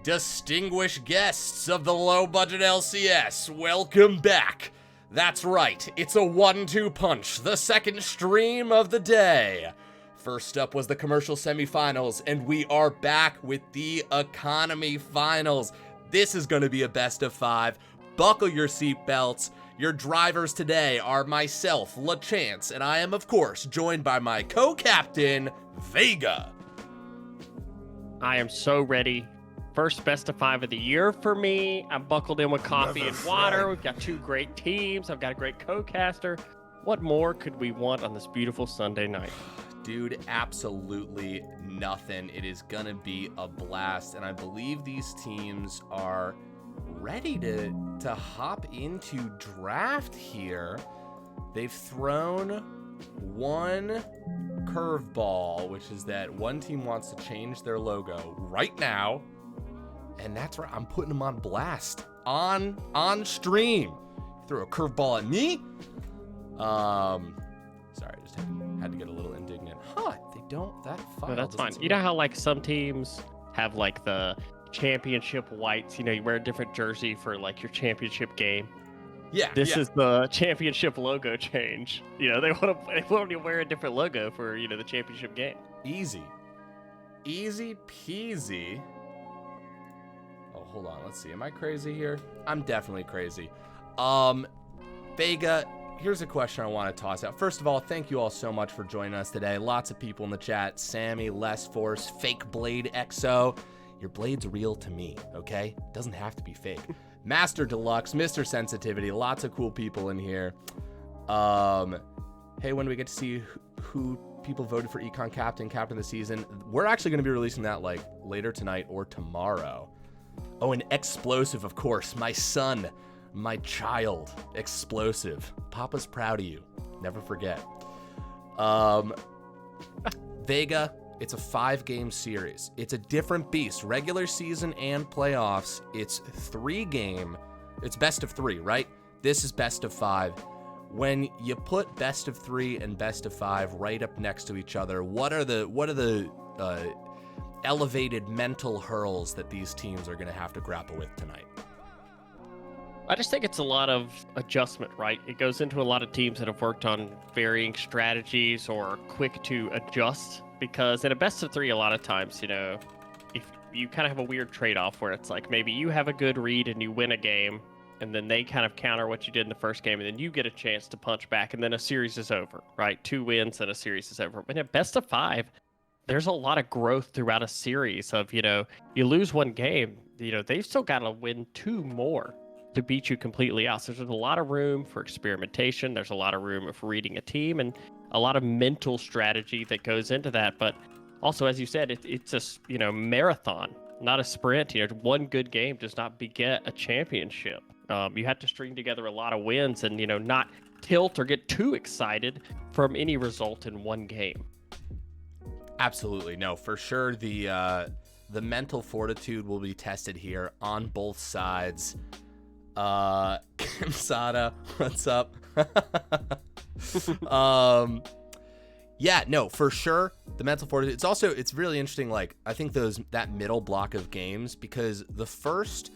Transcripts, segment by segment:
Distinguished guests of the low budget LCS, welcome back. That's right, it's a 1-2 punch, the second stream of the day. First up was the commercial semifinals, and we are back with the economy finals. This is going to be a best of 5. Buckle your seatbelts. Your drivers today are myself, LaChance, and I am, of course, joined by my co-captain, Vega. I am so ready. First best of 5 of the year for me. I'm buckled in with coffee and water. We've got 2 great teams. I've got a great co-caster. What more could we want on this beautiful Sunday night? Dude, absolutely nothing. It is gonna be a blast, and I believe these teams are ready to hop into draft here. They've thrown one curveball, which is that one team wants to change their logo right now, and that's right. I'm putting them on blast on stream. Throw a curveball at me. Sorry, I just had to get a little indignant. They don't that file. No, that's fine. You know how like some teams have like the championship whites, you wear a different jersey for like your championship game. Yeah. This is the championship logo change. They want to wear a different logo for, the championship game. Easy peasy. Oh, hold on. Let's see. Am I crazy here? I'm definitely crazy. Vega, here's a question I want to toss out. First of all, thank you all so much for joining us today. Lots of people in the chat. Sammy, Less Force, Fake Blade XO. Your blade's real to me, okay? It doesn't have to be fake. Master Deluxe, Mr. Sensitivity, lots of cool people in here. Hey, when do we get to see who people voted for Econ Captain of the season? We're actually going to be releasing that like later tonight or tomorrow. Oh, and Explosive, of course. My son, my child, Explosive. Papa's proud of you. Never forget. Vega, it's a 5-game series. It's a different beast. Regular season and playoffs, it's 3-game. It's best of 3, right? This is best of 5. When you put best of 3 and best of 5 right up next to each other, what are the elevated mental hurls that these teams are going to have to grapple with tonight? I just think it's a lot of adjustment, right? It goes into a lot of teams that have worked on varying strategies or are quick to adjust, because in a best of 3, a lot of times, if you kind of have a weird trade-off where it's like maybe you have a good read and you win a game, and then they kind of counter what you did in the first game, and then you get a chance to punch back, and then a series is over, right? 2 wins and a series is over. But in a best of 5, there's a lot of growth throughout a series of, you lose 1 game, they've still got to win 2 more to beat you completely out. So there's a lot of room for experimentation. There's a lot of room for reading a team and a lot of mental strategy that goes into that. But also, as you said, it's a marathon, not a sprint. 1 good game does not beget a championship. You have to string together a lot of wins and, not tilt or get too excited from any result in 1 game. Absolutely. No, for sure. The mental fortitude will be tested here on both sides. Kimsada, what's up? Yeah, no, for sure. The mental fortitude. It's really interesting. Like, I think that middle block of games, because the first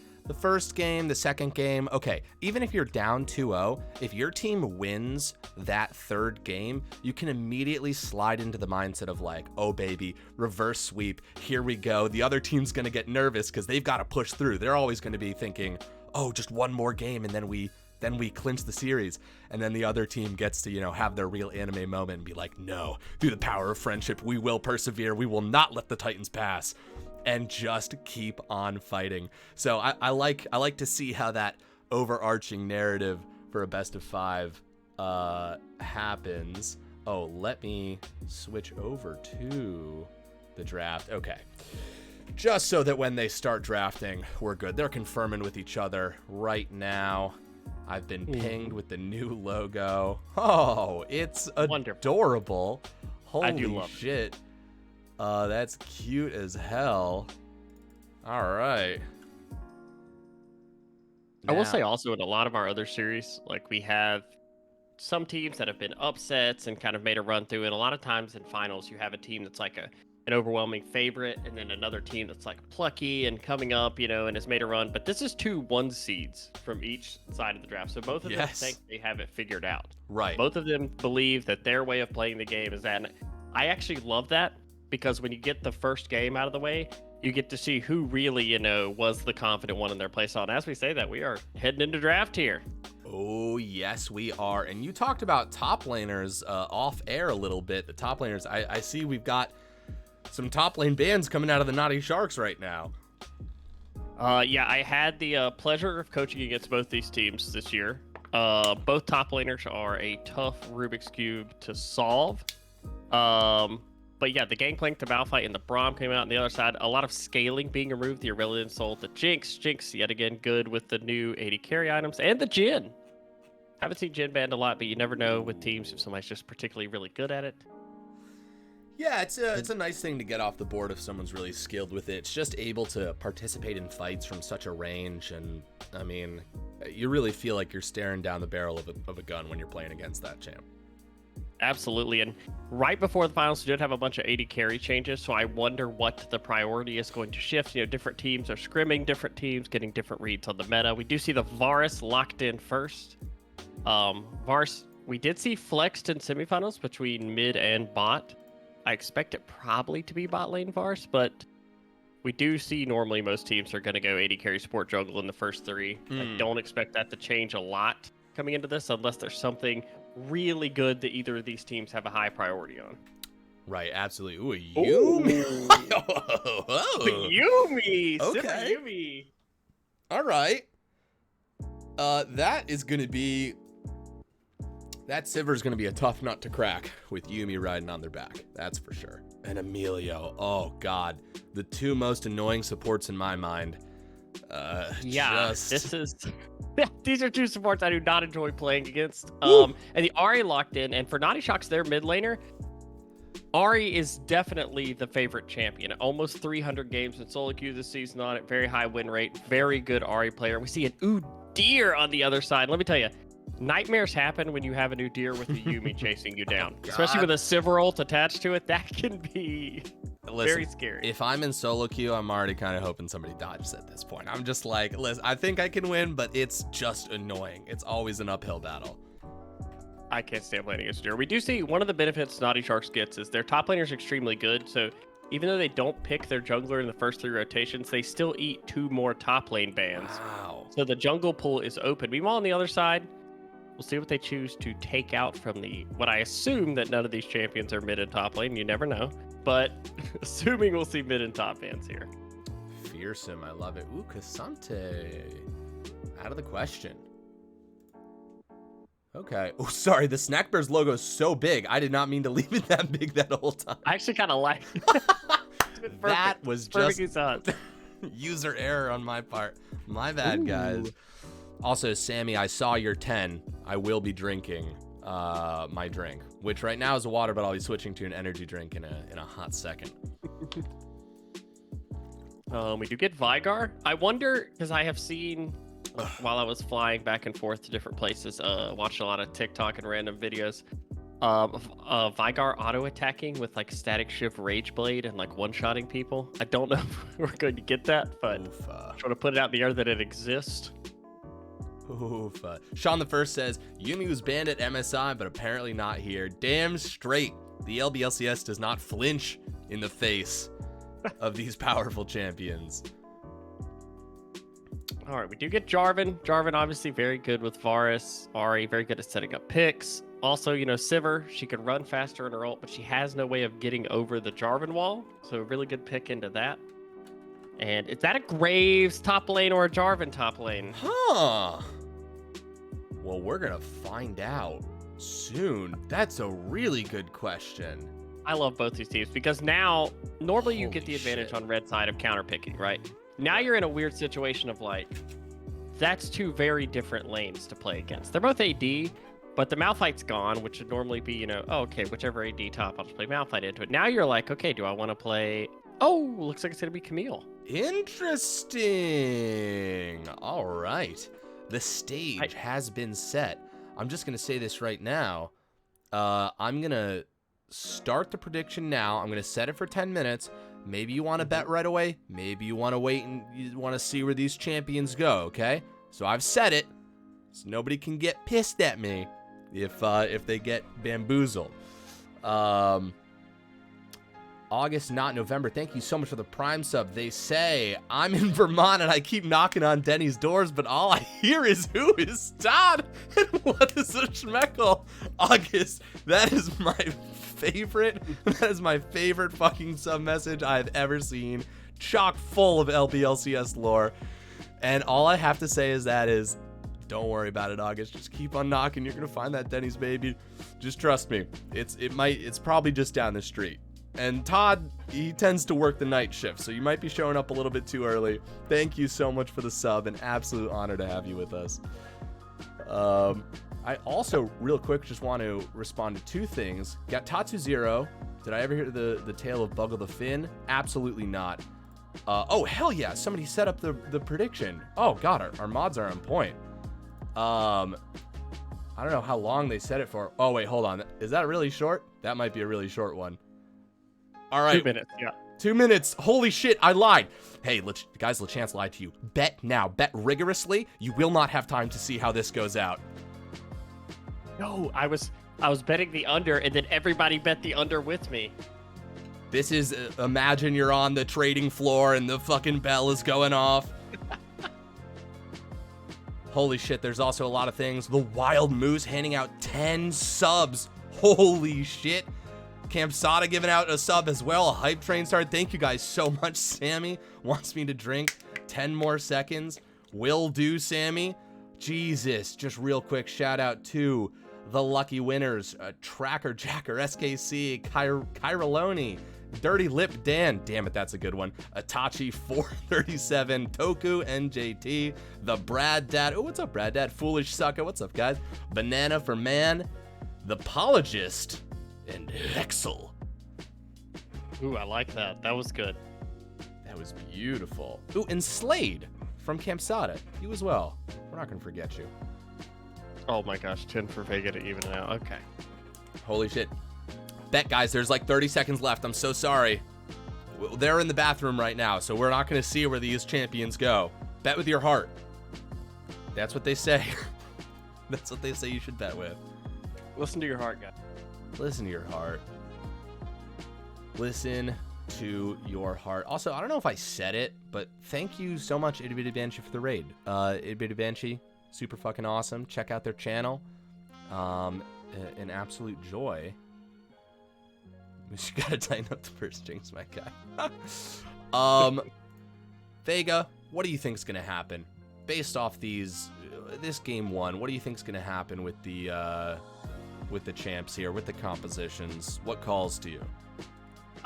game, the second game, okay, even if you're down 2-0, if your team wins that 3rd game, you can immediately slide into the mindset of like, oh baby, reverse sweep, here we go. The other team's gonna get nervous because they've got to push through. They're always going to be thinking, oh, just 1 more game and then we clinch the series. And then the other team gets to, have their real anime moment and be like, no, through the power of friendship, we will persevere. We will not let the Titans pass. And just keep on fighting. So I like to see how that overarching narrative for a best of 5 happens. Oh, let me switch over to the draft. Okay. Just so that when they start drafting, we're good. They're confirming with each other right now. I've been pinged with the new logo. Oh, it's adorable. Holy I do love shit. That's cute as hell. All right. I will say also in a lot of our other series, like we have some teams that have been upsets and kind of made a run through. And a lot of times in finals, you have a team that's like a an overwhelming favorite, and then another team that's like plucky and coming up, and has made a run. But this is 2 1 seeds from each side of the draft. So both of them think they have it figured out. Right. Both of them believe that their way of playing the game is that. And I actually love that because when you get the first game out of the way, you get to see who really, was the confident one in their play style. And as we say that, we are heading into draft here. Oh, yes, we are. And you talked about top laners off air a little bit. The top laners, I see we've got some top lane bands coming out of the Naughty Sharks right now. Yeah, I had the pleasure of coaching against both these teams this year. Both top laners are a tough Rubik's Cube to solve. But yeah, the Gangplank, the Malphite, and the Braum came out on the other side. A lot of scaling being removed. The Aurelion sold the Jinx. Jinx, yet again, good with the new 80 carry items. And the Jhin. Haven't seen Jhin banned a lot, but you never know with teams if somebody's just particularly really good at it. Yeah, it's a nice thing to get off the board if someone's really skilled with it. It's just able to participate in fights from such a range, and I mean, you really feel like you're staring down the barrel of a gun when you're playing against that champ. Absolutely, and right before the finals, we did have a bunch of 80 carry changes, so I wonder what the priority is going to shift. Different teams are scrimming different teams, getting different reads on the meta. We do see the Varus locked in first. Varus, we did see flexed in semifinals between mid and bot. I expect it probably to be bot lane Varus, but we do see normally most teams are going to go 80 carry support jungle in the first 3. I don't expect that to change a lot coming into this unless there's something really good that either of these teams have a high priority on. Right, absolutely. Ooh, Yuumi. Yuumi. Okay. Yuumi. All right. That is going to be... That Sivir's going to be a tough nut to crack with Yuumi riding on their back. That's for sure. And Emilio. Oh, God. The 2 most annoying supports in my mind. This is... These are 2 supports I do not enjoy playing against. And the Ahri locked in. And for Naughty Sharks, their mid laner, Ahri is definitely the favorite champion. Almost 300 games in solo queue this season on it. Very high win rate. Very good Ahri player. We see an Udyr on the other side. Let me tell you. Nightmares happen when you have a Udyr with a Yuumi chasing you down. Especially with a Sivir ult attached to it. That can be very scary. If I'm in solo queue, I'm already kind of hoping somebody dodges at this point. I'm just like, listen, I think I can win, but it's just annoying. It's always an uphill battle. I can't stand playing against Udyr. We do see one of the benefits Naughty Sharks gets is their top laner is extremely good. So even though they don't pick their jungler in the first 3 rotations, they still eat 2 more top lane bans. Wow. So the jungle pool is open. Meanwhile, on the other side, we'll see what they choose to take out from what I assume that none of these champions are mid and top lane. You never know. But assuming we'll see mid and top bans here. Fearsome. I love it. Ooh, Cassante. Out of the question. Okay. Oh, sorry. The Snack Bears logo is so big. I did not mean to leave it that big that whole time. I actually kind of like it. That was just user error on my part. My bad, guys. Also, Sammy, I saw your 10. I will be drinking my drink, which right now is a water, but I'll be switching to an energy drink in a hot second. We do get Vygar. I wonder, because I have seen, while I was flying back and forth to different places, watched a lot of TikTok and random videos, Vygar auto-attacking with like Static Shift Rage Blade and like one-shotting people. I don't know if we're going to get that, but I'm trying to put it out in the air that it exists. Oof. Sean the First says, Yuumi was banned at MSI, but apparently not here. Damn straight. The LBLCS does not flinch in the face of these powerful champions. All right, we do get Jarvan. Jarvan obviously very good with Varus. Ahri very good at setting up picks. Also, Sivir, she can run faster in her ult, but she has no way of getting over the Jarvan wall. So a really good pick into that. And is that a Graves top lane or a Jarvan top lane? Huh. Well, we're going to find out soon. That's a really good question. I love both these teams because now, normally you Holy get the advantage shit. on red side of counterpicking, right? Now you're in a weird situation of like, that's 2 very different lanes to play against. They're both AD, but the Malphite's gone, which would normally be, okay, whichever AD top, I'll just play Malphite into it. Now you're like, okay, do I want to play... Oh, looks like it's going to be Camille. Interesting. All right. The stage has been set. I'm just going to say this right now. I'm going to start the prediction now. I'm going to set it for 10 minutes. Maybe you want to bet right away. Maybe you want to wait and you want to see where these champions go, okay? So I've set it, so nobody can get pissed at me if they get bamboozled. August, not November. Thank you so much for the Prime sub. They say, I'm in Vermont and I keep knocking on Denny's doors, but all I hear is, who is Todd? And what is a schmeckle? August, that is my favorite. That is my favorite fucking sub message I've ever seen. Chock full of LBLCS lore. And all I have to say is don't worry about it, August. Just keep on knocking. You're going to find that Denny's, baby. Just trust me. It's probably just down the street. And Todd, he tends to work the night shift, so you might be showing up a little bit too early. Thank you so much for the sub. An absolute honor to have you with us. I also, real quick, just want to respond to two things. Got Tatsu Zero. Did I ever hear the tale of Buggle the Fin? Absolutely not. Oh, hell yeah. Somebody set up the prediction. Oh, God, our mods are on point. I don't know how long they set it for. Oh, wait, hold on. Is that really short? That might be a really short one. All right. 2 minutes, yeah. 2 minutes. Holy shit, I lied. Hey, guys, LeChance lied to you. Bet now. Bet rigorously. You will not have time to see how this goes out. No, I was betting the under, and then everybody bet the under with me. This is, imagine you're on the trading floor and the fucking bell is going off. Holy shit, there's also a lot of things. The Wild Moose handing out 10 subs. Holy shit. Campsada giving out a sub as well. A hype train started. Thank you guys so much. Sammy wants me to drink 10 more seconds. Will do, Sammy. Jesus. Just real quick, shout out to the lucky winners. Tracker Jacker, SKC, Kyroloni, Dirty Lip Dan. Damn it, that's a good one. Itachi 437, Toku NJT, the Brad Dad. Oh, what's up, Brad Dad? Foolish Sucker. What's up, guys? Banana for Man, the Apologist, and Hexel. Ooh, I like that. That was good. That was beautiful. Ooh, and Slade from Campsada. You as well. We're not going to forget you. Oh my gosh, 10 for Vega to even it out. Okay. Holy shit. Bet, guys, there's like 30 seconds left. I'm so sorry. They're in the bathroom right now, so we're not going to see where these champions go. Bet with your heart. That's what they say. That's what they say you should bet with. Listen to your heart, guys. Listen to your heart. Listen to your heart. Also, I don't know if I said it, but thank you so much, Itty Bitty Banshee, for the raid. Itty Bitty Banshee, super fucking awesome. Check out their channel. An absolute joy. We just gotta tighten up the purse strings, my guy. Vega, what do you think's gonna happen based off this game one? What do you think's gonna happen with the champs here, with the compositions? What calls to you?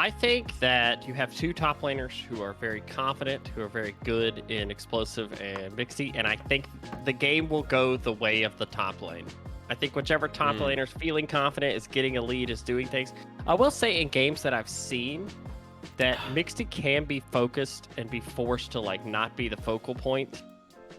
I think that you have two top laners who are very confident, who are very good in explosive and mixy, and I think the game will go the way of the top lane. I think whichever top laner's feeling confident, is getting a lead, is doing things. I will say in games that I've seen, that Mixty can be focused and be forced to like not be the focal point,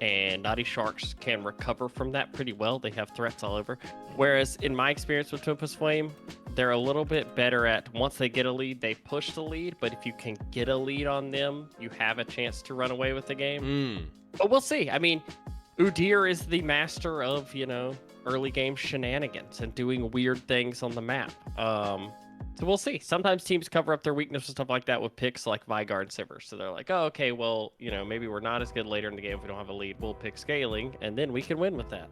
and Naughty Sharks can recover from that pretty well. They have threats all over. Whereas in my experience with Twempest Fwame, they're a little bit better at, once they get a lead, they push the lead, but if you can get a lead on them, you have a chance to run away with the game. But we'll see. I mean, Udyr is the master of, early game shenanigans and doing weird things on the map. So we'll see. Sometimes teams cover up their weakness and stuff like that with picks like Vygar and Sivir. So they're like, oh, okay, well, maybe we're not as good later in the game if we don't have a lead. We'll pick scaling, and then we can win with that.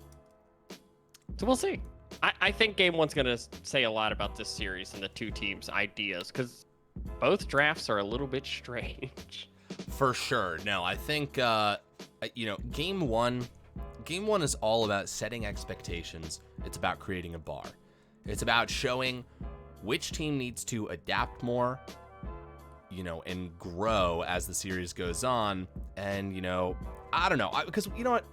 So we'll see. I think game one's going to say a lot about this series and the two teams' ideas, because both drafts are a little bit strange. For sure. No, I think, game one is all about setting expectations. It's about creating a bar. It's about showing which team needs to adapt more, and grow as the series goes on. And, I don't know, because you know what?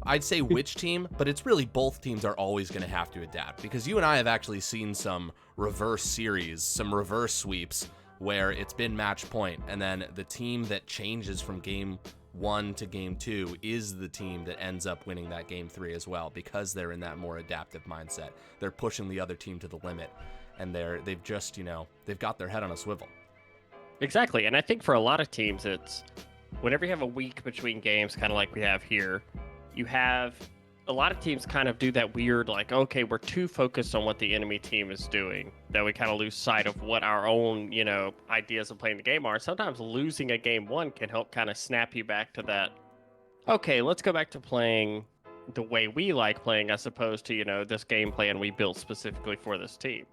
I'd say which team, but it's really both teams are always going to have to adapt, because you and I have actually seen some reverse series, some reverse sweeps where it's been match point, and then the team that changes from game 1 to game 2 is the team that ends up winning that game 3 as well, because they're in that more adaptive mindset. They're pushing the other team to the limit. and they've just, they've got their head on a swivel. Exactly. And I think for a lot of teams, it's whenever you have a week between games, kind of like we have here, you have a lot of teams kind of do that weird, like, okay, we're too focused on what the enemy team is doing that we kind of lose sight of what our own, ideas of playing the game are. Sometimes losing a game one can help kind of snap you back to that. Okay, let's go back to playing the way we like playing as opposed to, this game plan we built specifically for this team.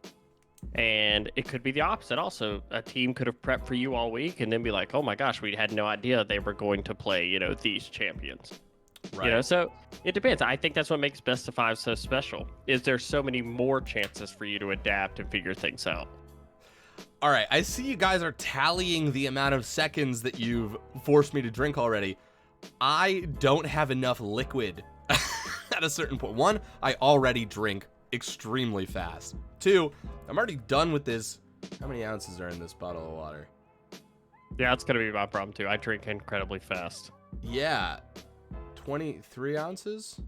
And it could be the opposite also. A team could have prepped for you all week and then be like, oh my gosh, we had no idea they were going to play, these champions. Right. So it depends. I think that's what makes best of five so special, is there's so many more chances for you to adapt and figure things out. All right, I see you guys are tallying the amount of seconds that you've forced me to drink already. I don't have enough liquid at a certain point. One, I already drink extremely fast. Two, I'm already done with this. How many ounces are in this bottle of water? Yeah, it's going to be my problem too. I drink incredibly fast. Yeah. 23 ounces?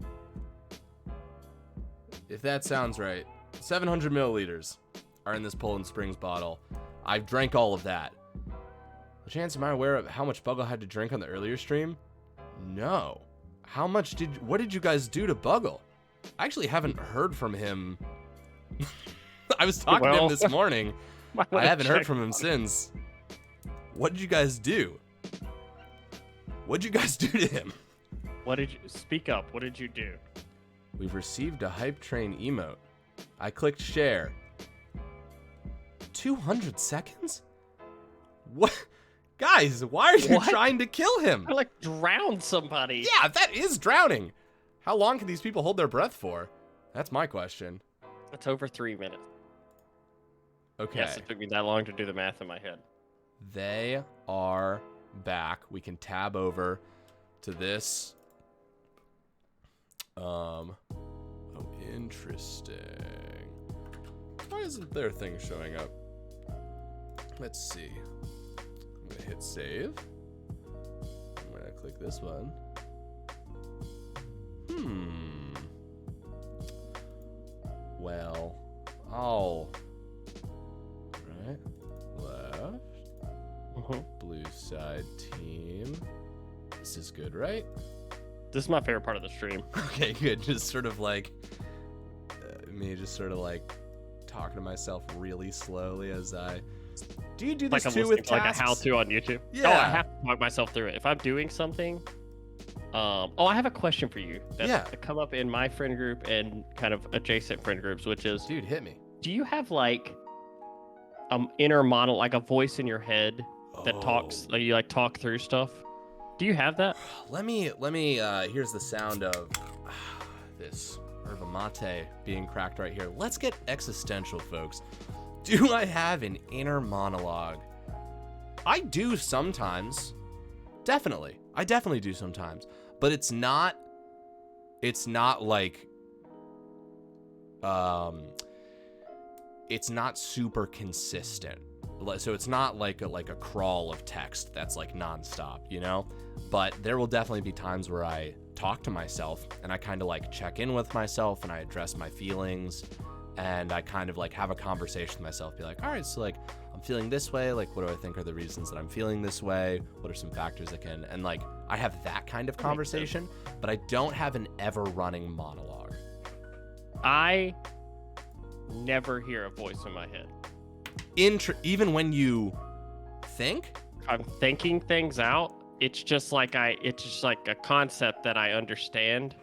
If that sounds right. 700 milliliters are in this Poland Springs bottle. I've drank all of that. Chance, am I aware of how much Buggle had to drink on the earlier stream? No. What did you guys do to Buggle? I actually haven't heard from him. I was talking to him this morning. I haven't heard from him since. What did you guys do? What did you guys do to him? Speak up? What did you do? We've received a hype train emote. I clicked share. 200 seconds? What? Guys, why are you trying to kill him? I drowned somebody. Yeah, that is drowning. How long can these people hold their breath for? That's my question. It's over 3 minutes. Okay. Yes, it took me that long to do the math in my head. They are back. We can tab over to this. Oh, interesting. Why isn't their thing showing up? Let's see. I'm gonna hit save. I'm gonna click this one. Well, right, left, blue side team. This is good, right? This is my favorite part of the stream. Okay, good. Just sort of like me, just sort of like talking to myself really slowly as I. Do you do this like too with tasks? Like a how-to on YouTube? Yeah. Oh, I have to talk myself through it. If I'm doing something, I have a question for you. That's come up in my friend group and kind of adjacent friend groups, which is, dude, hit me. Do you have like inner monologue, like a voice in your head that talks, like you like talk through stuff? Do you have that? Let me. Here's the sound of this yerba mate being cracked right here. Let's get existential, folks. Do I have an inner monologue? I do sometimes. Definitely. I definitely do sometimes. But it's not like it's not super consistent. So it's not like a crawl of text that's like nonstop, But there will definitely be times where I talk to myself and I kind of like check in with myself and I address my feelings and I kind of like have a conversation with myself, be like, all right, so like I'm feeling this way. Like, what do I think are the reasons that I'm feeling this way? What are some factors that can, and like I have that kind of conversation, but I don't have an ever running monologue. I never hear a voice in my head. Even when you think? I'm thinking things out. It's just like a concept that I understand.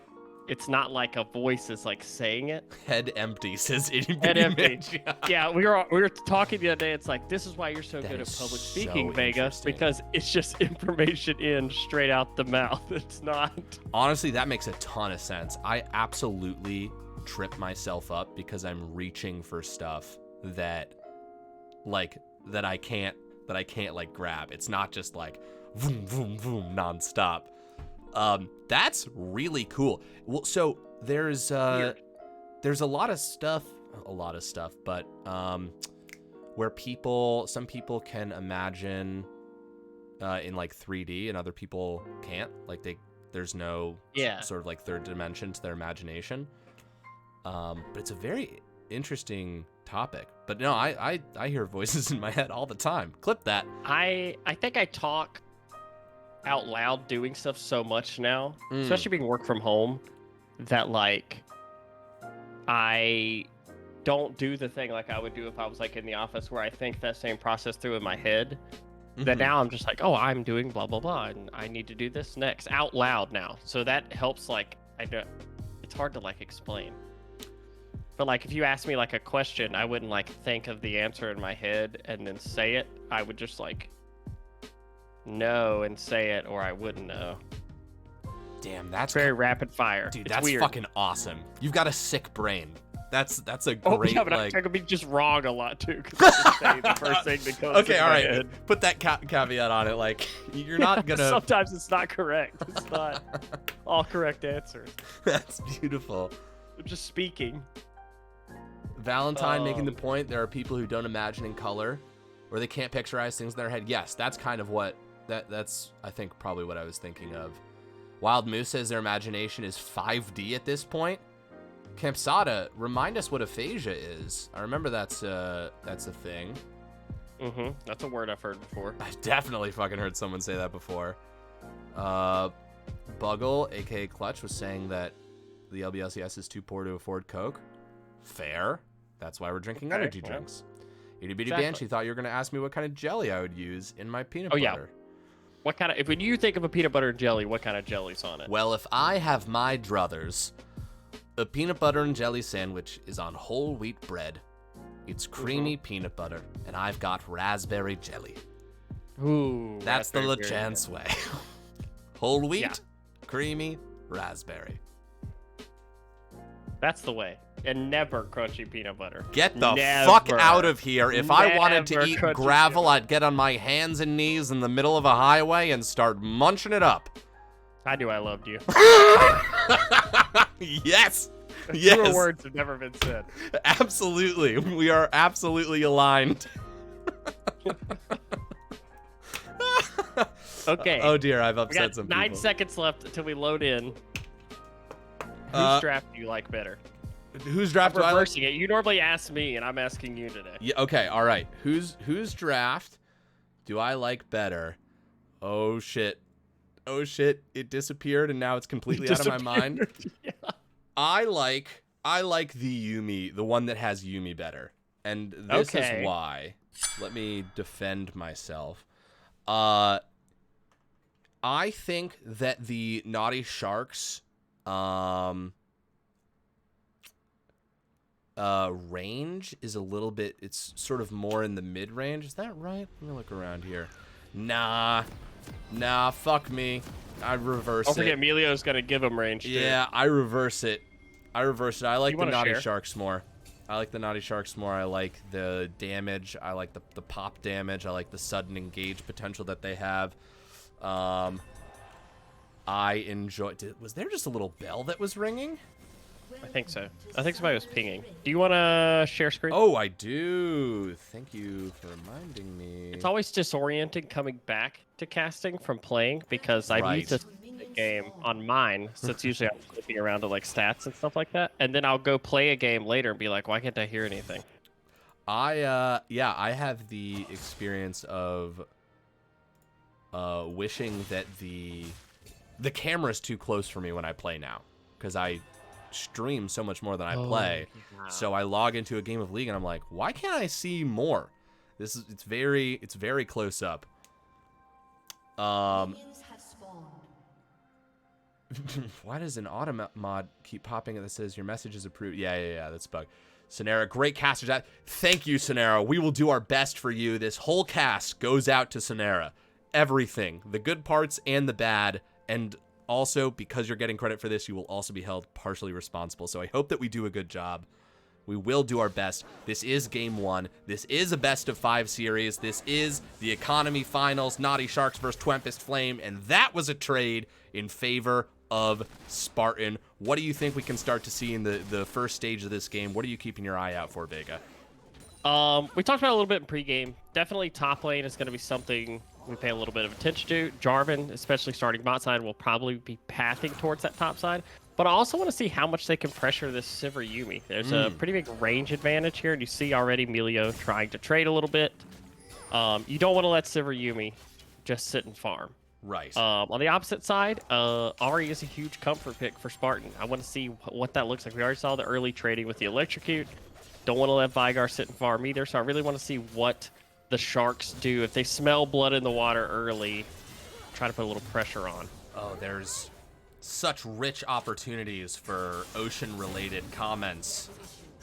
It's not like a voice is like saying it. Head empty, says itty Head empty. Mitch. Yeah, we were talking the other day. It's like, this is why you're so good at public speaking, Vega, because it's just information in straight out the mouth. It's not. Honestly, that makes a ton of sense. I absolutely trip myself up because I'm reaching for stuff that I can't like grab. It's not just like vroom, vroom, vroom, nonstop. That's really cool. Well, so there's a lot of stuff, but where some people can imagine in like 3D and other people can't. Like there's no sort of like third dimension to their imagination. But it's a very interesting topic. But no, I hear voices in my head all the time. Clip that. I think I talk out loud doing stuff so much now, especially being work from home, that like I don't do the thing like I would do if I was like in the office where I think that same process through in my head. That now I'm just like, oh, I'm doing blah blah blah, and I need to do this next out loud now. So that helps. Like it's hard to like explain. But like if you ask me like a question, I wouldn't like think of the answer in my head and then say it. I would just like know and say it, or I wouldn't know. Damn, that's very rapid fire. Dude, it's that's weird. fucking awesome. You've got a sick brain. That's a great. Oh yeah, but I could be just wrong a lot too. Cause I just say the first thing that comes okay, in all my right. head. Put that caveat on it. Like you're not gonna. Sometimes it's not correct. It's not all correct answers. That's beautiful. I'm just speaking. Valentine making the point. There are people who don't imagine in color, or they can't picturize things in their head. Yes, that's kind of what that's. I think probably what I was thinking of. Wild Moose says their imagination is 5D at this point. Campsada, remind us what aphasia is. I remember that's a thing. That's a word I've heard before. I've definitely fucking heard someone say that before. Buggle, aka Clutch, was saying that the LBLCS is too poor to afford Coke. Fair. That's why we're drinking energy drinks. Itty Bitty Banshee thought you were going to ask me what kind of jelly I would use in my peanut butter. Yeah. What kind of, when you think of a peanut butter and jelly, what kind of jelly's on it? Well, if I have my druthers, a peanut butter and jelly sandwich is on whole wheat bread. It's creamy peanut butter, and I've got raspberry jelly. Ooh, that's the LeChance way. Whole wheat, creamy, raspberry. That's the way. And never crunchy peanut butter. Get the fuck out of here. If I wanted to eat gravel, I'd get on my hands and knees in the middle of a highway and start munching it up. I knew I loved you. Yes. Yes. Fewer words have never been said. Absolutely. We are absolutely aligned. Okay. Oh dear, I've upset some people. 9 seconds left until we load in. Whose draft do you like better? Whose draft do I like? Reversing it. You normally ask me, and I'm asking you today. Yeah. Okay. All right. Whose draft do I like better? Oh shit. Oh shit. It disappeared, and now it's completely out of my mind. Yeah. I like the Yuumi, the one that has Yuumi better, and this is why. Let me defend myself. I think that the Naughty Sharks range is a little bit, it's sort of more in the mid range. Is that right? Let me look around here. Nah, fuck me. I reverse it. Don't forget, Emilio's gonna give him range too. Yeah, I reverse it. I like the Naughty Sharks more. I like the damage. I like the pop damage. I like the sudden engage potential that they have. I enjoy. Was there just a little bell that was ringing? I think so. I think somebody was pinging. Do you want to share screen? Oh, I do. Thank you for reminding me. It's always disorienting coming back to casting from playing because I mute this game on mine, so it's usually I'm flipping around to like stats and stuff like that, and then I'll go play a game later and be like, why can't I hear anything? I have the experience of wishing that the camera's too close for me when I play now, because I stream so much more than I play. Yeah. So I log into a game of League and I'm like, why can't I see more? It's very close up. Why does an auto mod keep popping that says your message is approved? Yeah, that's a bug. Sonera, great caster. Thank you, Sonera. We will do our best for you. This whole cast goes out to Sonera. Everything, the good parts and the bad, and also, because you're getting credit for this, you will also be held partially responsible. So I hope that we do a good job. We will do our best. This is game 1. This is a best of 5 series. This is the economy finals, Naughty Sharks versus Twempest Fwame, and that was a trade in favor of Spartan. What do you think we can start to see in the first stage of this game? What are you keeping your eye out for, Vega? We talked about it a little bit in pregame. Definitely top lane is going to be something we pay a little bit of attention to. Jarvan, especially starting bot side, will probably be pathing towards that top side. But I also want to see how much they can pressure this Sivir Yumi. There's a pretty big range advantage here, and you see already Melio trying to trade a little bit. You don't want to let Sivir Yumi just sit and farm. Right. On the opposite side, Ahri is a huge comfort pick for Spartan. I want to see what that looks like. We already saw the early trading with the Electrocute. Don't want to let Veigar sit and farm either, so I really want to see what the Sharks do. If they smell blood in the water early, try to put a little pressure on. Oh, there's such rich opportunities for ocean-related comments.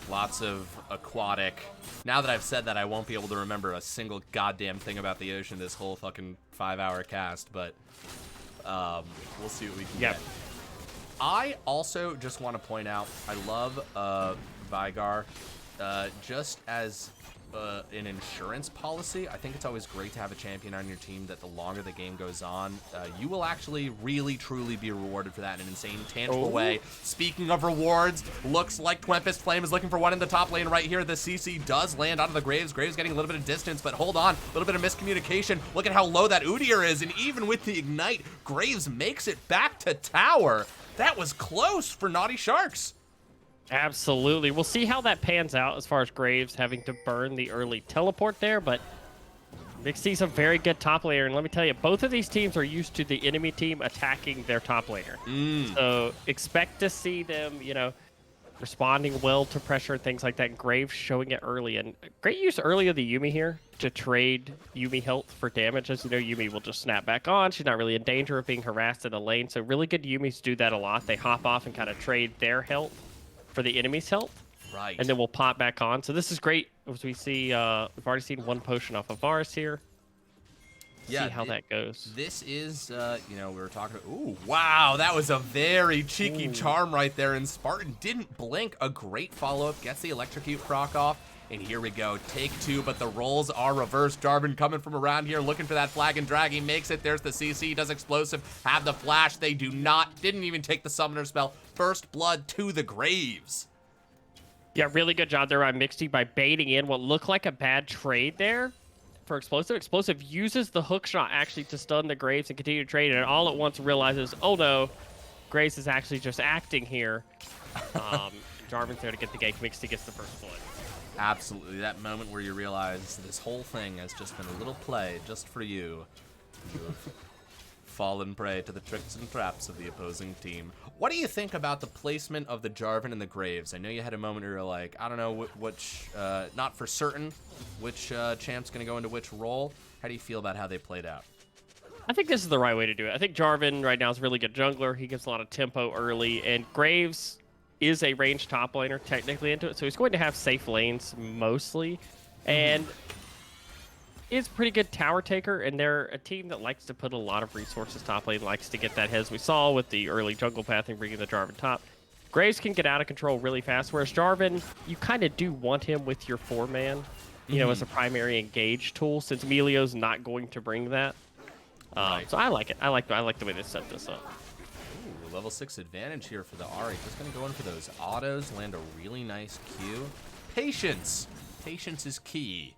Lots of aquatic. Now that I've said that, I won't be able to remember a single goddamn thing about the ocean this whole fucking 5-hour cast, but we'll see what we can get. I also just want to point out, I love Veigar just as an insurance policy. I think it's always great to have a champion on your team that the longer the game goes on, you will actually really truly be rewarded for that in an insane, tangible way. Speaking of rewards, looks like Twempest Fwame is looking for one in the top lane right here. The CC does land onto the Graves. Graves getting a little bit of distance, but hold on, a little bit of miscommunication. Look at how low that Udyr is, and even with the Ignite, Graves makes it back to tower. That was close for Naughty Sharks. Absolutely. We'll see how that pans out as far as Graves having to burn the early teleport there, but Mixie's a very good top laner, and let me tell you, both of these teams are used to the enemy team attacking their top laner. So expect to see them, you know, responding well to pressure and things like that. Graves showing it early, and great use early of the Yuumi here to trade Yuumi health for damage. As you know, Yuumi will just snap back on. She's not really in danger of being harassed in the lane, so really good Yuumis do that a lot. They hop off and kind of trade their health for the enemy's health, right? And then we'll pop back on. So this is great as we see. We've already seen one potion off of Varus here. Yeah, see how that goes. This is, you know, we were talking about. Ooh, wow, that was a very cheeky charm right there. And Spartan didn't blink. A great follow-up, gets the Electrocute proc off. And here we go, take two, but the roles are reversed. Jarvan coming from around here, looking for that flag and drag. He makes it. There's the CC, does explosive, have the flash. They do not, didn't even take the summoner spell. First blood to the Graves. Yeah, really good job there by Mixty by baiting in what looked like a bad trade there for Explosive. Explosive uses the hook shot actually to stun the Graves and continue to trade, and all at once realizes, oh no, Graves is actually just acting here. Jarvan's there to get the gank. Mixty gets the first blood. Absolutely, that moment where you realize this whole thing has just been a little play just for you. You've fallen prey to the tricks and traps of the opposing team. What do you think about the placement of the Jarvan and the Graves? I know you had a moment where you were like, I don't know which, not for certain, which champ's going to go into which role. How do you feel about how they played out? I think this is the right way to do it. I think Jarvan right now is a really good jungler. He gives a lot of tempo early, and Graves is a ranged top laner technically into it, so he's going to have safe lanes mostly, and is pretty good tower taker, and they're a team that likes to put a lot of resources top lane, likes to get that head, as we saw with the early jungle pathing, bringing the Jarvan top. Graves can get out of control really fast, whereas Jarvan, you kind of do want him with your 4-man, you know, as a primary engage tool, since Melio's not going to bring that. So I like it. I like the way they set this up. Level 6 advantage here for the Ahri. Just going to go in for those autos, land a really nice Q. Patience! Patience is key.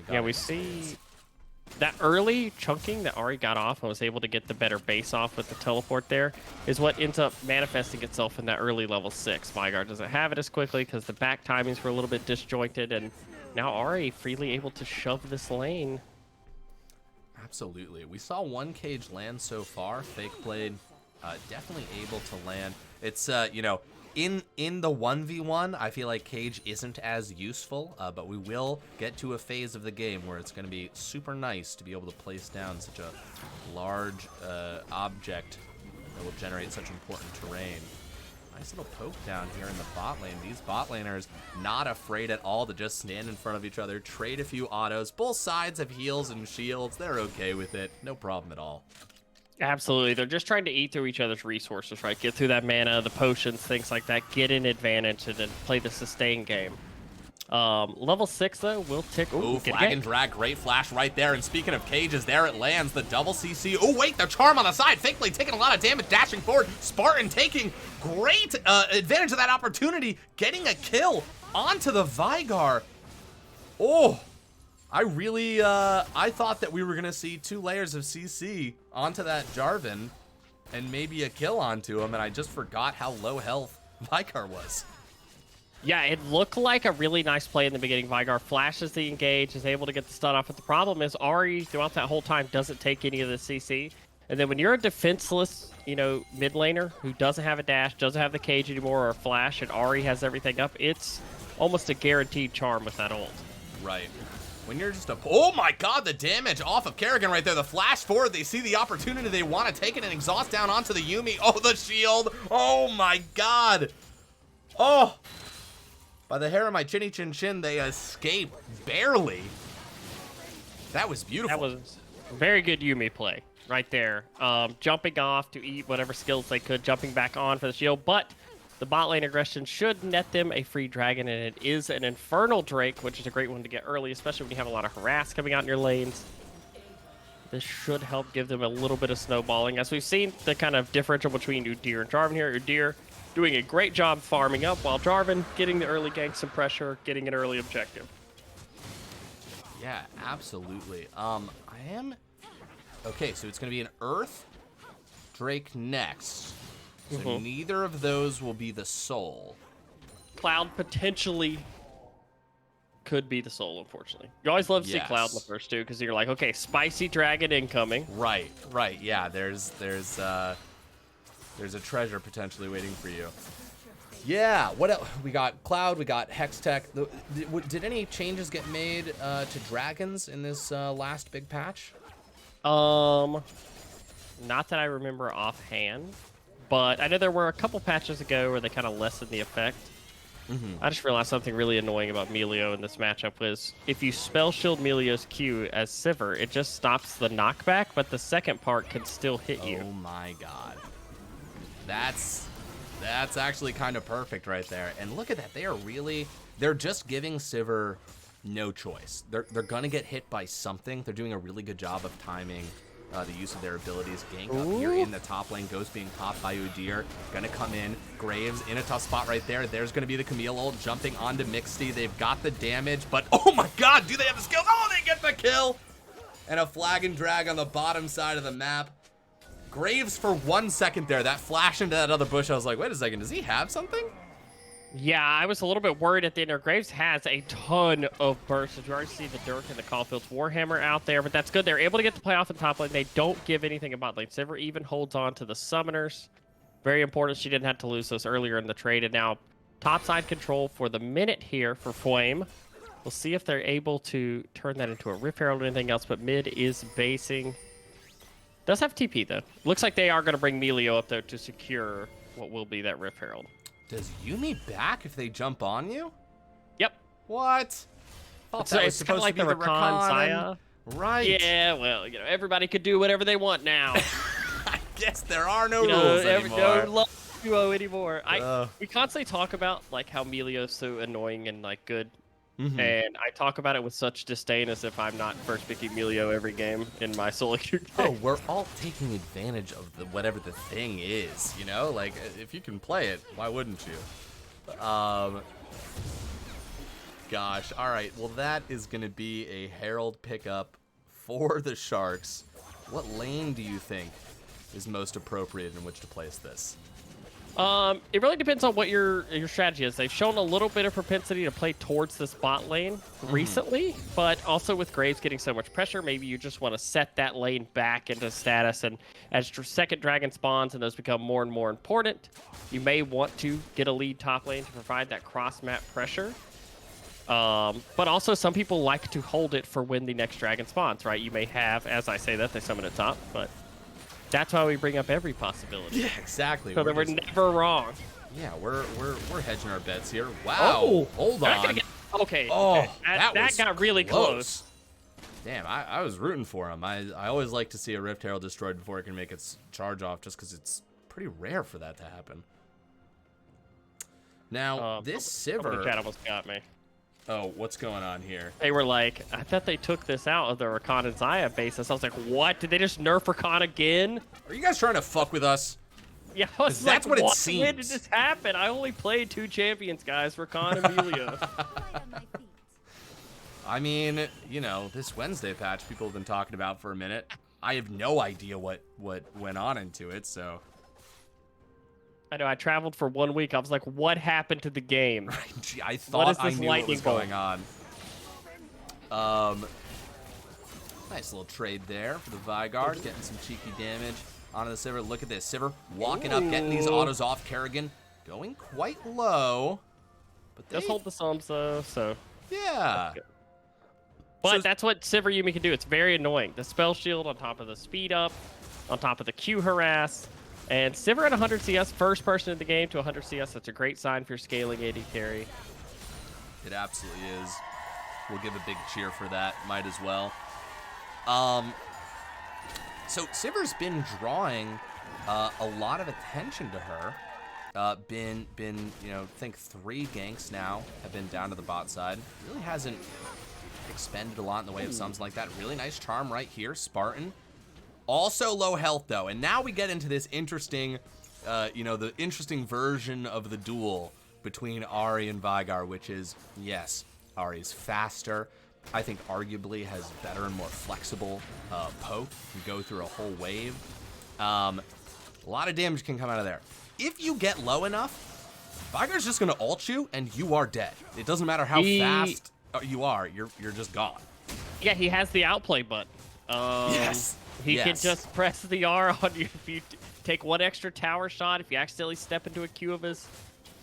Yeah, we see that early chunking that Ahri got off and was able to get the better base off with the teleport there is what ends up manifesting itself in that early level 6. Veigar doesn't have it as quickly because the back timings were a little bit disjointed, and now Ahri freely able to shove this lane. Absolutely. We saw one cage land so far. Fake Blade definitely able to land. It's, you know, in the 1v1, I feel like cage isn't as useful, but we will get to a phase of the game where it's going to be super nice to be able to place down such a large object that will generate such important terrain. Nice little poke down here in the bot lane. These bot laners not afraid at all to just stand in front of each other, trade a few autos. Both sides have heals and shields. They're okay with it. No problem at all. Absolutely. They're just trying to eat through each other's resources, right? Get through that mana, the potions, things like that. Get an advantage and then play the sustain game. Level 6, though, will tick. Ooh, flag and drag. Great flash right there. And speaking of cages, there it lands. The double CC. Oh, wait, the charm on the side. Fake Blade taking a lot of damage, dashing forward. Spartan taking great advantage of that opportunity, getting a kill onto the Veigar. Oh, I really, I thought that we were going to see 2 layers of CC onto that Jarvan. and maybe a kill onto him, and I just forgot how low health Vicar was. Yeah, it looked like a really nice play in the beginning. Vigar flashes the engage, is able to get the stun off, but the problem is Ahri, throughout that whole time, doesn't take any of the CC. And then when you're a defenseless, you know, mid laner who doesn't have a dash, doesn't have the cage anymore or a flash, and Ahri has everything up, it's almost a guaranteed charm with that ult. Right. When you're just oh my god, the damage off of Kerrigan right there. The flash forward, they see the opportunity, they want to take it and exhaust down onto the Yuumi. Oh, the shield. Oh my god. Oh. By the hair of my chinny chin chin, they escape barely. That was beautiful. That was very good Yuumi play right there. Jumping off to eat whatever skills they could, jumping back on for the shield, but the bot lane aggression should net them a free dragon, and it is an Infernal Drake, which is a great one to get early, especially when you have a lot of harass coming out in your lanes. This should help give them a little bit of snowballing. As we've seen, the kind of differential between Udyr and Jarvan here. Udyr doing a great job farming up, while Jarvan getting the early ganks and pressure, getting an early objective. Yeah, absolutely. I am... Okay, so it's going to be an Earth Drake next. So neither of those will be the soul. Cloud potentially could be the soul, unfortunately. You always love to see Cloud in the first two, because you're like, okay, spicy dragon incoming. Right, right. Yeah, there's a treasure potentially waiting for you. Yeah, what else? We got Cloud, we got Hextech. Did any changes get made to dragons in this last big patch? Not that I remember offhand. But I know there were a couple patches ago where they kind of lessened the effect. I just realized something really annoying about Melio in this matchup was if you spell shield Melio's Q as Sivir, it just stops the knockback, but the second part can still hit you. Oh my god. That's actually kind of perfect right there. And look at that. They're just giving Sivir no choice. They're going to get hit by something. They're doing a really good job of timing the use of their abilities. Gank up here in the top lane. Ghost being popped by Udyr. Gonna come in. Graves in a tough spot right there. There's gonna be the Camille ult jumping onto Mixty. They've got the damage, but oh my god, do they have the skills? Oh, they get the kill! And a flag and drag on the bottom side of the map. Graves for 1 second there. That flash into that other bush, I was like, wait a second, does he have something? Yeah, I was a little bit worried at the end there. Graves has a ton of bursts. You already see the Dirk and the Caulfield's Warhammer out there, but that's good. They're able to get the play off in top lane. They don't give anything about lane. Sivir even holds on to the summoners. Very important. She didn't have to lose those earlier in the trade, and now topside control for the minute here for Fwame. We'll see if they're able to turn that into a Rift Herald or anything else, but mid is basing. Does have TP, though. Looks like they are going to bring Melio up, though, to secure what will be that Rift Herald. Does Yuumi back if they jump on you? Yep. What? Thought that was supposed to be the Rakan Saya. Right. Yeah, well, you know, everybody could do whatever they want now. I guess there are no rules anymore. No love duo anymore. We constantly talk about like how Melio's so annoying and like good. And I talk about it with such disdain as if I'm not first picking Melio every game in my solo queue game. Oh, we're all taking advantage of whatever the thing is, you know? Like, if you can play it, why wouldn't you? Gosh, all right. Well, that is going to be a Herald pickup for the Sharks. What lane do you think is most appropriate in which to place this? It really depends on what your strategy is. They've shown a little bit of propensity to play towards this bot lane recently, but also with Graves getting so much pressure, maybe you just want to set that lane back into status, and as second dragon spawns and those become more and more important, you may want to get a lead top lane to provide that cross-map pressure. But also some people like to hold it for when the next dragon spawns, right? You may have, as I say that, they summon it top, but that's why we bring up every possibility. Yeah, exactly. So that we're never wrong. Yeah, we're hedging our bets here. Wow. Oh, hold on. Okay. Oh, that got really close. Damn, I was rooting for him. I always like to see a Rift Herald destroyed before it can make its charge off, just because it's pretty rare for that to happen. Now, this Sivir... Chat almost got me. Oh, what's going on here? They were like, I thought they took this out of the Rakan and Xayah basis. I was like, what? Did they just nerf Rakan again? Are you guys trying to fuck with us? Yeah, I was like, that's what it seems. When did this happen? I only played 2 champions, guys, Rakan and Melio. I mean, you know, this Wednesday patch people have been talking about for a minute. I have no idea what went on into it. So I know. I traveled for 1 week. I was like, what happened to the game? Gee, I thought I knew what was bolt? going on. Nice little trade there for the Vigard, getting some cheeky damage onto the Sivir. Look at this, Sivir walking up, getting these autos off. Kerrigan going quite low, but Just hold the Psalms though. So yeah. But that's what Sivir Yumi can do. It's very annoying. The spell shield on top of the speed up, on top of the Q harass. And Sivir at 100 CS, first person in the game to 100 CS. That's a great sign for your scaling AD carry. It absolutely is. We'll give a big cheer for that. Might as well. So Sivir's been drawing a lot of attention to her. Been you know, I think 3 ganks now have been down to the bot side. Really hasn't expended a lot in the way of something like that. Really nice charm right here, Spartan. Also low health though, and now we get into this interesting, you know, the interesting version of the duel between Ahri and Veigar, which is, yes, Ahri's faster. I think arguably has better and more flexible poke. Can go through a whole wave. A lot of damage can come out of there. If you get low enough, Veigar's just gonna ult you and you are dead. It doesn't matter how fast you are, you're just gone. Yeah, he has the outplay button. Yes. He can just press the R on you if you take 1 extra tower shot, if you accidentally step into a Q of his.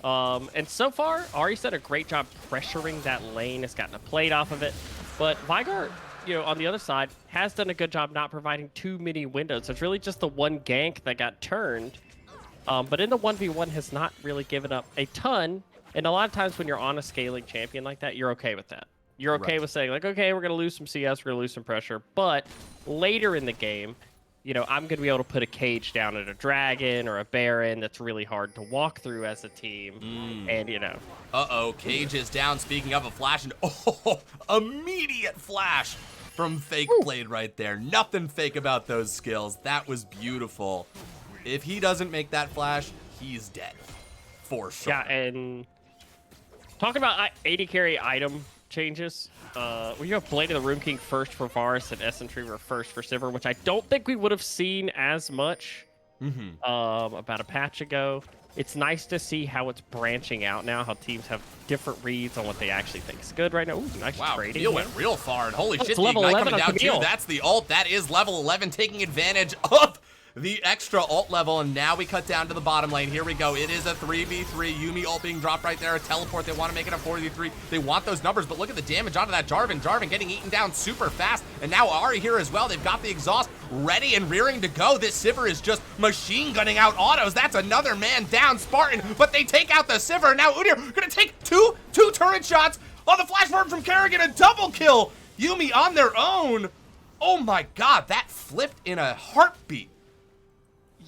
And so far, Ahri's done a great job pressuring that lane. Has gotten a plate off of it. But Veigar, you know, on the other side, has done a good job not providing too many windows. So it's really just the 1 gank that got turned. But in the 1v1 has not really given up a ton. And a lot of times when you're on a scaling champion like that, you're okay with that. You're okay with saying, like, okay, we're going to lose some CS, we're going to lose some pressure. But later in the game, you know, I'm going to be able to put a cage down at a dragon or a baron that's really hard to walk through as a team. And, you know. Uh-oh, cage is down. Speaking of a flash, and immediate flash from Fake Blade right there. Nothing fake about those skills. That was beautiful. If he doesn't make that flash, he's dead. For sure. Yeah, and talking about AD carry item changes, we have Blade of the Room King first for Varus and S10 were first for Sivir, which I don't think we would have seen as much about a patch ago. It's nice to see how it's branching out now, how teams have different reads on what they actually think is good right now. Ooh, nice trading. Camille went real far, and holy shit, the level Ignite 11 coming down Camille. too. That's the ult. That is level 11, taking advantage of the extra ult level, and now we cut down to the bottom lane. Here we go. It is a 3v3. Yuumi ult being dropped right there. A teleport. They want to make it a 4v3. They want those numbers, but look at the damage onto that Jarvan. Jarvan getting eaten down super fast, and now Ahri here as well. They've got the exhaust ready and rearing to go. This Sivir is just machine gunning out autos. That's another man down, Spartan, but they take out the Sivir. Now Udyr gonna take two turret shots on the flash forward from Kerrigan. A double kill. Yuumi on their own. Oh my god, that flipped in a heartbeat.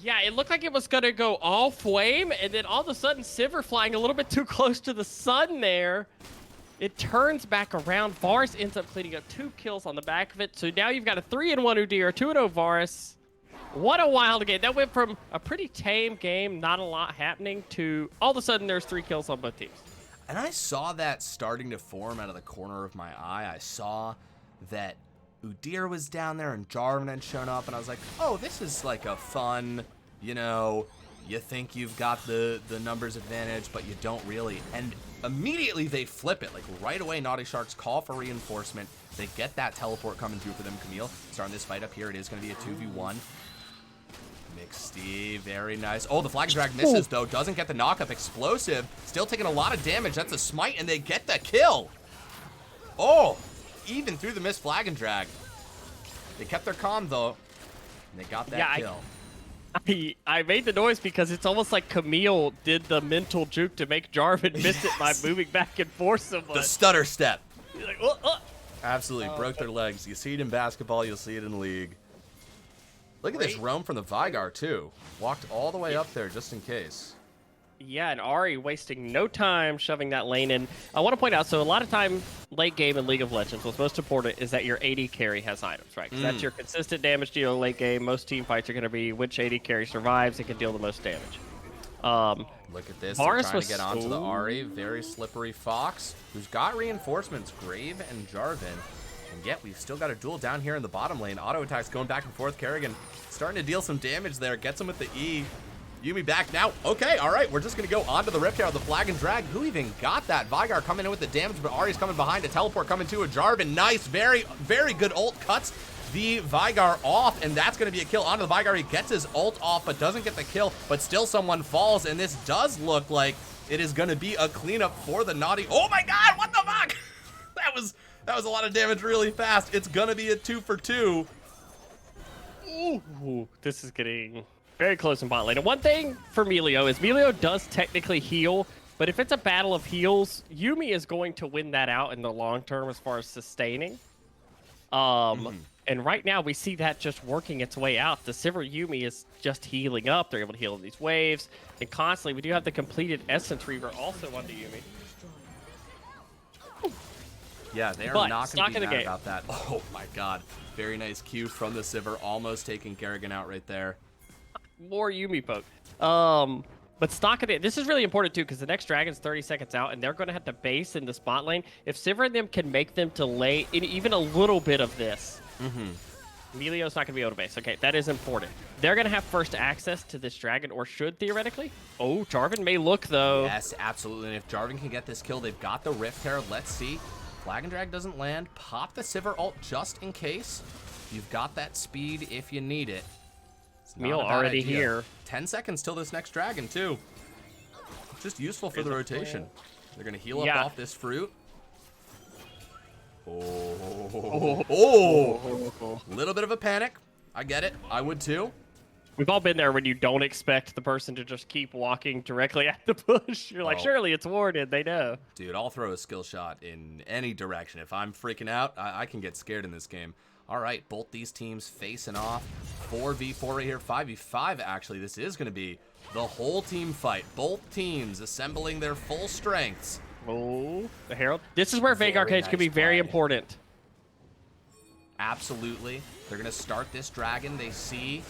Yeah, it looked like it was going to go all Fwame, and then all of a sudden, Sivir flying a little bit too close to the sun there. It turns back around. Varus ends up cleaning up 2 kills on the back of it. So now you've got a 3-1 Udyr, a 2-0 Varus. What a wild game. That went from a pretty tame game, not a lot happening, to all of a sudden there's 3 kills on both teams. And I saw that starting to form out of the corner of my eye. I saw that Udyr was down there and Jarvan had shown up, and I was like, oh, this is like a fun, you know, you think you've got the numbers advantage, but you don't really. And immediately they flip it. Like right away, Naughty Sharks call for reinforcement. They get that teleport coming through for them. Camille starting this fight up here. It is going to be a 2v1. McSteve, very nice. Oh, the Flag Drag misses, though. Doesn't get the knock-up. Explosive. Still taking a lot of damage. That's a smite, and they get the kill. Oh, even through the missed Flag and Drag. They kept their calm, though, and they got that kill. I made the noise because it's almost like Camille did the mental juke to make Jarvan miss it by moving back and forth so much. The stutter step. He's like, Absolutely broke their legs. You see it in basketball, you'll see it in League. Look at this roam from the Veigar, too. Walked all the way up there just in case. Yeah, and Ahri wasting no time shoving that lane in. I want to point out, so a lot of time, late game in League of Legends, what's most important is that your AD carry has items, right? Because that's your consistent damage deal late game. Most team fights are going to be which AD carry survives and can deal the most damage. Look at this. Varus They're trying to get onto the Ahri. Very slippery Fox, who's got reinforcements, Grave and Jarvan. And yet we've still got a duel down here in the bottom lane. Auto attacks going back and forth. Kerrigan starting to deal some damage there. Gets him with the E. Yuumi back now. Okay, all right. We're just going to go onto the Rift here with the flag and drag. Who even got that? Veigar coming in with the damage, but Ahri's coming behind. A teleport coming to a Jarvan. Nice. Very, very good ult. Cuts the Veigar off, and that's going to be a kill onto the Veigar. He gets his ult off, but doesn't get the kill, but still someone falls, and this does look like it is going to be a cleanup for the Naughty. Oh my god, what the fuck? That was a lot of damage really fast. It's going to be a 2 for 2. Ooh, this is getting very close in bot lane. And one thing for Melio is Melio does technically heal, but if it's a battle of heals, Yuumi is going to win that out in the long term as far as sustaining. And right now we see that just working its way out. The Sivir Yuumi is just healing up. They're able to heal in these waves. And constantly we do have the completed Essence Reaver also onto Yuumi. Yeah, they are But not stock going to of be the mad about that. Oh my god. Very nice Q from the Sivir, almost taking Kerrigan out right there. More Yuumi poke. But stock of it, this is really important too, because the next dragon's 30 seconds out, and they're going to have to base in the spot lane. If Sivir and them can make them delay in even a little bit of this, Melio's not going to be able to base. Okay, that is important. They're going to have first access to this dragon, or should theoretically. Oh, Jarvan may look though. Yes, absolutely. And if Jarvan can get this kill, they've got the Rift Herald. Let's see. Flag and drag doesn't land. Pop the Sivir ult just in case. You've got that speed if you need it. Meal already here. 10 seconds till this next dragon, too. Just useful for the rotation. They're going to heal up off this fruit. Oh. Little bit of a panic. I get it. I would, too. We've all been there when you don't expect the person to just keep walking directly at the bush. You're like, surely it's warded. They know. Dude, I'll throw a skill shot in any direction. If I'm freaking out, I can get scared in this game. All right, both these teams facing off. 4v4 right here. 5v5, actually. This is going to be the whole team fight. Both teams assembling their full strengths. Oh, the Herald. This is where Veigar Cage could be very important. Absolutely. They're going to start this dragon. They see.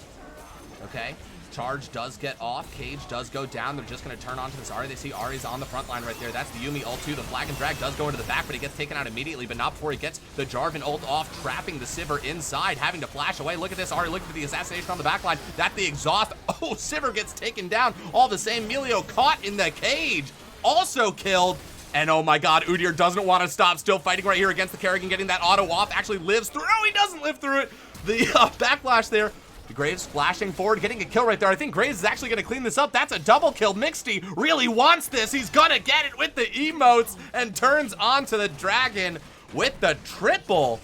Okay. Charge does get off. Cage does go down. They're just going to turn onto this Ahri. They see Ahri's on the front line right there. That's the Yuumi ult too. The flag and drag does go into the back, but he gets taken out immediately, but not before he gets the Jarvan ult off, trapping the Sivir inside, having to flash away. Look at this. Ahri, look at the assassination on the back line. That's the exhaust. Oh, Sivir gets taken down. All the same, Melio caught in the cage. Also killed. And oh my god, Udyr doesn't want to stop. Still fighting right here against the Kerrigan, getting that auto off. Actually lives through. Oh, he doesn't live through it. The backlash there. Graves flashing forward, getting a kill right there. I think Graves is actually going to clean this up. That's a double kill. Mixty really wants this. He's going to get it with the emotes and turns onto the dragon with the triple.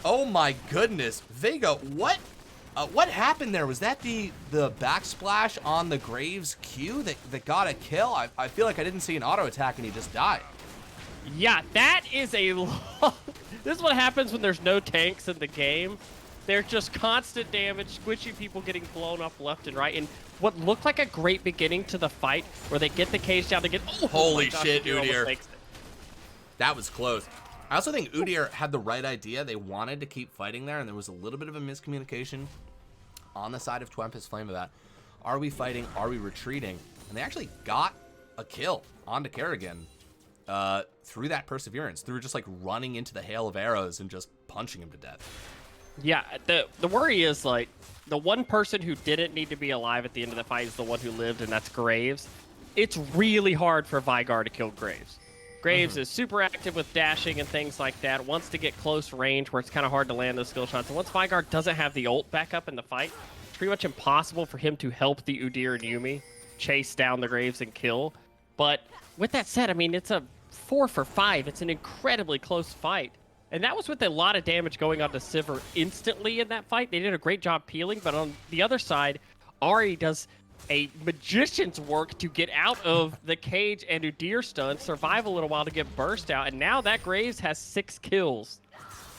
Oh my goodness. Vega, what happened there? Was that the backsplash on the Graves Q that got a kill? I feel like I didn't see an auto attack and he just died. Yeah, that is a lot. This is what happens when there's no tanks in the game. There's just constant damage, squishy people getting blown up left and right, and what looked like a great beginning to the fight, where they get the cage down to get. Oh, holy shit, Udyr! That was close. I also think Udyr had the right idea. They wanted to keep fighting there, and there was a little bit of a miscommunication on the side of Twempest Fwame about, are we fighting? Are we retreating? And they actually got a kill onto Kerrigan through that perseverance, through just like running into the hail of arrows and just punching him to death. Yeah, the worry is, like, the one person who didn't need to be alive at the end of the fight is the one who lived, and that's Graves. It's really hard for Veigar to kill Graves. Graves is super active with dashing and things like that, wants to get close range where it's kind of hard to land those skill shots. And once Veigar doesn't have the ult back up in the fight, it's pretty much impossible for him to help the Udyr and Yuumi chase down the Graves and kill. But with that said, I mean, it's a 4 for 5. It's an incredibly close fight. And that was with a lot of damage going on to Sivir instantly in that fight. They did a great job peeling, but on the other side, Ahri does a magician's work to get out of the cage and Udyr stun, survive a little while to get burst out, and now that Graves has 6 kills.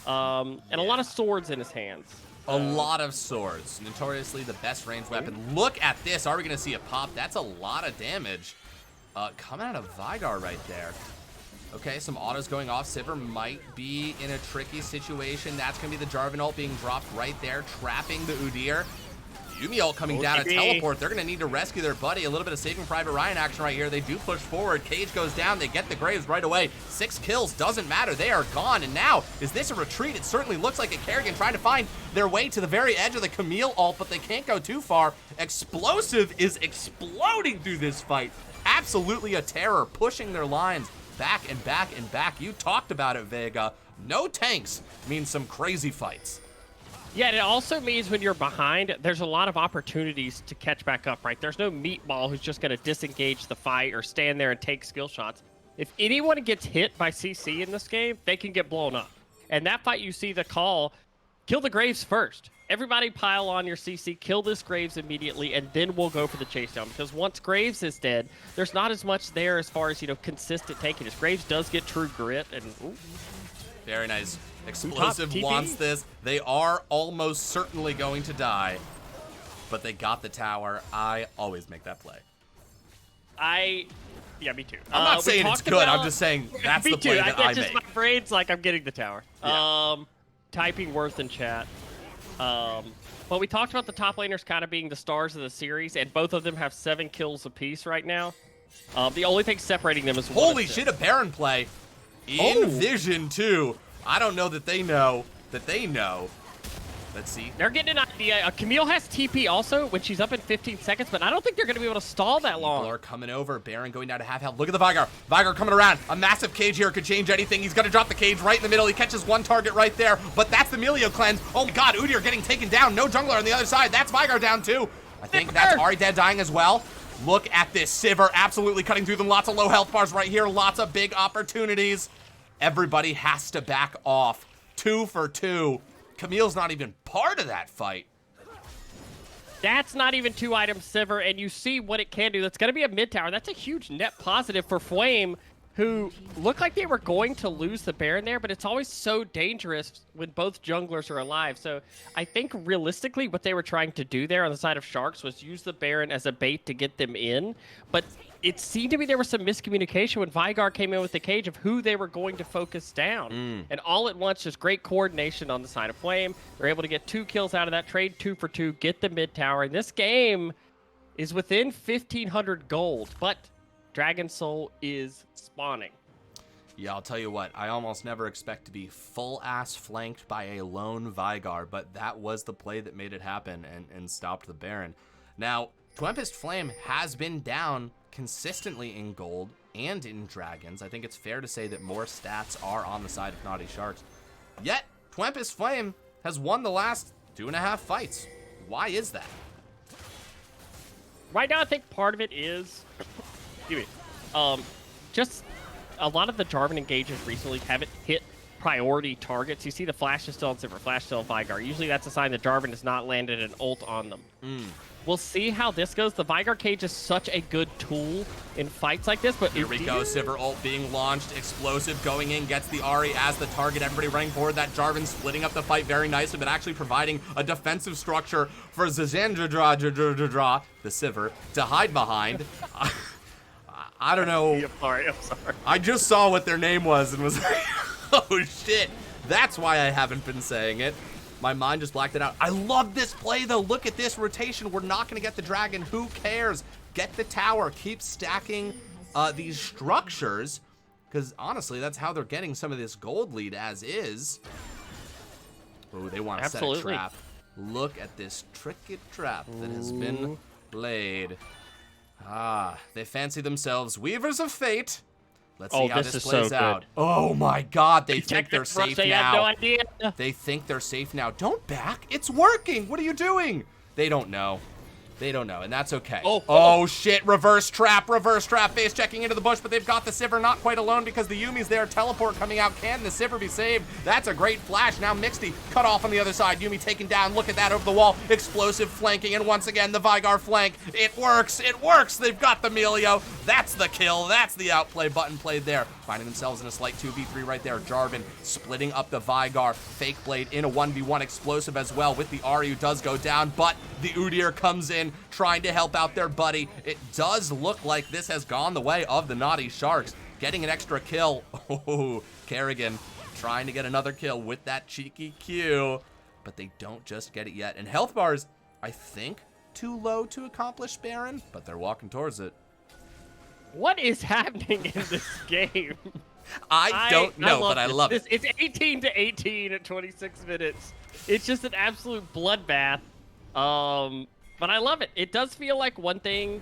And a lot of swords in his hands. A lot of swords. Notoriously the best ranged weapon. Look at this. Are we going to see a pop? That's a lot of damage coming out of Veigar right there. Okay, some autos going off. Sivir might be in a tricky situation. That's going to be the Jarvan ult being dropped right there, trapping the Udyr. Yumi ult coming down at teleport. They're going to need to rescue their buddy. A little bit of Saving Private Ryan action right here. They do push forward. Cage goes down. They get the Graves right away. 6 kills. Doesn't matter. They are gone. And now, is this a retreat? It certainly looks like it. Kerrigan trying to find their way to the very edge of the Camille ult, but they can't go too far. Explosive is exploding through this fight. Absolutely a terror, pushing their lines back and back and back. You talked about it, Vega. No tanks means some crazy fights. Yeah, and it also means when you're behind, there's a lot of opportunities to catch back up, right? There's no meatball who's just going to disengage the fight or stand there and take skill shots. If anyone gets hit by CC in this game, they can get blown up. And that fight, you see the call, kill the Graves first. Everybody pile on your CC, kill this Graves immediately, and then we'll go for the chase down. Because once Graves is dead, there's not as much there as far as, you know, consistent taking. Graves does get true grit, and ooh. Very nice. Explosive wants this. They are almost certainly going to die, but they got the tower. I always make that play. Yeah, me too. I'm not saying it's good. I'm just saying that's the play that I make. Just my brain's like I'm getting the tower. Yeah. Typing Worth in chat. But we talked about the top laners kind of being the stars of the series, and both of them have 7 kills apiece right now. The only thing separating them is holy shit, a Baron play. In Vision, too. I don't know that they know that they know. Let's see. They're getting an idea. Camille has TP also when she's up in 15 seconds, but I don't think they're going to be able to stall that long. People are coming over. Baron going down to half health. Look at the Vigar. Vigar coming around. A massive cage here could change anything. He's going to drop the cage right in the middle. He catches one target right there, but that's the Melio cleanse. Oh my god, Udyr getting taken down. No jungler on the other side. That's Vigar down too. I think that's Ahri dead dying as well. Look at this. Sivir absolutely cutting through them. Lots of low health bars right here. Lots of big opportunities. Everybody has to back off. 2 for 2. Camille's not even part of that fight. That's not even 2 items, Sivir, and you see what it can do. That's going to be a mid tower. That's a huge net positive for Fwame, who looked like they were going to lose the Baron there, but it's always so dangerous when both junglers are alive. So I think realistically what they were trying to do there on the side of Sharks was use the Baron as a bait to get them in, but it seemed to me there was some miscommunication when Vigar came in with the cage of who they were going to focus down. And all at once, just great coordination on the side of Fwame. They're able to get 2 kills out of that trade, 2 for 2, get the mid tower. And this game is within 1,500 gold, but Dragon Soul is spawning. Yeah, I'll tell you what, I almost never expect to be full-ass flanked by a lone Vigar, but that was the play that made it happen and stopped the Baron. Now, Twempest Fwame has been down consistently in gold and in dragons. I think it's fair to say that more stats are on the side of Naughty Sharks. Yet, Twempest Fwame has won the last 2.5 fights. Why is that? Right now, I think part of it is, just a lot of the Jarvan engages recently haven't hit priority targets. You see the Flash is still on Sivir, Flash still on Vigar. Usually that's a sign that Jarvan has not landed an ult on them. We'll see how this goes. The Vigar cage is such a good tool in fights like this, but here we go. Sivir ult being launched. Explosive going in, gets the Ahri as the target. Everybody running forward. That Jarvan splitting up the fight very nicely, but actually providing a defensive structure for Zazandra, the Sivir, to hide behind. I don't know. I'm sorry. I just saw what their name was and was like, oh shit. That's why I haven't been saying it. My mind just blacked it out. I love this play, though. Look at this rotation. We're not going to get the dragon. Who cares? Get the tower. Keep stacking these structures, because honestly, that's how they're getting some of this gold lead as is. Oh, they want to set a trap. Look at this tricky trap that has been laid. Ah, they fancy themselves Weavers of Fate. Let's see how this plays out. Oh my god, they think they're safe now. They have no idea. They think they're safe now. Don't back. It's working. What are you doing? They don't know. They don't know, and that's okay. Oh shit, reverse trap, face checking into the bush, but they've got the Sivir not quite alone because the Yumi's there. Teleport coming out. Can the Sivir be saved? That's a great flash. Now Mixty cut off on the other side. Yumi taken down. Look at that over the wall. Explosive flanking, and once again, the Vigar flank. It works. It works. They've got the Melio. That's the kill. That's the outplay button played there. Finding themselves in a slight 2v3 right there. Jarvan splitting up the Vigar. Fake Blade in a 1v1 explosive as well with the Ahri who does go down, but the Udyr comes in trying to help out their buddy. It does look like this has gone the way of the Naughty Sharks. Getting an extra kill. Oh, Kerrigan trying to get another kill with that cheeky Q, but they don't just get it yet. And health bars, I think, too low to accomplish Baron, but they're walking towards it. What is happening in this game? I don't know, but I love it. It's 18-18 at 26 minutes. It's just an absolute bloodbath. But I love it. It does feel like one thing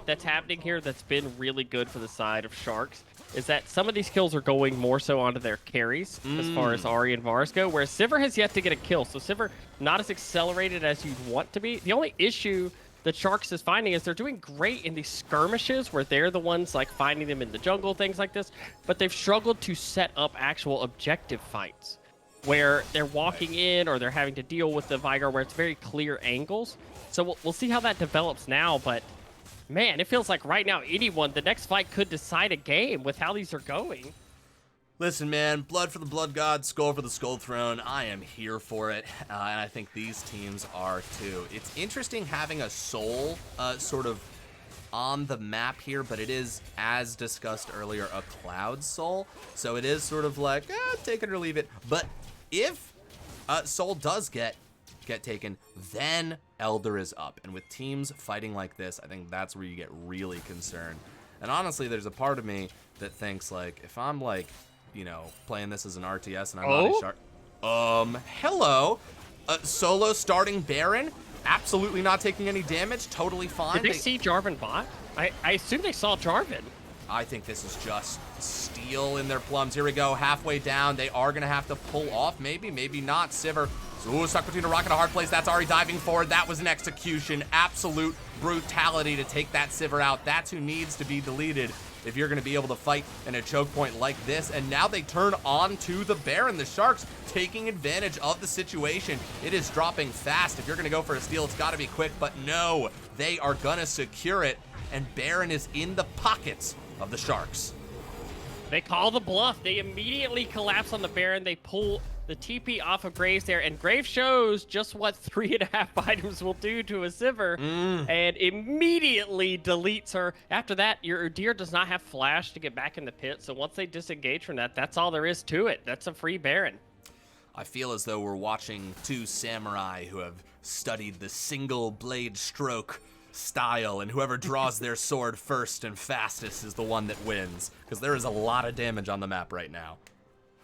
that's happening here that's been really good for the side of Sharks is that some of these kills are going more so onto their carries as far as Ahri and Varus go, whereas Sivir has yet to get a kill. So Sivir not as accelerated as you'd want to be. The only issue that Sharks is finding is they're doing great in these skirmishes where they're the ones like finding them in the jungle, things like this, but they've struggled to set up actual objective fights where they're walking in or they're having to deal with the Veigar where it's very clear angles. So we'll see how that develops now, but man, it feels like right now the next fight could decide a game with how these are going. Listen, man, blood for the blood god, skull for the skull throne. I am here for it, and I think these teams are too. It's interesting having a soul sort of on the map here, but it is, as discussed earlier, a cloud soul. So it is sort of like, take it or leave it. But if soul does get taken, then Elder is up. And with teams fighting like this, I think that's where you get really concerned. And honestly, there's a part of me that thinks, like, if I'm like, you know, playing this as an RTS and I'm not a shark. Hello. Solo starting Baron. Absolutely not taking any damage. Totally fine. Did they see Jarvan bot? I assume they saw Jarvan. I think this is just steel in their plums. Here we go. Halfway down. They are going to have to pull off. Maybe, maybe not. Sivir. Ooh, stuck between a rock and a hard place. That's already diving forward. That was an execution. Absolute brutality to take that Sivir out. That's who needs to be deleted if you're going to be able to fight in a choke point like this. And now they turn on to the Baron. The Sharks taking advantage of the situation. It is dropping fast. If you're going to go for a steal, it's got to be quick. But no, they are going to secure it. And Baron is in the pockets of the Sharks. They call the bluff. They immediately collapse on the Baron. They pull the TP off of Graves there, and Graves shows just what 3.5 items will do to a Sivir, and immediately deletes her. After that, your Udyr does not have flash to get back in the pit, so once they disengage from that, that's all there is to it. That's a free Baron. I feel as though we're watching two samurai who have studied the single blade stroke style, and whoever draws their sword first and fastest is the one that wins, because there is a lot of damage on the map right now.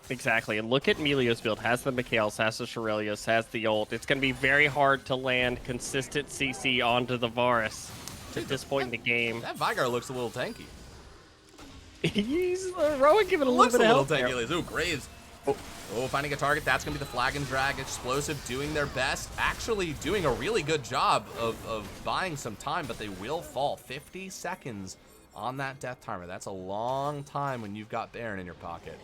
Exactly, and look at Melio's build. Has the Mikhails, has the Shurelios, has the ult. It's going to be very hard to land consistent CC onto the Varus at this point in the game. That Veigar looks a little tanky. He's Rowan giving a little bit of help there. Ooh, Graves. Oh, finding a target. That's going to be the Flag and Drag Explosive doing their best. Actually doing a really good job of buying some time, but they will fall. 50 seconds on that death timer. That's a long time when you've got Baron in your pocket.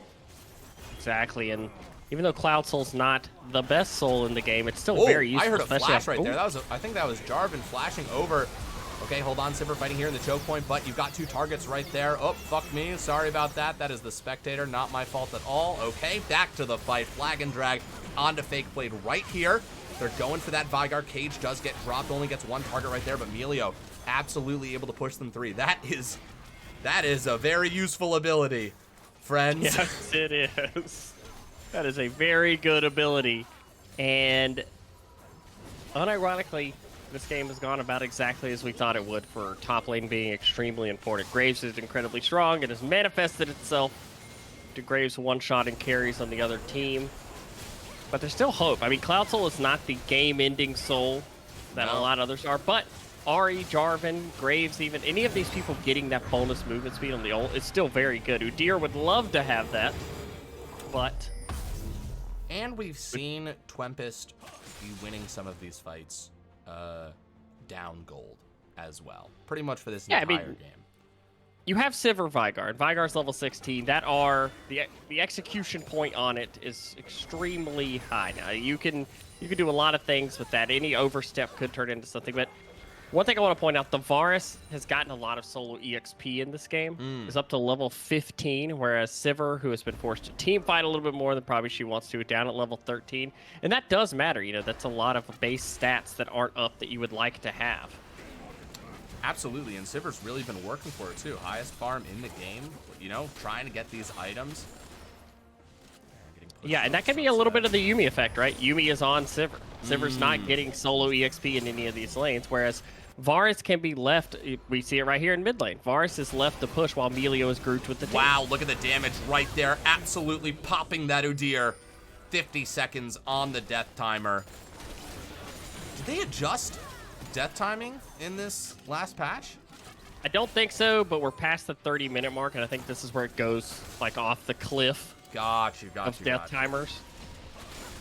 Exactly, and even though Cloud Soul's not the best soul in the game, it's still very useful. I heard a flash right there. That was I think that was Jarvan flashing over. Okay, hold on, Sivir fighting here in the choke point, but you've got two targets right there. Oh, fuck me. Sorry about that. That is the Spectator. Not my fault at all. Okay, back to the fight. Flag and Drag onto Fake Blade right here. They're going for that Veigar. Cage does get dropped. Only gets one target right there, but Melio absolutely able to push them three. That is a very useful ability, friends. Yes, it is. That is a very good ability. And unironically, this game has gone about exactly as we thought it would, for top lane being extremely important. Graves is incredibly strong. It has manifested itself to Graves one-shotting carries on the other team. But there's still hope. I mean, Cloud Soul is not the game-ending soul that a lot of others are, but Ahri, Jarvan, Graves, even any of these people getting that bonus movement speed on the ult is still very good. Udyr would love to have that, but... And we've seen Twempest be winning some of these fights down gold as well. Pretty much for this entire game. You have Sivir Veigar, and Veigar's level 16. That are the execution point on it is extremely high. Now you can do a lot of things with that. Any overstep could turn into something, but one thing I want to point out, the Varus has gotten a lot of solo EXP in this game. Is up to level 15, whereas Sivir, who has been forced to team fight a little bit more than probably she wants to, down at level 13. And that does matter, you know, that's a lot of base stats that aren't up that you would like to have. Absolutely, and Sivir's really been working for it too. Highest farm in the game, you know, trying to get these items. They're getting Yeah, and that can be a little bit of the Yuumi effect, right? Yuumi is on Sivir. Sivir's not getting solo EXP in any of these lanes, whereas Varus can be left. We see it right here in mid lane. Varus is left to push while Melio is grouped with the team. Wow, look at the damage right there. Absolutely popping that Udyr. 50 seconds on the death timer. Did they adjust death timing in this last patch? I don't think so, but we're past the 30-minute mark, and I think this is where it goes like off the cliff Got you. of death timers.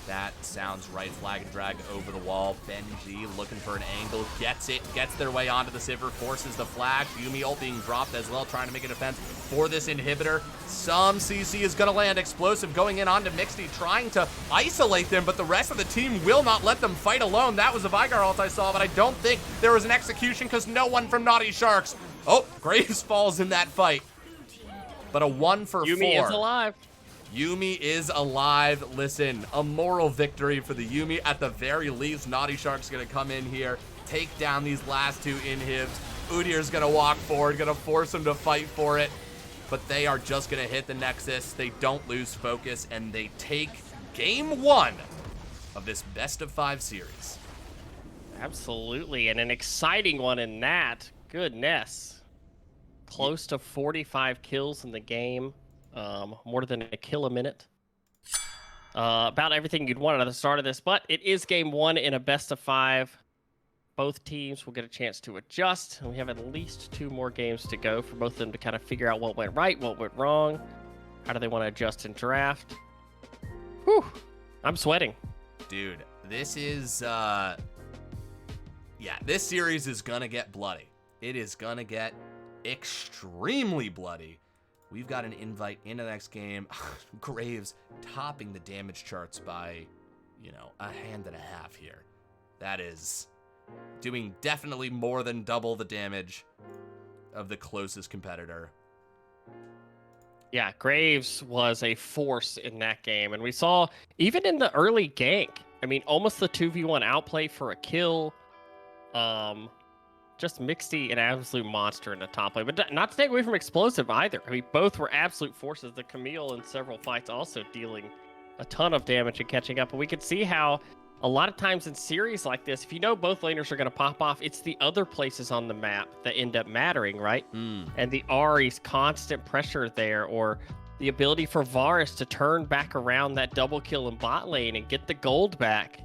That sounds right. Flag and drag over the wall. Benji looking for an angle. Gets it. Gets their way onto the Sivir. Forces the flash. Yuumi ult being dropped as well. Trying to make a defense for this inhibitor. Some CC is going to land. Explosive going in onto Mixty. Trying to isolate them, but the rest of the team will not let them fight alone. That was a Vigar ult I saw, but I don't think there was an execution because no one from Naughty Sharks. Oh, Graves falls in that fight. But a 1 for 4. Yuumi is alive. Yuumi is alive. Listen, a moral victory for the Yuumi. At the very least, Naughty Shark's going to come in here, take down these last 2 inhibs. Udyr's going to walk forward, going to force him to fight for it. But they are just going to hit the Nexus. They don't lose focus, and they take game 1 of this best of 5 series. Absolutely, and an exciting one in that. Goodness. Close to 45 kills in the game. More than a kill a minute. About everything you'd want at the start of this, but it is game 1 in a best of 5. Both teams will get a chance to adjust, and we have at least 2 more games to go for both of them to kind of figure out what went right, what went wrong. How do they want to adjust and draft? Whew, I'm sweating. Dude, this is, yeah, this series is gonna get bloody. It is gonna get extremely bloody. We've got an invite into the next game. Graves topping the damage charts by, you know, a hand and a half here. That is doing definitely more than double the damage of the closest competitor. Yeah, Graves was a force in that game. And we saw, even in the early gank, I mean, almost the 2v1 outplay for a kill. Just Mixty, an absolute monster in the top lane. But not to take away from Explosive either. I mean, both were absolute forces. The Camille in several fights also dealing a ton of damage and catching up. And we could see how a lot of times in series like this, if you know both laners are going to pop off, it's the other places on the map that end up mattering, right? And the Ahri's constant pressure there, or the ability for Varus to turn back around that double kill in bot lane and get the gold back.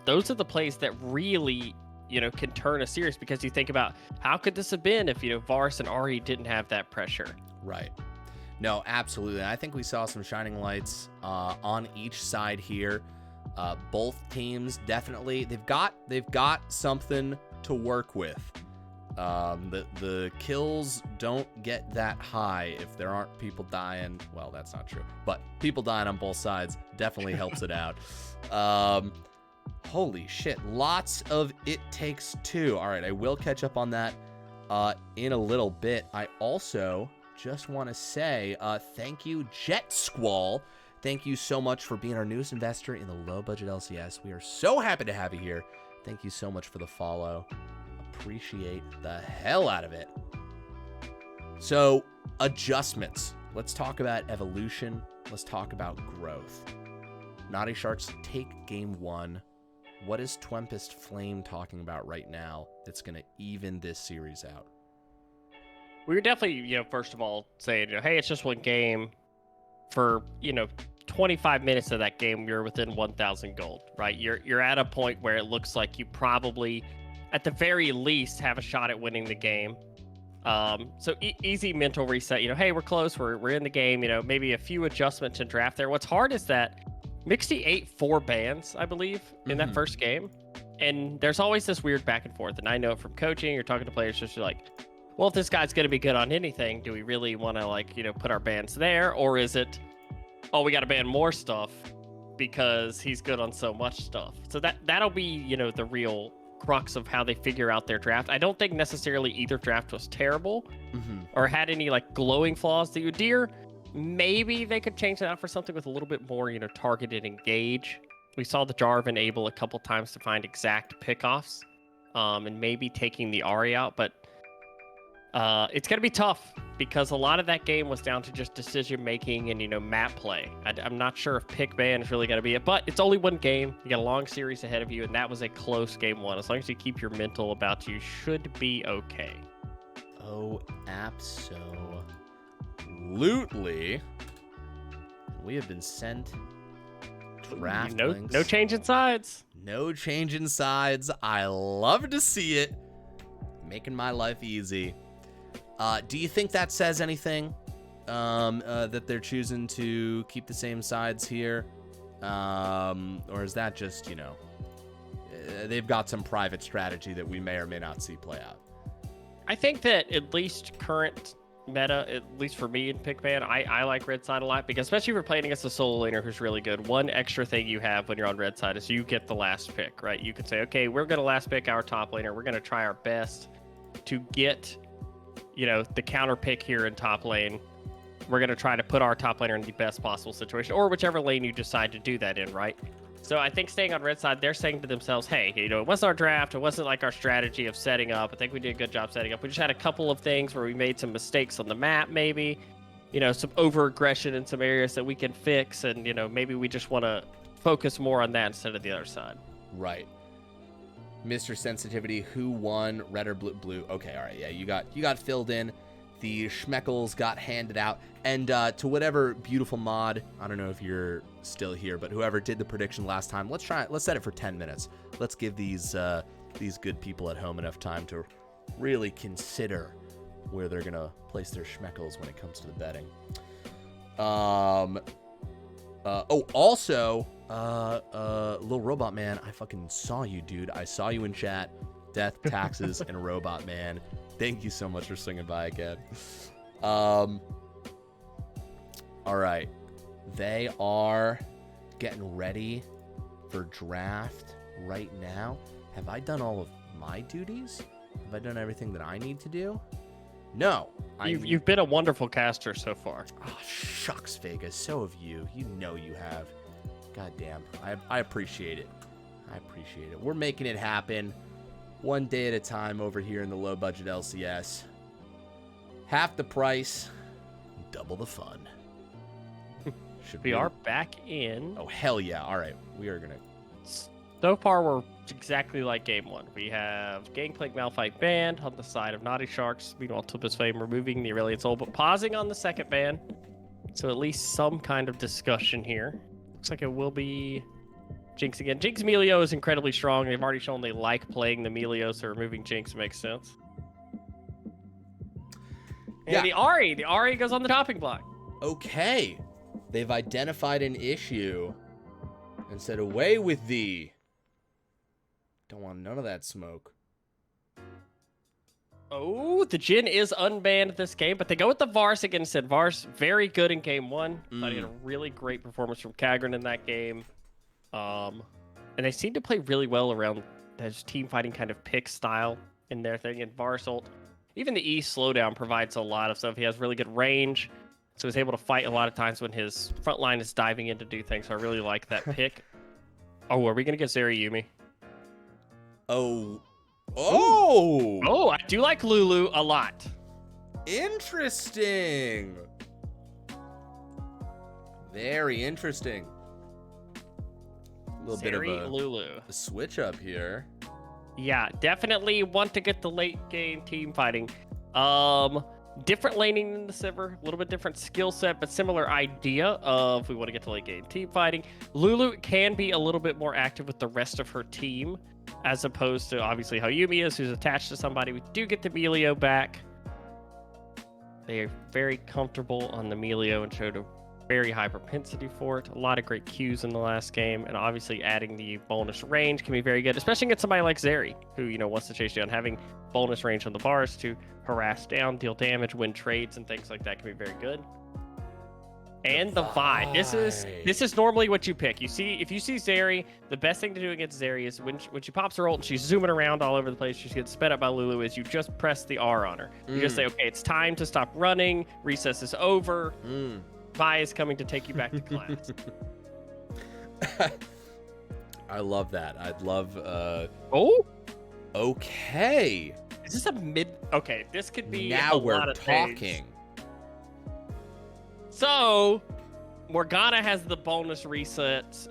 Those are the plays that really, you know, can turn a series, because you think about how could this have been if, you know, Varus and Ahri didn't have that pressure. Right. No, absolutely. I think we saw some shining lights on each side here. Both teams definitely, they've got something to work with. The kills don't get that high if there aren't people dying. Well, that's not true, but people dying on both sides definitely helps it out. Holy shit, lots of It Takes Two. All right, I will catch up on that in a little bit. I also just want to say thank you, Jet Squall. Thank you so much for being our newest investor in the low budget LCS. We are so happy to have you here. Thank you so much for the follow. Appreciate the hell out of it. So, adjustments. Let's talk about evolution. Let's talk about growth. Naughty Sharks take game 1. What is Twempest Fwame talking about right now that's going to even this series out? We were definitely, you know, first of all saying, you know, hey, it's just one game. For, you know, 25 minutes of that game, you're within 1,000 gold, right? You're at a point where it looks like you probably, at the very least, have a shot at winning the game. So easy mental reset. You know, hey, we're close. We're in the game. You know, maybe a few adjustments in draft there. What's hard is that Mixty ate 4 bans, I believe, in that first game. And there's always this weird back and forth. And I know from coaching or talking to players, just like, well, if this guy's going to be good on anything, do we really want to, like, you know, put our bans there? Or is it, oh, we got to ban more stuff because he's good on so much stuff? So that'll be, you know, the real crux of how they figure out their draft. I don't think necessarily either draft was terrible or had any, like, glowing flaws. The Udyr, maybe they could change that out for something with a little bit more, you know, targeted engage. We saw the Jarvan able a couple times to find exact pickoffs, and maybe taking the Ahri out, but it's going to be tough because a lot of that game was down to just decision making and, map play. I'm not sure if pick ban is really going to be it, but it's only one game. You got a long series ahead of you, and that was a close game one. As long as you keep your mental about you, should be okay. Oh, absolutely. We have been sent draft links. No change in sides. No change in sides. I love to see it. Making my life easy. Do you think that says anything? That they're choosing to keep the same sides here? Or is that just, they've got some private strategy that we may or may not see play out? I think that at least current meta, at least for me in pick ban, I like red side a lot, because especially if you're playing against a solo laner who's really good, one extra thing you have when you're on red side is you get the last pick, right? You could say, okay, we're going to last pick our top laner. We're going to try our best to get, the counter pick here in top lane. We're going to try to put our top laner in the best possible situation, or whichever lane you decide to do that in, right? So I think staying on red side, they're saying to themselves, hey, it wasn't our draft. It wasn't like our strategy of setting up. I think we did a good job setting up. We just had a couple of things where we made some mistakes on the map, maybe, some over-aggression in some areas that we can fix. And, maybe we just want to focus more on that instead of the other side. Right. Mr. Sensitivity, who won, red or blue? Blue. Okay, all right. Yeah, you got filled in. The schmeckles got handed out. And to whatever beautiful mod, I don't know if you're still here, but whoever did the prediction last time, let's set it for 10 minutes. Let's give these good people at home enough time to really consider where they're going to place their schmeckles when it comes to the betting. Also, Little Robot Man, I fucking saw you, dude. I saw you in chat. Death, Taxes, and Robot Man. Thank you so much for swinging by again. All right. They are getting ready for draft right now. Have I done all of my duties? Have I done everything that I need to do? No. You've been a wonderful caster so far. Oh, shucks, Vegas. So have you. You know you have. God damn. I appreciate it. I appreciate it. We're making it happen one day at a time over here in the low budget LCS. Half the price, double the fun. We are back in. Oh, hell yeah. All right. We are going to. So far, we're exactly like game one. We have Gangplank Malphite banned on the side of Naughty Sharks. Meanwhile, Twempest Fwame removing the Aurelion Soul, but pausing on the second ban. So at least some kind of discussion here. Looks like it will be Jinx again. Jinx Melio is incredibly strong. They've already shown they like playing the Melio, so removing Jinx makes sense. And yeah. The Ahri goes on the topping block. Okay. They've identified an issue and said, away with thee. Don't want none of that smoke. Oh, the Jhin is unbanned this game, but they go with the Vars again. Said Vars, very good in game one. Thought he had a really great performance from Kagran in that game. And they seem to play really well around this team fighting kind of pick style in their thing. And Vars ult, even the E slowdown provides a lot of stuff. He has really good range, so he's able to fight a lot of times when his front line is diving in to do things. So I really like that pick. Oh, are we going to get Zeri Yuumi? Oh, I do like Lulu a lot. Interesting. Very interesting. A little bit of a switch up here. Yeah, definitely want to get the late game team fighting. Different laning than the Sivir, a little bit different skill set, but similar idea of we want to get to late game team fighting. Lulu can be a little bit more active with the rest of her team, as opposed to obviously how Yuumi is, who's attached to somebody. We do get the Melio back. They are very comfortable on the Melio and showed a very high propensity for it. A lot of great Qs in the last game, and obviously adding the bonus range can be very good, especially against somebody like Zeri, who wants to chase down. Having bonus range on the bars to harass down, deal damage, win trades, and things like that can be very good. And the Vi. This is normally what you pick. If you see Zeri, the best thing to do against Zeri is when she pops her ult and she's zooming around all over the place, she gets sped up by Lulu, is you just press the R on her. You just say, okay, it's time to stop running, recess is over. Vi is coming to take you back to class. I love that. I'd love Okay. Is this a mid? Okay, this could be now a we're lot of talking. things. So, Morgana has the bonus recess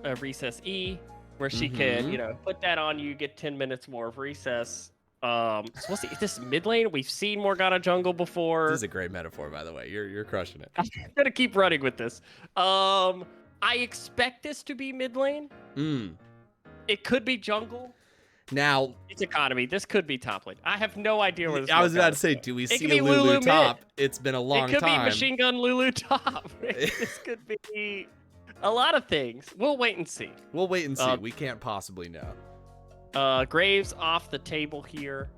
E, where she can, put that on you, get 10 minutes more of recess. So we'll see. Is this mid lane? We've seen Morgana jungle before. This is a great metaphor, by the way. You're crushing it. I'm gonna keep running with this. I expect this to be mid lane. It could be jungle. Now, it's economy. This could be top lane. I have no idea where this. I was about to say, do we see a Lulu top? It's been a long time. It could be machine gun Lulu top. This could be a lot of things. We'll wait and see. We can't possibly know. Graves off the table here.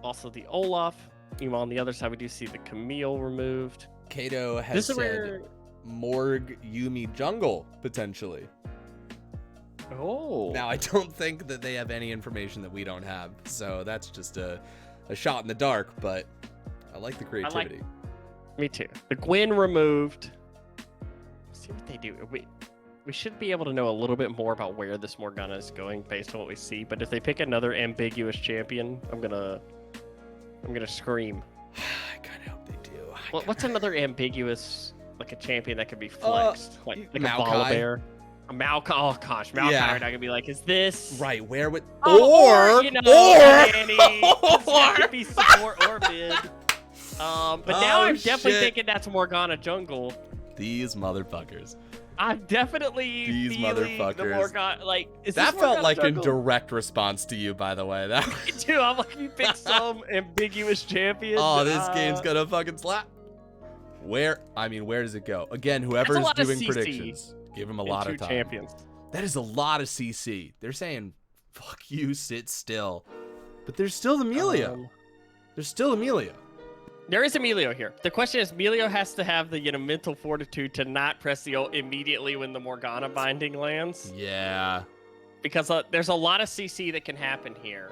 Also the Olaf. Even on the other side, we do see the Camille removed. Kato has said Morg Yumi jungle, potentially. Oh. Now, I don't think that they have any information that we don't have, so that's just a shot in the dark, but I like the creativity. Me too. The Gwen removed. Let's see what they do. We should be able to know a little bit more about where this Morgana is going based on what we see, but if they pick another ambiguous champion, I'm gonna scream. I kind of hope they do. What's another ambiguous, like a champion that could be flexed? like a Volibear? A Maokai. Oh gosh, Maokai are not gonna be like, is this right? Where would or Danny? That could be support or mid. But now I'm definitely thinking that's Morgana jungle. These motherfuckers. I'm definitely feeling the Morgana. Like, is that this felt Morgana like jungle? A direct response to you, by the way. That Me too. I'm like, you pick some ambiguous champion. Oh, this game's gonna fucking slap. Where does it go? Again, whoever's doing predictions. Give him a lot of time. Champions. That is a lot of CC. They're saying, fuck you, sit still. But there's still Emilio. There's still Emilio. There is Emilio here. The question is, Emilio has to have the mental fortitude to not press the ult immediately when the Morgana binding lands. Yeah. Because there's a lot of CC that can happen here.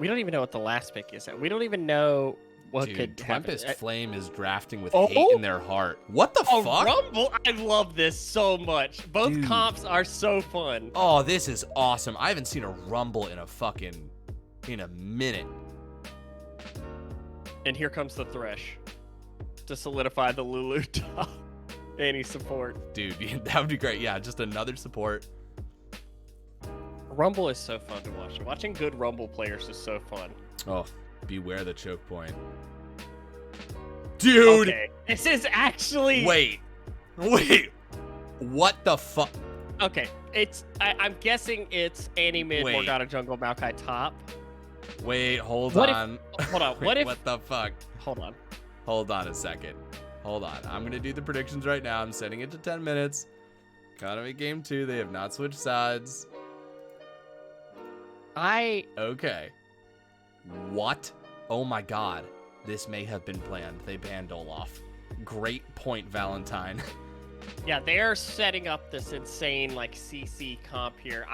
We don't even know what the last pick is. We don't even know what could happen. Twempest Fwame is drafting with hate in their heart. What the fuck? Rumble? I love this so much. Both comps are so fun. Oh, this is awesome. I haven't seen a Rumble in a minute. And here comes the Thresh to solidify the Lulu top. Any support. Dude, that would be great. Yeah, just another support. Rumble is so fun to watch. Watching good Rumble players is so fun. Oh, beware the choke point. Dude! Okay. This is actually... Wait. What the fuck? Okay, I'm guessing it's Annie mid, Morgana jungle, Maokai top. Wait, hold on. What the fuck? Hold on. Hold on a second. Hold on. I'm going to do the predictions right now. I'm setting it to 10 minutes. Economy game 2. They have not switched sides. Okay. What? Oh my god. This may have been planned. They banned Olaf. Great point, Valentine. Yeah, they're setting up this insane, CC comp here.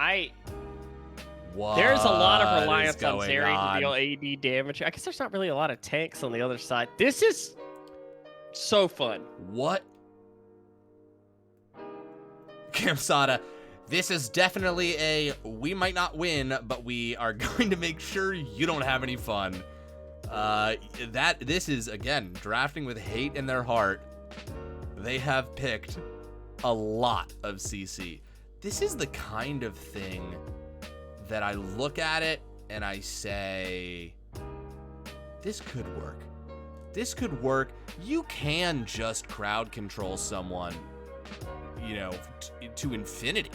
There's a lot of reliance on Zeri to deal AD damage. I guess there's not really a lot of tanks on the other side. This is so fun. What? Kamsada, this is definitely we might not win, but we are going to make sure you don't have any fun. This is, again, drafting with hate in their heart. They have picked a lot of CC. This is the kind of thing that I look at it and I say, this could work. This could work. You can just crowd control someone, to infinity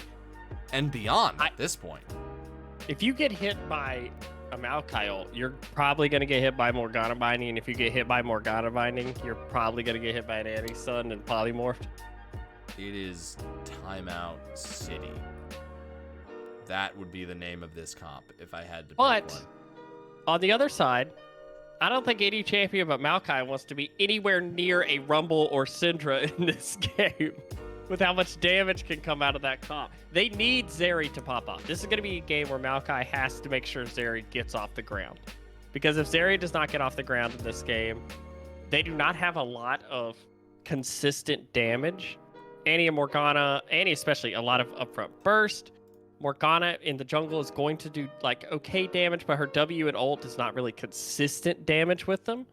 and beyond at this point. If you get hit by a Maokai ult, you're probably going to get hit by Morgana Binding, and if you get hit by Morgana Binding, you're probably going to get hit by an Anti-Sun and Polymorphed. It is Timeout City. That would be the name of this comp if I had to pick one. But on the other side, I don't think any champion but Maokai wants to be anywhere near a Rumble or Syndra in this game with how much damage can come out of that comp. They need Zeri to pop up. This is going to be a game where Maokai has to make sure Zeri gets off the ground. Because if Zeri does not get off the ground in this game, they do not have a lot of consistent damage. Annie and Morgana, Annie especially, a lot of upfront burst. Morgana in the jungle is going to do okay damage, but her W and ult is not really consistent damage with them.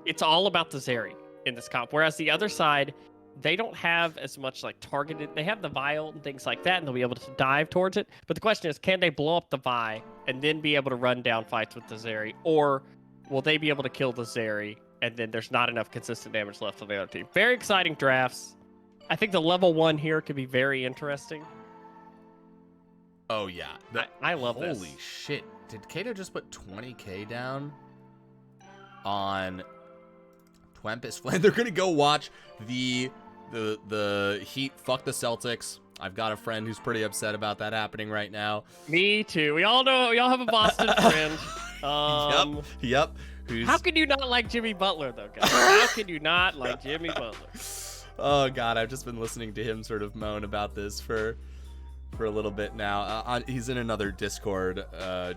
It's all about the Zeri. in this comp. Whereas the other side, they don't have as much like targeted. They have the Vi and things like that, and they'll be able to dive towards it. But the question is, can they blow up the Vi and then be able to run down fights with the Zeri, or will they be able to kill the Zeri and then there's not enough consistent damage left on the other team? Very exciting drafts. I think the level 1 here could be very interesting. Oh yeah, I love this. Holy shit! Did Kato just put 20k down on Twempest Fwame? They're gonna go watch the Heat fuck the Celtics. I've got a friend who's pretty upset about that happening right now. Me too. We all have a Boston friend. Yep. How can you not like Jimmy Butler though, guys? How can you not like Jimmy Butler? Oh god, I've just been listening to him sort of moan about this for a little bit now. He's in another Discord,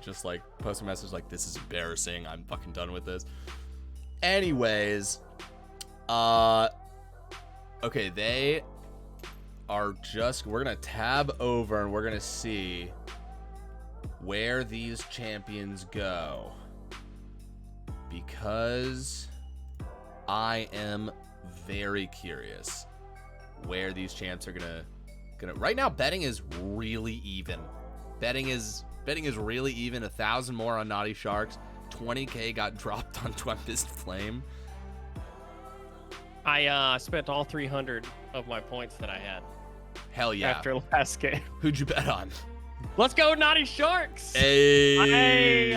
just like posting a message like, "This is embarrassing. I'm fucking done with this." Anyways, okay, they are we're gonna tab over and we're gonna see where these champions go, because I am very curious where these champs are gonna right now. Betting is really even. Betting is really even. 1,000 more on Naughty Sharks. 20k got dropped on Twempest Fwame. I spent all 300 of my points that I had. Hell yeah. After last game. Who'd you bet on? Let's go Naughty Sharks! Hey.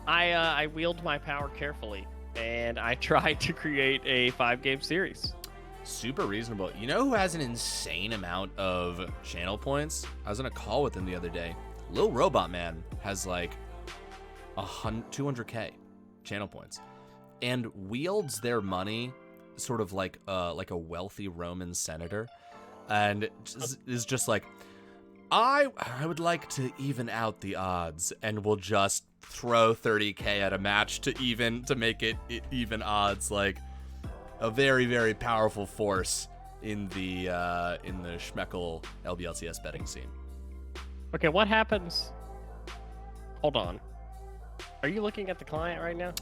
I wield my power carefully, and I tried to create a 5-game series. Super reasonable. You know who has an insane amount of channel points? I was on a call with him the other day. Lil Robot Man has like 200k channel points, and wields their money sort of like a wealthy Roman senator, and is just like, I would like to even out the odds, and will just throw 30k at a match to make it even odds. Like a very, very powerful force in the Schmeckel LBLCS betting scene. Okay, what happens? Hold on. Are you looking at the client right now?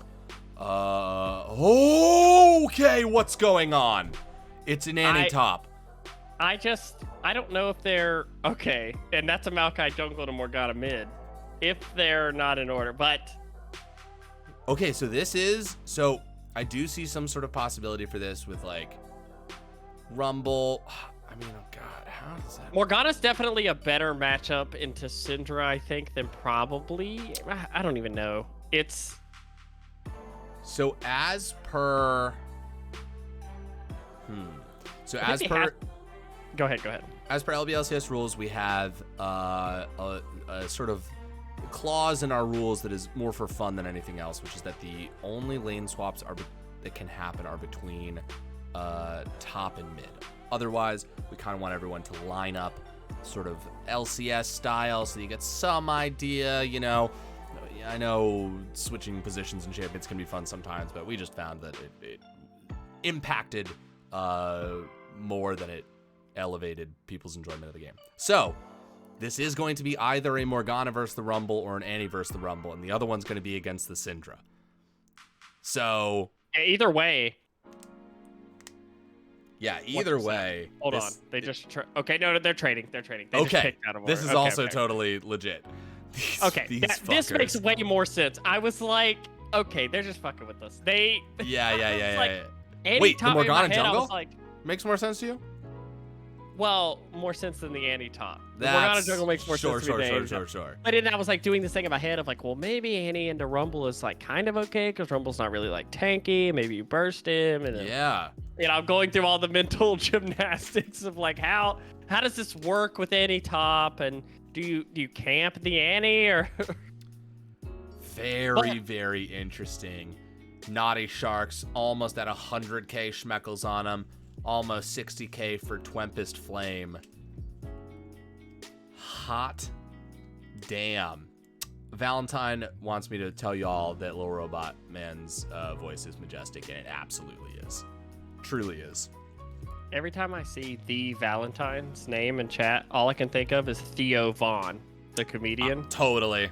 Okay, what's going on? It's an anti-top. I don't know if they're okay, and that's a Maokai jungle to Morgana mid, if they're not in order, but okay, so I do see some sort of possibility for this with like Rumble. I mean, oh god, how does that? Morgana's definitely a better matchup into Syndra, I think, than probably. I don't even know. It's so as per. Go ahead. As per LBLCS rules, we have a sort of clause in our rules that is more for fun than anything else, which is that the only lane swaps that can happen are between top and mid. Otherwise, we kind of want everyone to line up sort of LCS style so you get some idea, you know. I know switching positions and champions can be fun sometimes, but we just found that it impacted more than it elevated people's enjoyment of the game. So this is going to be either a Morgana versus the Rumble or an Annie versus the Rumble, and the other one's going to be against the Syndra. So either way. Yeah, either way. Hold on. They just okay. No, they're trading. They okay. Just kicked out of this is also totally legit. This makes way more sense. I was like, okay, they're just fucking with us. Yeah. Wait, the Morgana jungle makes more sense to you? Well, more sense than the Annie top. The Morgana jungle makes more sense to me. Sure. But then I was like doing this thing in my head of like, well, maybe Annie into Rumble is like kind of okay because Rumble's not really like tanky. Maybe you burst him, and then, I'm going through all the mental gymnastics of like how does this work with Annie top, and do you camp the Annie or? Very interesting. Naughty Sharks almost at 100k schmeckles on them. Almost 60k for Twempest Fwame. Hot damn. Valentine wants me to tell y'all that Lil Robot Man's voice is majestic, and it absolutely is. Truly is. Every time I see the Valentine's name in chat, all I can think of is Theo Vaughn, the comedian. Totally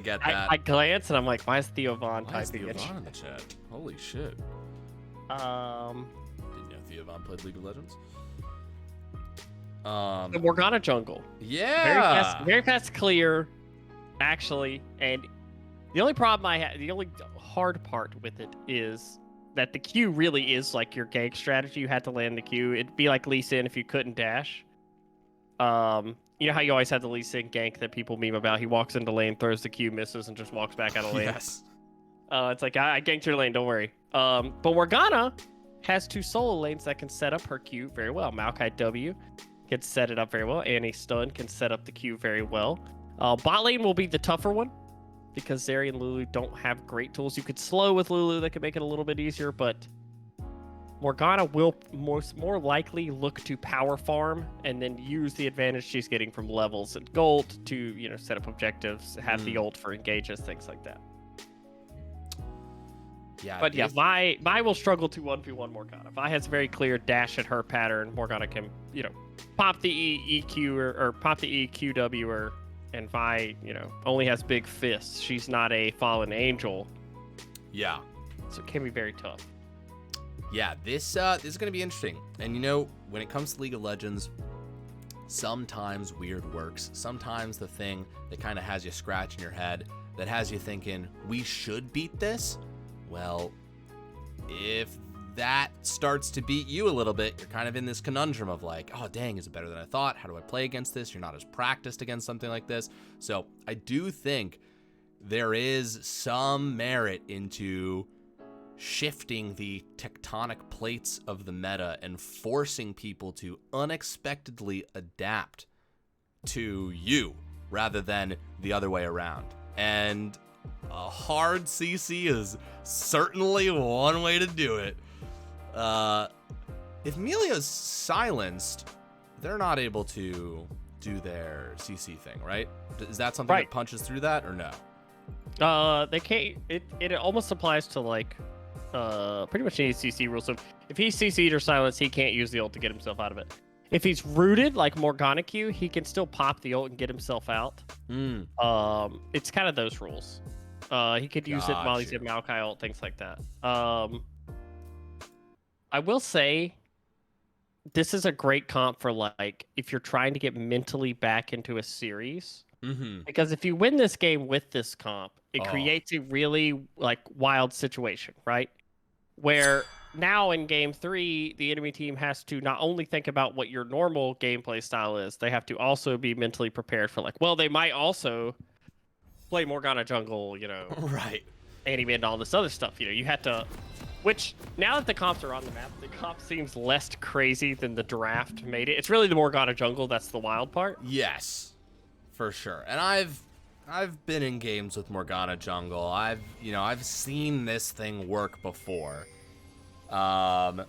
get that. I glance and I'm like, why is Theo Vaughn typing in the chat? Holy shit. Didn't know Fwame played League of Legends. The Morgana jungle. Yeah. Very fast clear, actually. And the only problem the only hard part with it is that the Q really is like your gank strategy. You had to land the Q. It'd be like Lee Sin if you couldn't dash. You know how you always have the Lee Sin gank that people meme about? He walks into lane, throws the Q, misses, and just walks back out of lane. Yes. It's like, I ganked your lane, don't worry. But Morgana has 2 solo lanes that can set up her Q very well. Maokai W can set it up very well. Annie Stun can set up the Q very well. Bot lane will be the tougher one because Zeri and Lulu don't have great tools. You could slow with Lulu, that could make it a little bit easier, but Morgana will more likely look to power farm and then use the advantage she's getting from levels and gold to, set up objectives, have the ult for engages, things like that. Yeah. But yeah, Vi will struggle to 1v1 Morgana. Vi has a very clear dash at her pattern. Morgana can, pop the EQ or pop the EQW and Vi, only has big fists. She's not a fallen angel. Yeah. So it can be very tough. Yeah, this is going to be interesting. And when it comes to League of Legends, sometimes weird works. Sometimes the thing that kind of has you scratching your head, that has you thinking, we should beat this. Well, if that starts to beat you a little bit, you're kind of in this conundrum of like, oh, dang, is it better than I thought? How do I play against this? You're not as practiced against something like this. So I do think there is some merit into shifting the tectonic plates of the meta and forcing people to unexpectedly adapt to you rather than the other way around. And a hard CC is certainly one way to do it. If Melia's silenced, they're not able to do their CC thing, right? Is that something that punches through that or no? They can't. It almost applies to like pretty much any CC rule. So if he's CC'd or silenced, he can't use the ult to get himself out of it. If he's rooted like Morgana Q, he can still pop the ult and get himself out. It's kind of those rules. He could use it while he's in Maokai ult, things like that. I will say this is a great comp for like if you're trying to get mentally back into a series. Because if you win this game with this comp, it creates a really like wild situation, right? Where now in game 3, the enemy team has to not only think about what your normal gameplay style is, they have to also be mentally prepared for like, well, they might also play Morgana jungle, right? Annie mid and all this other stuff. You had to, which now that the comps are on the map, the comp seems less crazy than the draft made it. It's really the Morgana jungle that's the wild part. Yes, for sure. And I've been in games with Morgana jungle. I've seen this thing work before. But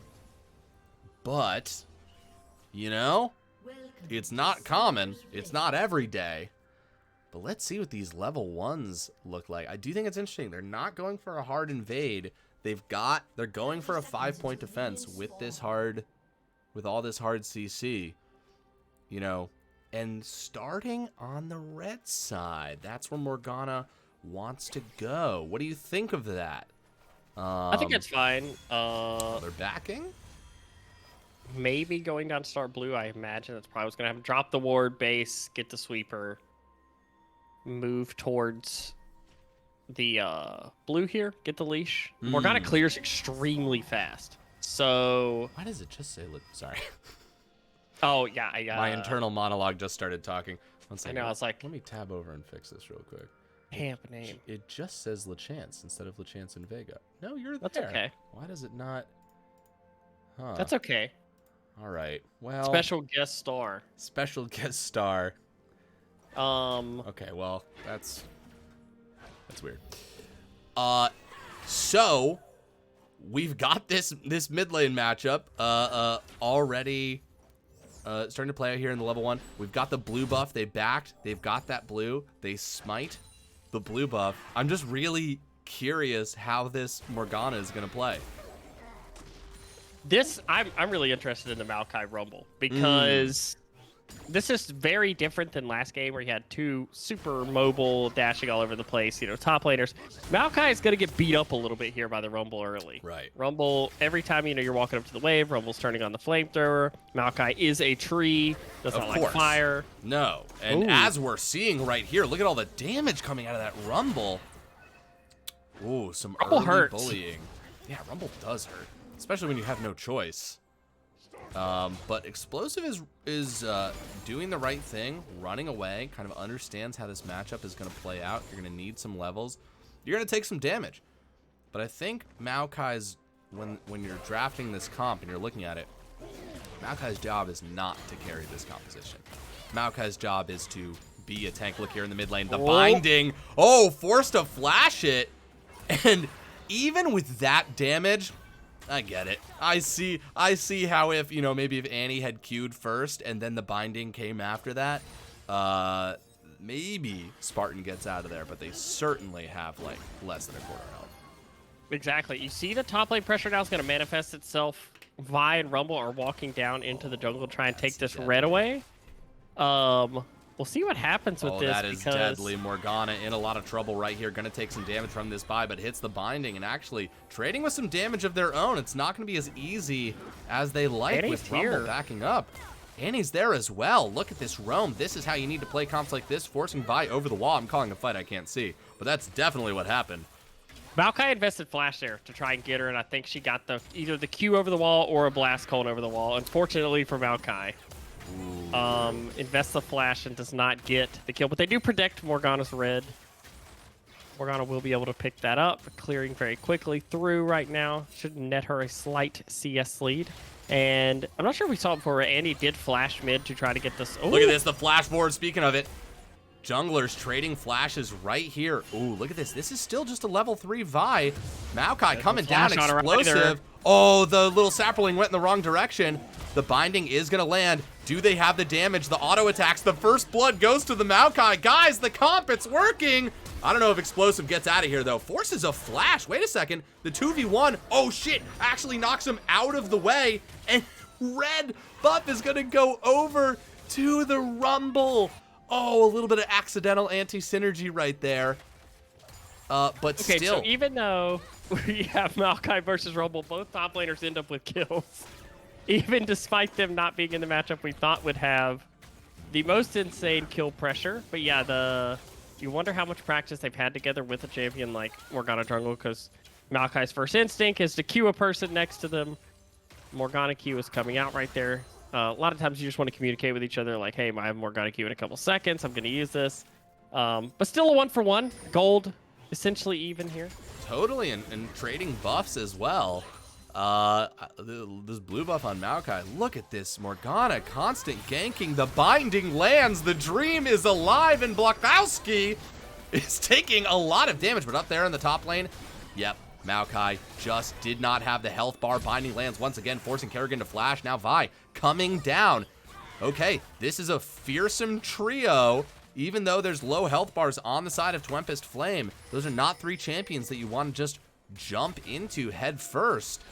it's not common. It's not every day. But let's see what these level 1s look like. I do think it's interesting. They're not going for a hard invade. They're going for a 5-point defense with all this hard CC. And starting on the red side, that's where Morgana wants to go. What do you think of that? I think it's fine. They're backing? Maybe going down to start blue, I imagine that's probably what's going to happen. Drop the ward base, get the sweeper, move towards the blue here, get the leash. Morgana clears extremely fast. So... Why does it just say... Sorry. Oh, yeah. My internal monologue just started talking. One second. I know, I was like... Let me tab over and fix this real quick. Camp name. It just says LeChance instead of LeChance and Vega. No, you're That's there. okay. Why does it not... Huh. That's okay. All right. Well... Special guest star. Special guest star. Okay, well, that's weird. So we've got this mid lane matchup already starting to play out here in the level 1. We've got the blue buff. They've got that blue. They smite the blue buff. I'm just really curious how this Morgana is going to play. I'm really interested in the Maokai Rumble because This is very different than last game where you had two super mobile dashing all over the place, top laners. Maokai is going to get beat up a little bit here by the Rumble early. Right. Rumble, every time, you're walking up to the wave, Rumble's turning on the flamethrower. Maokai is a tree, does not like fire. No. And as we're seeing right here, look at all the damage coming out of that Rumble. Ooh, some Rumble early hurts. bullying. Yeah, Rumble does hurt, especially when you have no choice. But Explosive is doing the right thing, running away, kind of understands how this matchup is going to play out. You're going to need some levels. You're going to take some damage. But I think Maokai's, when you're drafting this comp and you're looking at it, Maokai's job is not to carry this composition. Maokai's job is to be a tank. Look here in the mid lane. The binding. Oh, forced to flash it. And even with that damage, I get it. I see how if, maybe if Annie had queued first and then the binding came after that, maybe Spartan gets out of there, but they certainly have, like, less than a quarter health. Exactly. You see the top lane pressure now is going to manifest itself. Vi and Rumble are walking down into the jungle to try and take this red away. We'll see what happens with this. That is deadly. Morgana in a lot of trouble right here. Going to take some damage from this buy, but hits the binding and actually trading with some damage of their own. It's not going to be as easy as they like Annie's with Rumble here. backing up. Annie's there as well. Look at this roam. This is how you need to play comps like this, forcing Vi over the wall. I'm calling a fight I can't see, but that's definitely what happened. Maokai invested flash there to try and get her, and I think she got either the Q over the wall or a blast cone over the wall. Unfortunately for Maokai. Invests the flash and does not get the kill, but they do protect Morgana's red. Morgana will be able to pick that up, clearing very quickly through right now. Should net her a slight CS lead. And I'm not sure if we saw it before, but Andy did flash mid to try to get this. Ooh. Look at this, the flash board. Speaking of it, junglers trading flashes right here. Ooh, look at this. This is still just a level 3 Vi. Maokai coming down, explosive. Oh, the little sapling went in the wrong direction. The binding is going to land. Do they have the damage? The auto attacks. The first blood goes to the Maokai. Guys, the comp, it's working. I don't know if Explosive gets out of here, though. Forces a flash. Wait a second. The 2v1. Oh, shit. Actually knocks him out of the way. And red buff is going to go over to the Rumble. Oh, a little bit of accidental anti-synergy right there. But okay, still. so even though we have Maokai versus Rumble, both top laners end up with kills. Even despite them not being in the matchup we thought would have the most insane kill pressure. But yeah, you wonder how much practice they've had together with a champion like Morgana Jungle, because Maokai's first instinct is to queue a person next to them. Morgana Q is coming out right there. A lot of times you just want to communicate with each other like, hey, I have Morgana Q in a couple seconds. I'm going to use this. But still a 1-for-1. Gold, essentially even here. Totally, and trading buffs as well. This blue buff on Maokai. Look at this. Morgana constant ganking. The binding lands. The dream is alive, and Blokowski is taking a lot of damage. But up there in the top lane, yep, Maokai just did not have the health bar. Binding lands once again, forcing Kerrigan to flash. Now Vi coming down. Okay, this is a fearsome trio. Even though there's low health bars on the side of Twempest Fwame, those are not 3 champions that you want to just jump into head first.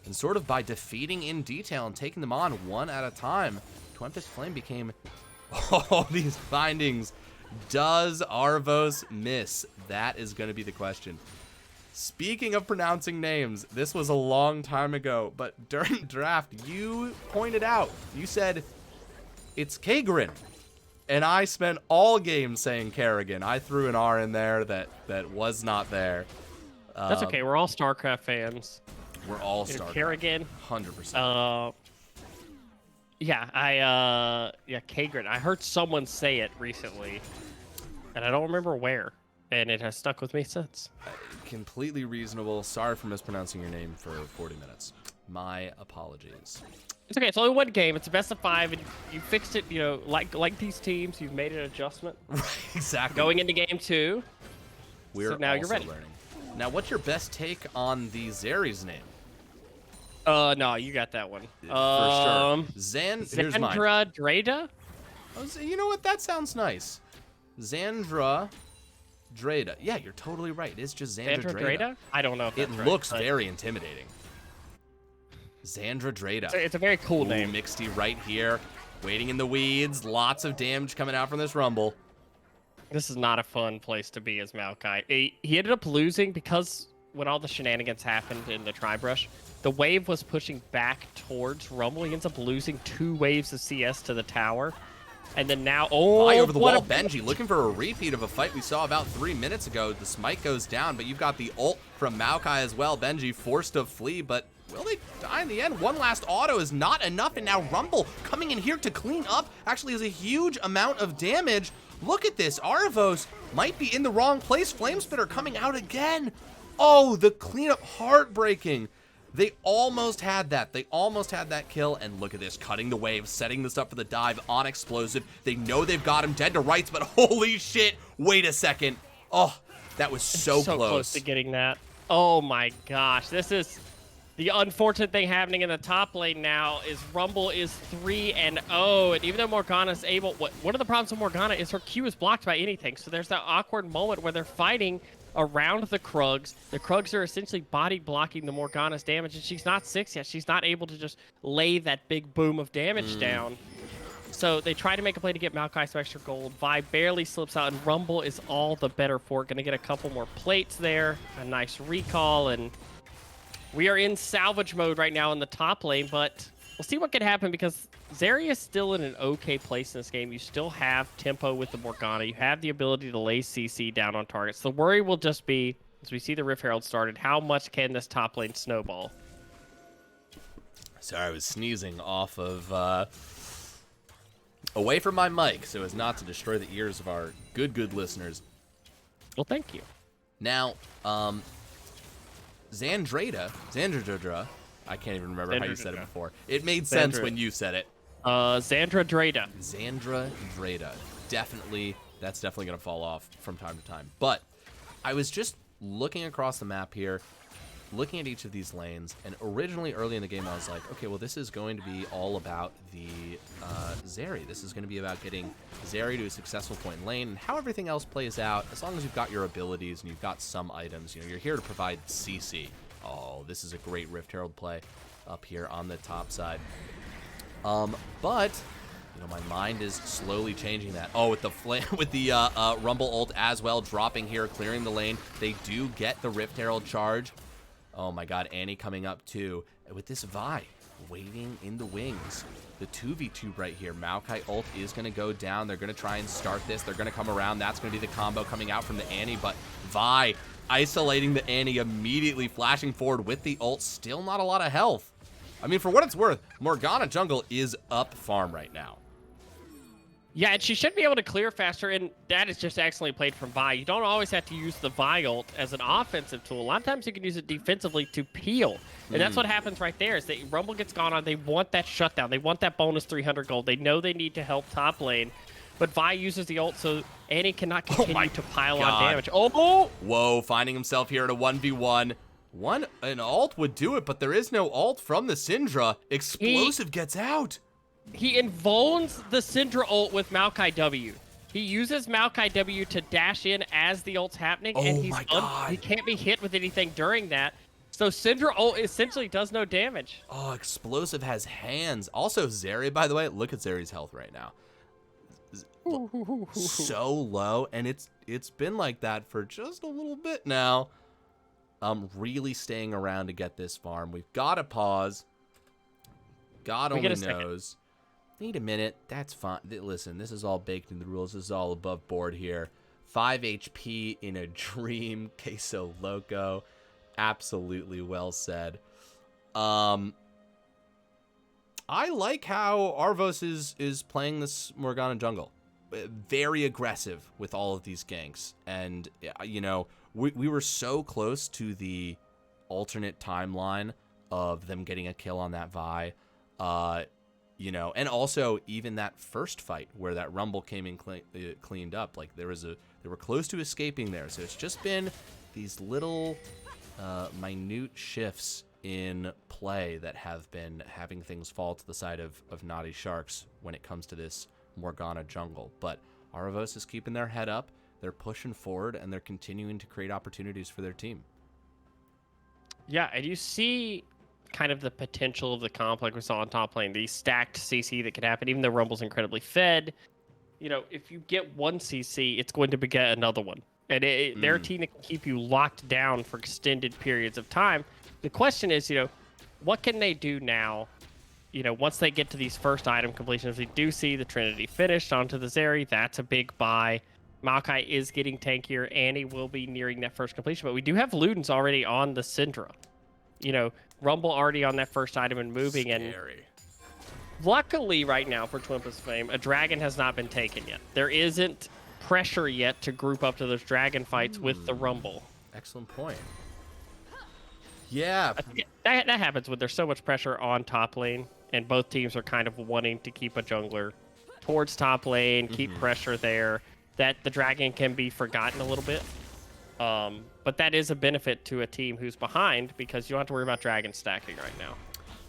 And sort of by defeating in detail and taking them on one at a time, Twempest Fwame became all these bindings. Does Arvos miss? That is going to be the question. Speaking of pronouncing names, this was a long time ago, but during draft, you pointed out, you said, it's Kagrin. And I spent all game saying Kerrigan. I threw an R in there that was not there. That's okay. We're all StarCraft fans. We're all StarCraft. Kerrigan. 100%. Yeah, Kagrin. I heard someone say it recently, and I don't remember where, and it has stuck with me since. Completely reasonable. Sorry for mispronouncing your name for 40 minutes. My apologies. It's okay. It's only one game. It's a best of 5, and you fixed it. Like these teams, you've made an adjustment. Exactly. Going into game 2. We're now you're ready. Learning. Now, what's your best take on the Zeri's name? No, you got that one. For sure. Here's mine. Zandra Dreda? You know what? That sounds nice. Zandra Dreda. Yeah, you're totally right. It's just Zandra Dreda. I don't know if it that's looks right, very intimidating. Zandra Dreda. It's a very cool name. Mixty right here. Waiting in the weeds. Lots of damage coming out from this Rumble. This is not a fun place to be as Maokai. He ended up losing because when all the shenanigans happened in the Tri-Brush, the wave was pushing back towards Rumble. He ends up losing 2 waves of CS to the tower. And then now, Fly over the wall. Benji looking for a repeat of a fight we saw about 3 minutes ago. The smite goes down, but you've got the ult from Maokai as well. Benji forced to flee, but will they die in the end? One last auto is not enough, and now Rumble coming in here to clean up actually has a huge amount of damage. Look at this. Arvos might be in the wrong place. Flamespitter coming out again. Oh, the cleanup, heartbreaking. They almost had that. They almost had that kill, and look at this, cutting the wave, setting this up for the dive on Explosive. They know they've got him dead to rights, but holy shit, wait a second. Oh, that was so close to getting that. Oh my gosh, this is the unfortunate thing happening in the top lane now is Rumble is 3-0, and even though Morgana's able, one of the problems with Morgana is her Q is blocked by anything, so there's that awkward moment where they're fighting around the Krugs. The Krugs are essentially body blocking the Morgana's damage, and she's not 6 yet. She's not able to just lay that big boom of damage down. So they try to make a play to get Maokai some extra gold. Vi barely slips out, and Rumble is all the better for it. Going to get a couple more plates there, a nice recall, and we are in salvage mode right now in the top lane, but we'll see what can happen because Zeri is still in an okay place in this game. You still have tempo with the Morgana. You have the ability to lay CC down on targets. The worry will just be, as we see the Rift Herald started, how much can this top lane snowball? Sorry, I was sneezing off of, away from my mic so as not to destroy the ears of our good listeners. Well, thank you. Now, Xandra, I can't even remember how you said it before. It made sense when you said it. Xandra Dreda. Xandra Dreda. Definitely, that's definitely going to fall off from time to time. But I was just looking across the map here, looking at each of these lanes, and originally early in the game I was like, okay, well this is going to be all about the Zeri. This is going to be about getting Zeri to a successful point in lane, and how everything else plays out, as long as you've got your abilities and you've got some items, you know, you're here to provide CC. Oh, this is a great Rift Herald play up here on the top side. But you know, my mind is slowly changing that. Oh, with the Rumble ult as well, dropping here, clearing the lane. They do get the Rift Herald charge. Oh my god, Annie coming up too. With this Vi waiting in the wings. The 2v2 right here. Maokai ult is going to go down. They're going to try and start this. They're going to come around. That's going to be the combo coming out from the Annie, but Vi isolating the Annie, immediately flashing forward with the ult. Still not a lot of health. I mean, for what it's worth, Morgana jungle is up farm right now. Yeah, and she should be able to clear faster, and that is just excellently played from Vi. You don't always have to use the Vi ult as an offensive tool. A lot of times you can use it defensively to peel. And that's what happens right there, is that Rumble gets gone on. They want that shutdown. They want that bonus 300 gold. They know they need to help top lane. But Vi uses the ult so Annie cannot continue to pile on damage. Oh! Whoa, finding himself here at a 1v1. An ult would do it, but there is no ult from the Syndra. Explosive gets out. He involves the Syndra ult with Maokai W. He uses Maokai W to dash in as the ult's happening, and he can't be hit with anything during that. So Syndra ult essentially does no damage. Oh, Explosive has hands. Also, Zeri, by the way, look at Zeri's health right now. So low, and it's been like that for just a little bit now. Really staying around to get this farm. We've got to pause. God only knows. Need a minute. That's fine. Listen, this is all baked in the rules. This is all above board here. 5 HP in a dream. Queso Loco. Absolutely well said. I like how Arvos is playing this Morgana jungle. Very aggressive with all of these ganks. And, you know, we were so close to the alternate timeline of them getting a kill on that Vi. You know, and also even that first fight where that Rumble came in cleaned up, like they were close to escaping there. So it's just been these little minute shifts in play that have been having things fall to the side of Naughty Sharks when it comes to this Morgana jungle. But Arvos is keeping their head up. They're pushing forward and they're continuing to create opportunities for their team. Yeah, and you see kind of the potential of the comp like we saw on top lane, the stacked CC that can happen, even though Rumble's incredibly fed. You know, if you get one CC, it's going to beget another one. And they're a team that can keep you locked down for extended periods of time. The question is, you know, what can they do now? You know, once they get to these first item completions, we do see the Trinity finished onto the Zeri. That's a big buy. Maokai is getting tankier. Annie will be nearing that first completion, but we do have Ludens already on the Syndra. You know, Rumble already on that first item and moving. Scary. And luckily right now for Twempest Fwame, a dragon has not been taken yet. There isn't pressure yet to group up to those dragon fights with the Rumble. Excellent point. Yeah. That happens when there's so much pressure on top lane, and both teams are kind of wanting to keep a jungler towards top lane, keep pressure there, that the dragon can be forgotten a little bit. But that is a benefit to a team who's behind, because you don't have to worry about dragon stacking right now.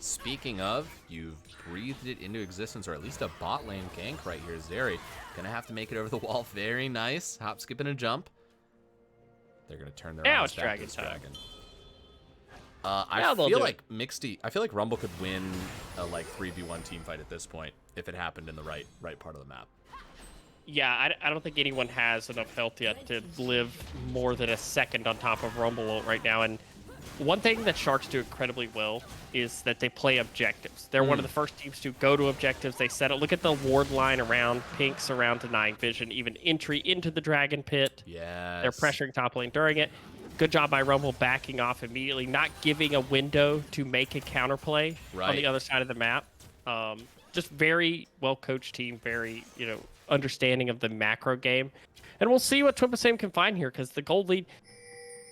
Speaking of, you've breathed it into existence, or at least a bot lane gank right here. Zeri gonna have to make it over the wall. Very nice. Hop, skip, and a jump. They're gonna turn their Now eyes it's back dragon to this time. dragon. Now I they'll feel do like I feel like Rumble could win a like 3v1 team fight at this point if it happened in the right part of the map. Yeah, I don't think anyone has enough health yet to live more than a second on top of Rumble right now. And one thing that Sharks do incredibly well is that they play objectives. They're one of the first teams to go to objectives. They set up. Look at the ward line around Pinks, around denying vision, even entry into the Dragon Pit. Yes. They're pressuring top lane during it. Good job by Rumble backing off immediately, not giving a window to make a counterplay on the other side of the map. Just very well-coached team, very, you know, understanding of the macro game. And we'll see what Twempest Fwame can find here, because the gold lead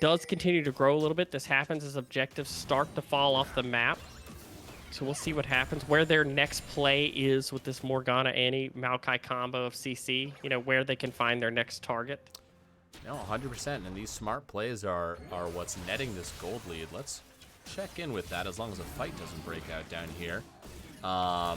does continue to grow a little bit. This happens as objectives start to fall off the map. So we'll see what happens, where their next play is with this Morgana, Annie, Maokai combo of CC, you know, where they can find their next target. No, 100%. And these smart plays are what's netting this gold lead. Let's check in with that as long as a fight doesn't break out down here. A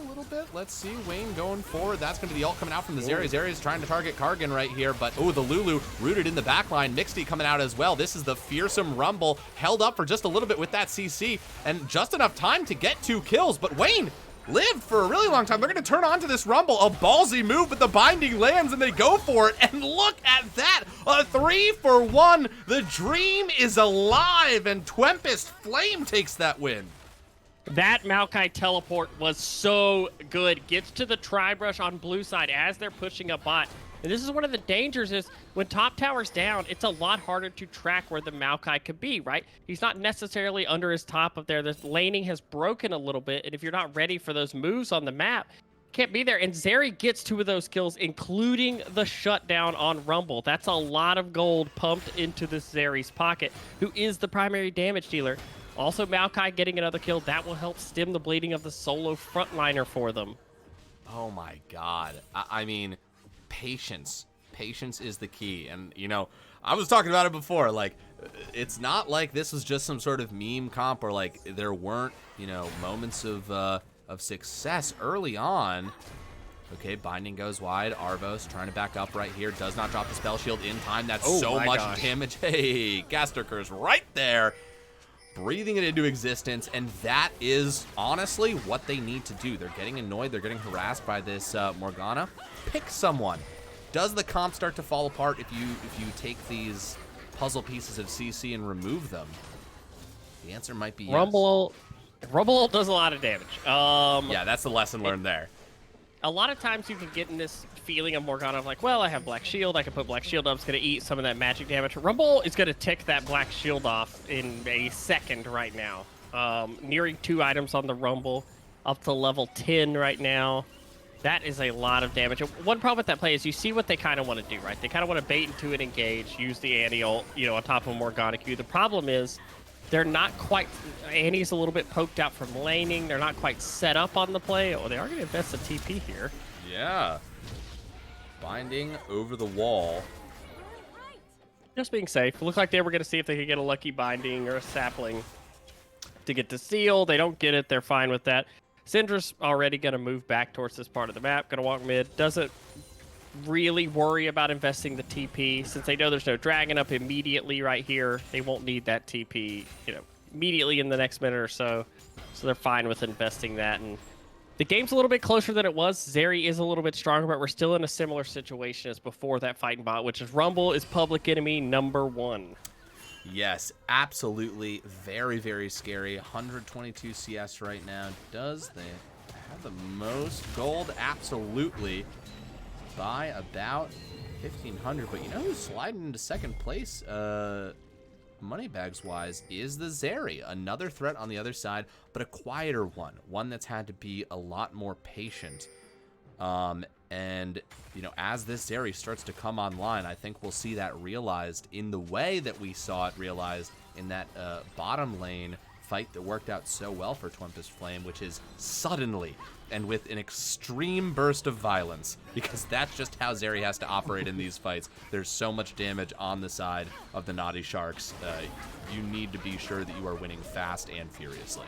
little bit. Let's see. Wayne going forward. That's going to be the ult coming out from the Zeri. Zeri's trying to target Kargan right here, but oh, the Lulu rooted in the backline. Mixty coming out as well. This is the fearsome Rumble, held up for just a little bit with that CC, and just enough time to get 2 kills, but Wayne lived for a really long time. They're going to turn on to this Rumble. A ballsy move, but the binding lands and they go for it. And look at that. A 3-for-1. The dream is alive, and Twempest Fwame takes that win. That Maokai teleport was so good. Gets to the tri-brush on blue side as they're pushing a bot. And this is one of the dangers, is when top tower's down, it's a lot harder to track where the Maokai could be, right? He's not necessarily under his top of there. The laning has broken a little bit, and if you're not ready for those moves on the map, can't be there. And Zeri gets 2 of those kills, including the shutdown on Rumble. That's a lot of gold pumped into this Zeri's pocket, who is the primary damage dealer. Also, Maokai getting another kill, that will help stem the bleeding of the solo frontliner for them. Oh my god. I mean, patience. Patience is the key. And, you know, I was talking about it before. Like, it's not like this was just some sort of meme comp, or like there weren't, you know, moments of success early on. Okay, binding goes wide. Arvos trying to back up right here. Does not drop the spell shield in time. That's so much damage. Hey, Gasterker's right there, breathing it into existence, and that is honestly what they need to do. They're getting annoyed. They're getting harassed by this Morgana. Pick someone. Does the comp start to fall apart if you take these puzzle pieces of CC and remove them? The answer might be yes. Rumble does a lot of damage. Yeah, that's the lesson learned there. A lot of times you can get in this feeling of Morgana of like, well, I have Black Shield. I can put Black Shield up. It's going to eat some of that magic damage. Rumble is going to tick that Black Shield off in a second right now. Nearing 2 items on the Rumble, up to level 10 right now. That is a lot of damage. One problem with that play is you see what they kind of want to do, right? They kind of want to bait into it, engage, use the Annie ult, you know, on top of Morgana Q. The problem is they're not quite... Annie's a little bit poked out from laning. They're not quite set up on the play. Oh, they are going to invest a TP here. Yeah. Binding over the wall. Just being safe. It looked like they were going to see if they could get a lucky binding or a sapling to get to seal. They don't get it. They're fine with that. Syndra's already going to move back towards this part of the map. Going to walk mid. Doesn't really worry about investing the TP since they know there's no dragon up immediately right here. They won't need that TP, immediately in the next minute or so. So they're fine with investing that. And the game's a little bit closer than it was. Zeri is a little bit stronger, but we're still in a similar situation as before that fighting bot, which is Rumble is public enemy number 1. Yes, absolutely. Very, very scary. 122 CS right now. Does they have the most gold? Absolutely. By about 1,500. But you know who's sliding into second place, moneybags-wise, is the Zeri. Another threat on the other side, but a quieter one. One that's had to be a lot more patient. And, as this Zeri starts to come online, I think we'll see that realized in the way that we saw it realized in that bottom lane fight that worked out so well for Twempest Fwame, which is suddenly and with an extreme burst of violence, because that's just how Zeri has to operate in these fights. There's so much damage on the side of the Naughty Sharks. You need to be sure that you are winning fast and furiously.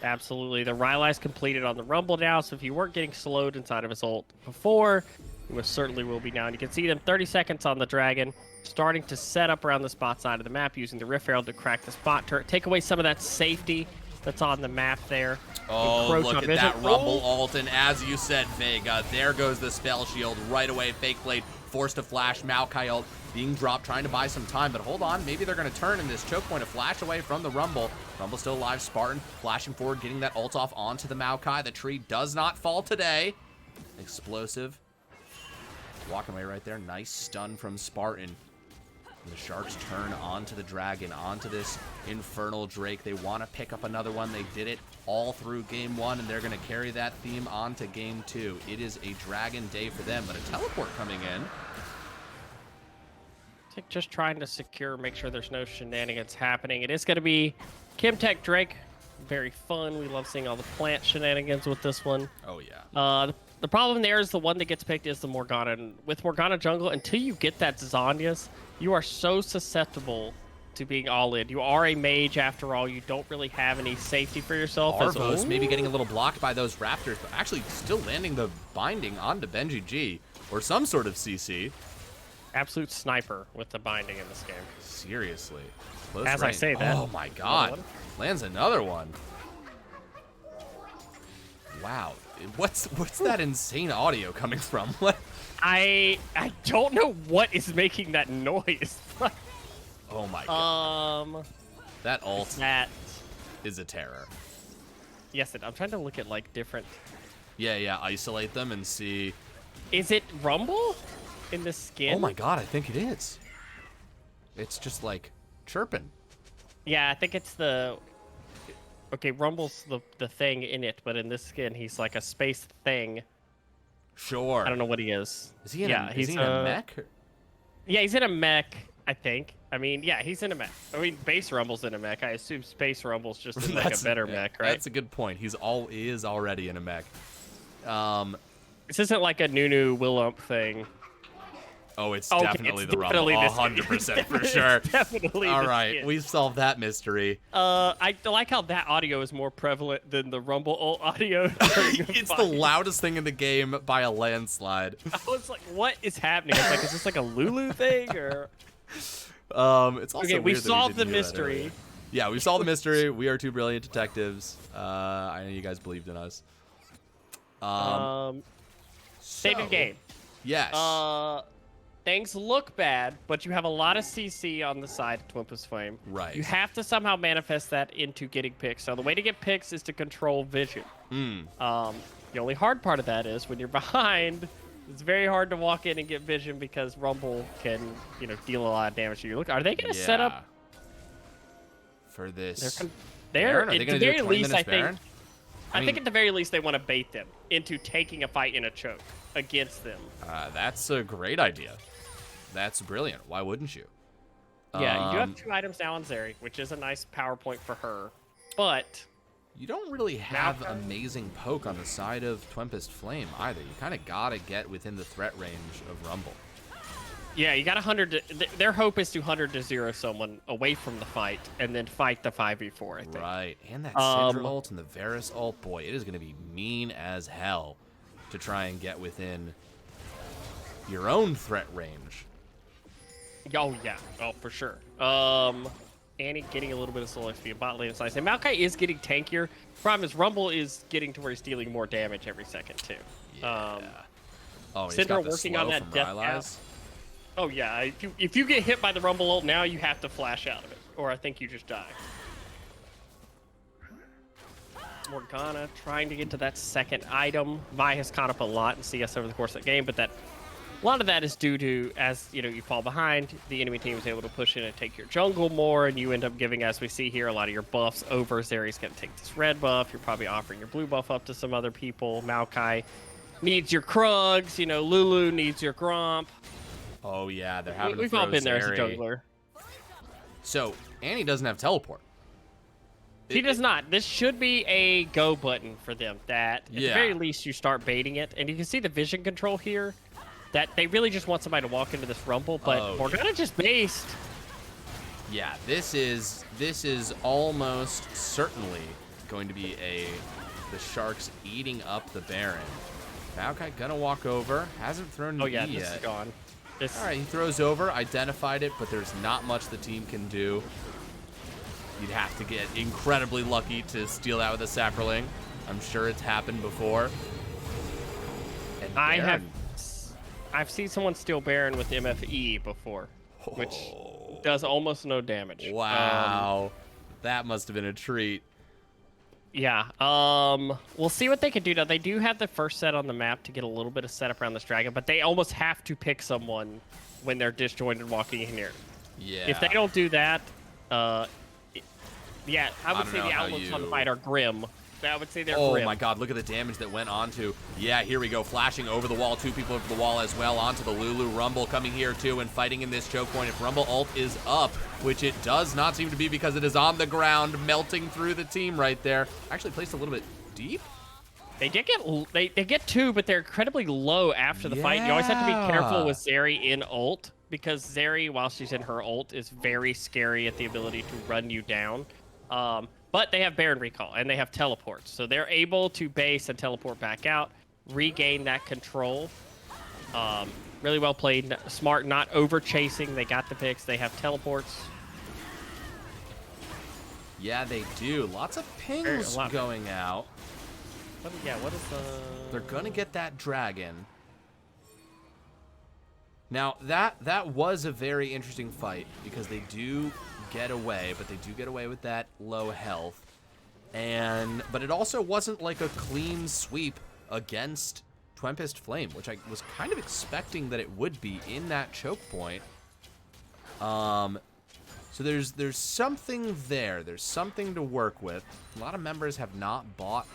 Absolutely. The Rylai's completed on the Rumble now, so if you weren't getting slowed inside of his ult before, you most certainly will be now. And you can see them 30 seconds on the Dragon, starting to set up around the spot side of the map, using the Rift Herald to crack the spot turret, take away some of that safety that's on the map there. Oh, Encroach look on at that vision. Rumble ult, and as you said, Vega, there goes the spell shield right away. Fake Blade forced to flash. Maokai ult being dropped, trying to buy some time, but hold on, maybe they're going to turn in this choke point, a flash away from the Rumble. Rumble still alive, Spartan flashing forward, getting that ult off onto the Maokai. The tree does not fall today. Explosive. Walking away right there. Nice stun from Spartan. And the Sharks turn onto the Dragon, onto this Infernal Drake. They want to pick up another one. They did it all through Game 1, and they're going to carry that theme on to Game 2. It is a Dragon day for them, but a teleport coming in. I think just trying to secure, make sure there's no shenanigans happening. It is going to be Kimtech Drake. Very fun. We love seeing all the plant shenanigans with this one. Oh, yeah. The problem there is the one that gets picked is the Morgana. And with Morgana jungle, until you get that Zhonya's, you are so susceptible to being all in. You are a mage after all. You don't really have any safety for yourself. Arvos maybe getting a little blocked by those Raptors, but actually still landing the binding onto Benji G, or some sort of CC. Absolute sniper with the binding in this game. Seriously. Close As I range. say that. Oh my god. Lands another one. Wow. What's that insane audio coming from? What? I don't know what is making that noise. Oh my god. That ult That. is a terror. Yes, I'm trying to look at like different. Yeah, isolate them and see. Is it Rumble in the skin? Oh my god, I think it is. It's just like chirping. Yeah, I think it's the. Okay, Rumble's the thing in it, but in this skin, he's like a space thing. Sure. I don't know what he is. Is he in, he's is he in a mech? Yeah, he's in a mech, I think. I mean, yeah, he's in a mech. I mean, base Rumble's in a mech. I assume Space Rumble's just in like a better mech, right? That's a good point. He is already in a mech. This isn't like a Nunu Willump thing. Oh, it's Okay, definitely it's the Rumble. definitely this 100% for sure. It's definitely All this right, skin. we've solved that mystery. I like how that audio is more prevalent than the Rumble ult audio. It's the loudest thing in the game by a landslide. I was like, what is happening? I was like, is this like a Lulu thing or? It's also Okay, weird we that solved the didn't do that mystery. earlier. Yeah, we solved the mystery. We are two brilliant detectives. I know you guys believed in us. State of game. Yes. Things look bad, but you have a lot of CC on the side of Twempest Fwame. Right. You have to somehow manifest that into getting picks. So the way to get picks is to control vision. The only hard part of that is when you're behind, it's very hard to walk in and get vision because Rumble can, deal a lot of damage to you. Look, are they going to set up for this? They're Are they at gonna the do a very 20 least, minutes I think. Baron? I think at the very least they want to bait them into taking a fight in a choke against them. That's a great idea. That's brilliant. Why wouldn't you? Yeah, you do have 2 items now on Zeri, which is a nice power point for her. But you don't really have amazing poke on the side of Twempest Fwame either. You kind of got to get within the threat range of Rumble. yeah, you got 100. Their hope is to 100 to 0 someone away from the fight and then fight the 5v4, I think. Right. And that Syndra ult and the Varus ult, boy, it is going to be mean as hell to try and get within your own threat range. Oh, yeah. Oh, for sure. Annie getting a little bit of soul XP. Bot lane is nice. And Maokai is getting tankier. Problem is, Rumble is getting to where he's dealing more damage every second, too. Yeah. Oh, he's Syndra got the working slow on that from death Rylai's. Oh, yeah. If you get hit by the Rumble ult now, you have to flash out of it. Or I think you just die. Morgana trying to get to that second item. Vi has caught up a lot in CS over the course of the game, but a lot of that is due to, as you fall behind, the enemy team is able to push in and take your jungle more, and you end up giving, as we see here, a lot of your buffs over. Zeri's going to take this red buff. You're probably offering your blue buff up to some other people. Maokai needs your Krugs. Lulu needs your Gromp. Oh, yeah, they're having We've to all throw been there as a Zeri. jungler. So, Annie doesn't have teleport. He does not. This should be a go button for them. That at the very least you start baiting it, and you can see the vision control here. That they really just want somebody to walk into this rumble, but Morgana just based. Yeah, this is almost certainly going to be the Sharks eating up the Baron. Maokai gonna walk over. Hasn't thrown an E this yet. is gone. All right, he throws over, identified it, but there's not much the team can do. You'd have to get incredibly lucky to steal that with a Saproling. I'm sure it's happened before. And I've seen someone steal Baron with MFE before, which does almost no damage. Wow. That must have been a treat. Yeah. We'll see what they can do now. They do have the first set on the map to get a little bit of setup around this dragon, but they almost have to pick someone when they're disjointed walking in here. Yeah. If they don't do that, yeah, I would say the outlooks you... on the fight are grim. I would say they're Oh grim. my god, look at the damage that went onto. Yeah, here we go. Flashing over the wall. Two people over the wall as well. Onto the Lulu. Rumble coming here too and fighting in this choke point. If Rumble ult is up, which it does not seem to be because it is on the ground, melting through the team right there. Actually placed a little bit deep. They did get they get two, but they're incredibly low after the fight. You always have to be careful with Zeri in ult, because Zeri, while she's in her ult, is very scary at the ability to run you down. But they have Baron Recall, and they have teleports. So they're able to base and teleport back out, regain that control. Really well played. Smart, not over-chasing. They got the picks. They have teleports. Yeah, they do. Lots of pings going out. What is the... They're going to get that dragon. Now, that was a very interesting fight, because they do get away, but they do get away with that low health. But it also wasn't like a clean sweep against Twempest Fwame, which I was kind of expecting that it would be in that choke point. So there's something there. There's something to work with. A lot of members have not bought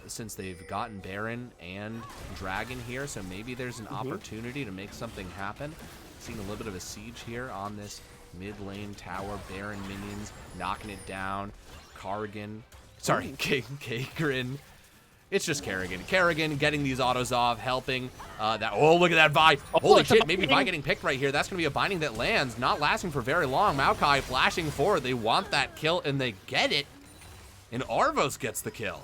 since they've gotten Baron and Dragon here, so maybe there's an opportunity to make something happen. Seeing a little bit of a siege here on this mid lane tower. Baron minions knocking it down. Karrigan, sorry, Kagrin. It's just Karrigan. Karrigan getting these autos off, helping. Oh, look at that Vi. Holy shit, maybe Vi getting picked right here. That's going to be a binding that lands, not lasting for very long. Maokai flashing forward. They want that kill, and they get it. And Arvos gets the kill.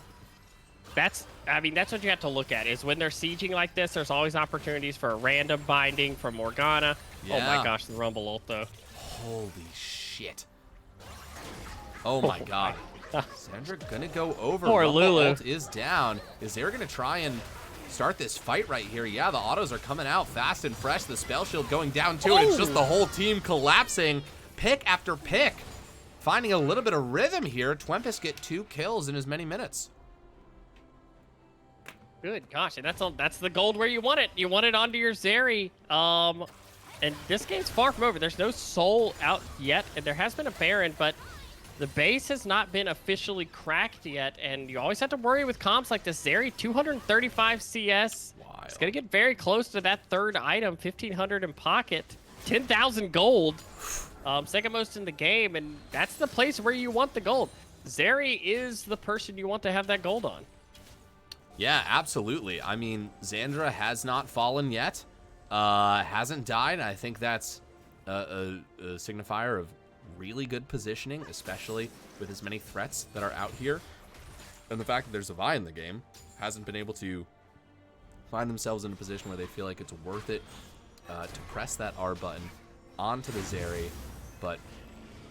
That's what you have to look at, is when they're sieging like this, there's always opportunities for a random binding from Morgana. Yeah. Oh my gosh, the Rumble ult, though. Holy shit. Oh my god. Sandra gonna go over. Poor Rumble Lulu. ult is down. Is Zeri gonna try and start this fight right here? Yeah, the autos are coming out fast and fresh. The spell shield going down too, and it's just the whole team collapsing. Pick after pick. Finding a little bit of rhythm here. Twempest get 2 kills in as many minutes. Good gosh, and that's the gold where you want it. You want it onto your Zeri. And this game's far from over. There's no soul out yet, and there has been a Baron, but the base has not been officially cracked yet, and you always have to worry with comps like this. Zeri, 235 CS. Wild. It's going to get very close to that third item, 1,500 in pocket, 10,000 gold, second most in the game, and that's the place where you want the gold. Zeri is the person you want to have that gold on. Yeah, absolutely. I mean, Xandra has not fallen yet, hasn't died. I think that's a signifier of really good positioning, especially with as many threats that are out here. And the fact that there's a Vi in the game, hasn't been able to find themselves in a position where they feel like it's worth it to press that R button onto the Zeri, but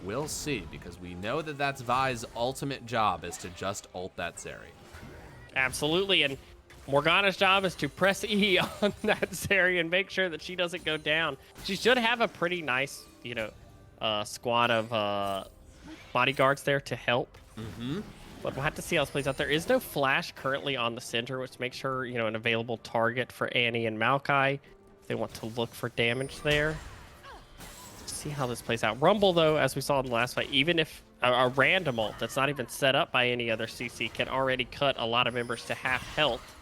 we'll see, because we know that that's Vi's ultimate job, is to just ult that Zeri. Absolutely, and Morgana's job is to press E on that Zeri and make sure that she doesn't go down. She should have a pretty nice, squad of bodyguards there to help. Mm-hmm. But we'll have to see how this plays out. There is no flash currently on the center, which makes her, an available target for Annie and Maokai if they want to look for damage there. Let's see how this plays out. Rumble, though, as we saw in the last fight, even if a random ult that's not even set up by any other CC can already cut a lot of members to half health.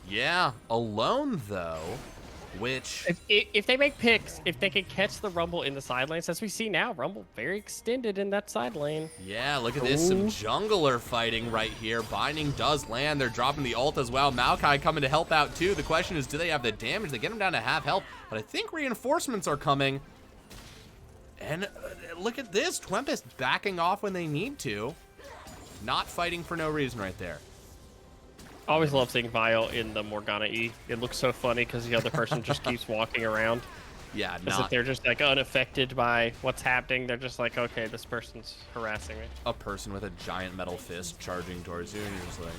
Yeah, alone, though, which... If they make picks, if they can catch the Rumble in the side lanes, as we see now, Rumble very extended in that side lane. Yeah, look at this. Some jungler fighting right here. Binding does land. They're dropping the ult as well. Maokai coming to help out, too. The question is, do they have the damage? They get him down to half health, but I think reinforcements are coming. And look at this. Twempest backing off when they need to. Not fighting for no reason right there. Always love seeing Vile in the Morgana E. It looks so funny because the other person just keeps walking around. Yeah, as if they're just like unaffected by what's happening. They're just like, okay, this person's harassing me. A person with a giant metal fist charging towards you, and you're just like,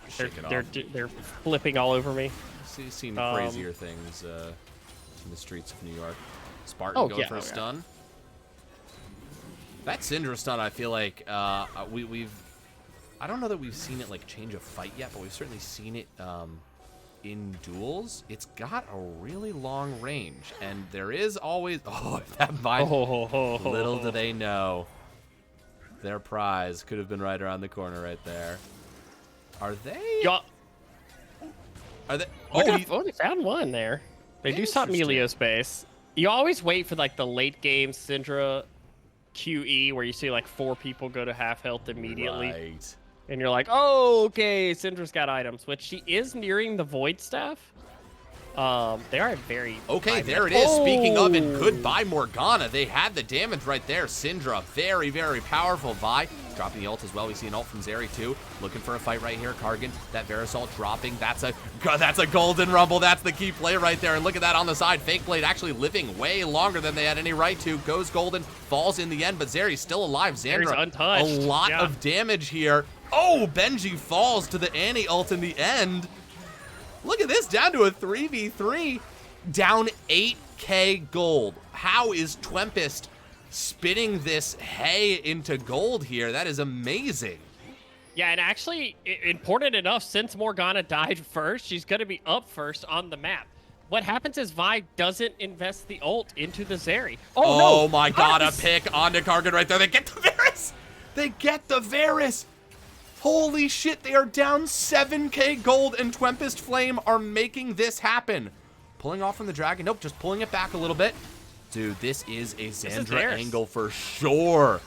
shake it off. They're flipping all over me. Seen crazier things in the streets of New York. Spartan going for a stun. That Syndra stun, I feel like we've. I don't know that we've seen it like change a fight yet, but we've certainly seen it in duels. It's got a really long range, and there is always that Vine. Little do they know, their prize could have been right around the corner right there. Are they? Yeah. Are they? They found one there. They do stop Melio space. You always wait for like the late game Syndra QE where you see like 4 people go to half health immediately. Right. And you're like, oh, okay, Syndra's got items, which she is nearing the Void Staff. They are very... Okay, there it is. Speaking of, and goodbye, Morgana. They had the damage right there. Syndra, very, very powerful. Vi dropping the ult as well. We see an ult from Zeri, too. Looking for a fight right here. Kargan, that Varus ult dropping. That's a golden rumble. That's the key play right there. And look at that on the side. Fake Blade actually living way longer than they had any right to. Goes golden, falls in the end, but Zeri's still alive. Xandra, untouched. A lot of damage here. Oh, Benji falls to the Annie ult in the end. Look at this, down to a 3v3, down 8k gold. How is Twempest spinning this hay into gold here? That is amazing. Yeah, and actually, important enough, since Morgana died first, she's going to be up first on the map. What happens is Vi doesn't invest the ult into the Zeri. Oh no. My God, a pick onto Kargan right there. They get the Varus. They get the Varus. Holy shit, they are down 7k gold, and Twempest Fwame are making this happen. Pulling off from the dragon. Nope, just pulling it back a little bit. Dude, this is a Xandra angle for sure.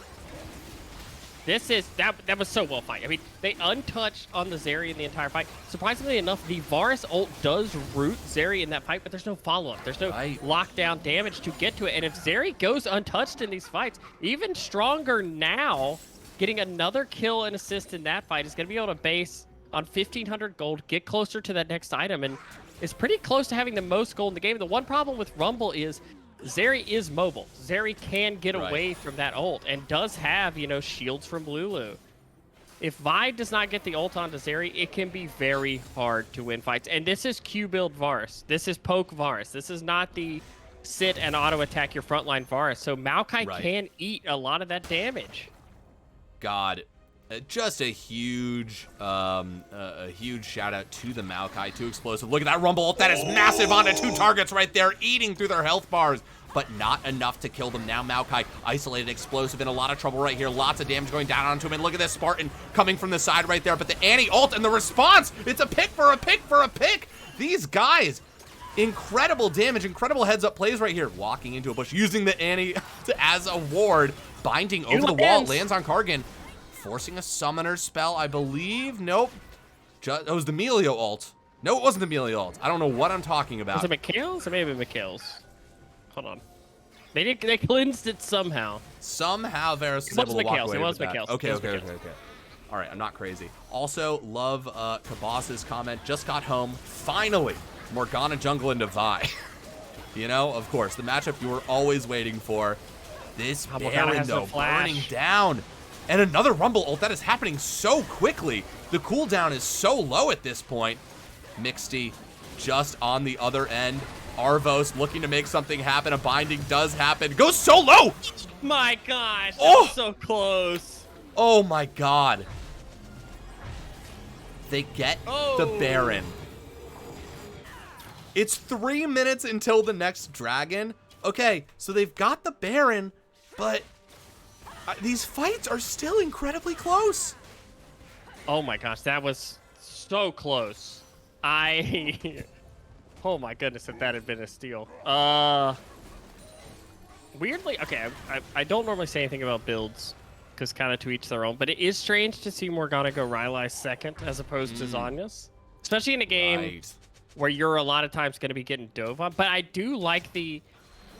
That was so well fight. I mean, they untouched on the Zeri in the entire fight. Surprisingly enough, the Varus ult does root Zeri in that fight, but there's no follow-up. There's no lockdown damage to get to it. And if Zeri goes untouched in these fights, even stronger now, getting another kill and assist in that fight is going to be able to base on 1,500 gold, get closer to that next item, and is pretty close to having the most gold in the game. The one problem with Rumble is Zeri is mobile. Zeri can get away from that ult and does have, shields from Lulu. If Vi does not get the ult onto Zeri, it can be very hard to win fights. And this is Q-build Varus. This is poke Varus. This is not the sit and auto-attack your frontline Varus. So Maokai can eat a lot of that damage. God, just a huge shout out to the Maokai, 2 explosive. Look at that rumble ult. That is massive onto 2 targets right there, eating through their health bars, but not enough to kill them. Now Maokai, isolated explosive, in a lot of trouble right here. Lots of damage going down onto him, and look at this Spartan coming from the side right there, but the Annie ult and the response, it's a pick for a pick for a pick. These guys, incredible damage, incredible heads up plays right here. Walking into a bush, using the Annie as a ward. Binding over the wall, lands on Kargan. Forcing a summoner spell, I believe. Nope. It was the Melio ult. No, it wasn't the Melio ult. I don't know what I'm talking about. Was it Mikhail's? It may have been Mikhail's. Hold on. They cleansed it somehow. Somehow Varus was able to walk away with that. Mikhail's. Okay. All right, I'm not crazy. Also, love Kabos's comment. Just got home. Finally, Morgana jungle into Vi. You know, of course, the matchup you were always waiting for. This Baron, though, burning down. And another Rumble ult. That is happening so quickly. The cooldown is so low at this point. Mixty just on the other end. Arvos looking to make something happen. A binding does happen. Goes so low. My gosh. That was so close. Oh, my God. They get the Baron. It's 3 minutes until the next dragon. Okay, so they've got the Baron, but these fights are still incredibly close. Oh my gosh, that was so close. Oh my goodness, if that had been a steal. Weirdly, okay, I don't normally say anything about builds, because kind of to each their own, but it is strange to see Morgana go Rylai's second as opposed to Zanya's. Especially in a game where you're a lot of times going to be getting dove on. But I do like the,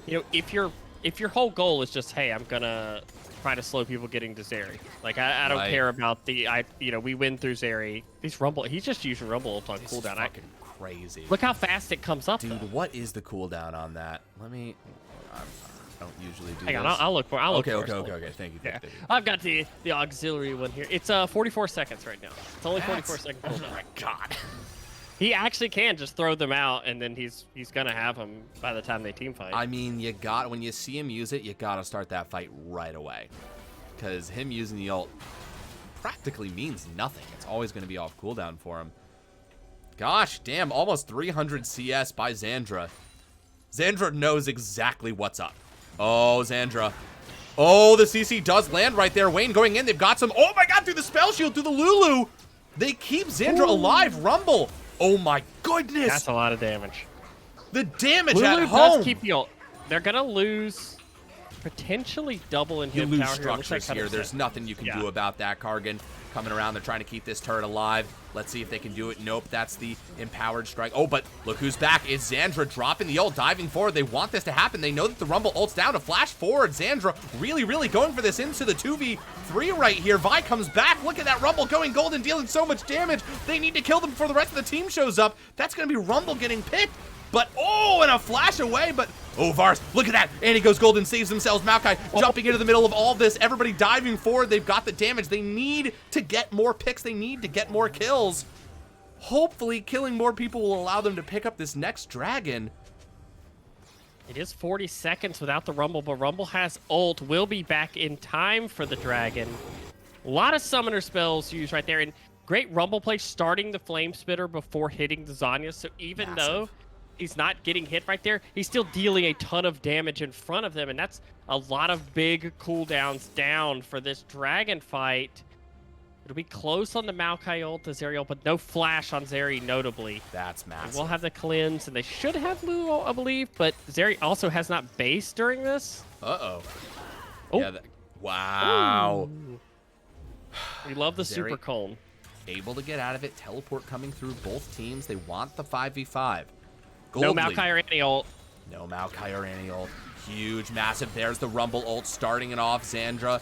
you know, if your whole goal is just, hey, I'm going to try to slow people getting to Zeri. Like, I don't care about we win through Zeri. He's just using Rumble ult on cooldown. Fucking crazy. Look how fast it comes up, dude, though. what is the cooldown on that? Let me... I don't usually do Hang on, this. I'll look for it. Okay. Thank you. Yeah. I've got the auxiliary one here. It's 44 seconds right now. It's only 44 seconds. Oh my God. He actually can just throw them out, and then he's gonna have them by the time they team fight. I mean, when you see him use it, you gotta start that fight right away, because him using the ult practically means nothing. It's always gonna be off cooldown for him. Gosh, damn, almost 300 CS by Zandra. Zandra knows exactly what's up. Oh, Zandra. Oh, the CC does land right there. Wayne going in. They've got some. Oh my God, through the spell shield, through the Lulu. They keep Zandra alive. Rumble. Oh my goodness. That's a lot of damage. The damage Lulu at home. does keep the ult. They're gonna lose potentially double in You hip lose tower structures here. There's nothing you can do about that. Kargan coming around. They're trying to keep this turret alive. Let's see if they can do it. Nope, that's the empowered strike. Oh, but look who's back. It's Zandra dropping the ult, diving forward. They want this to happen. They know that the Rumble ult's down to flash forward. Zandra really, really going for this into the 2v3 right here. Vi comes back. Look at that Rumble going golden, dealing so much damage. They need to kill them before the rest of the team shows up. That's going to be Rumble getting picked. But, and a flash away, but, Vars, look at that. And he goes golden, saves themselves. Maokai jumping into the middle of all this. Everybody diving forward. They've got the damage. They need to get more picks. They need to get more kills. Hopefully, killing more people will allow them to pick up this next dragon. It is 40 seconds without the Rumble, but Rumble has ult. Will be back in time for the dragon. A lot of summoner spells used right there. And great Rumble play starting the Flame Spitter before hitting the Zanya. So even though he's not getting hit right there, he's still dealing a ton of damage in front of them, and that's a lot of big cooldowns down for this dragon fight. It'll be close on the Maokai ult, the Zeri ult, but no flash on Zeri, notably. That's massive. We'll have the cleanse, and they should have Lulu, I believe, but Zeri also has not base during this. Uh-oh. Oh. Yeah, wow. Ooh. We love the super cone. Able to get out of it. Teleport coming through both teams. They want the 5v5. No Maokai or any ult. No Maokai or any ult. Huge, massive. There's the Rumble ult starting it off. Zandra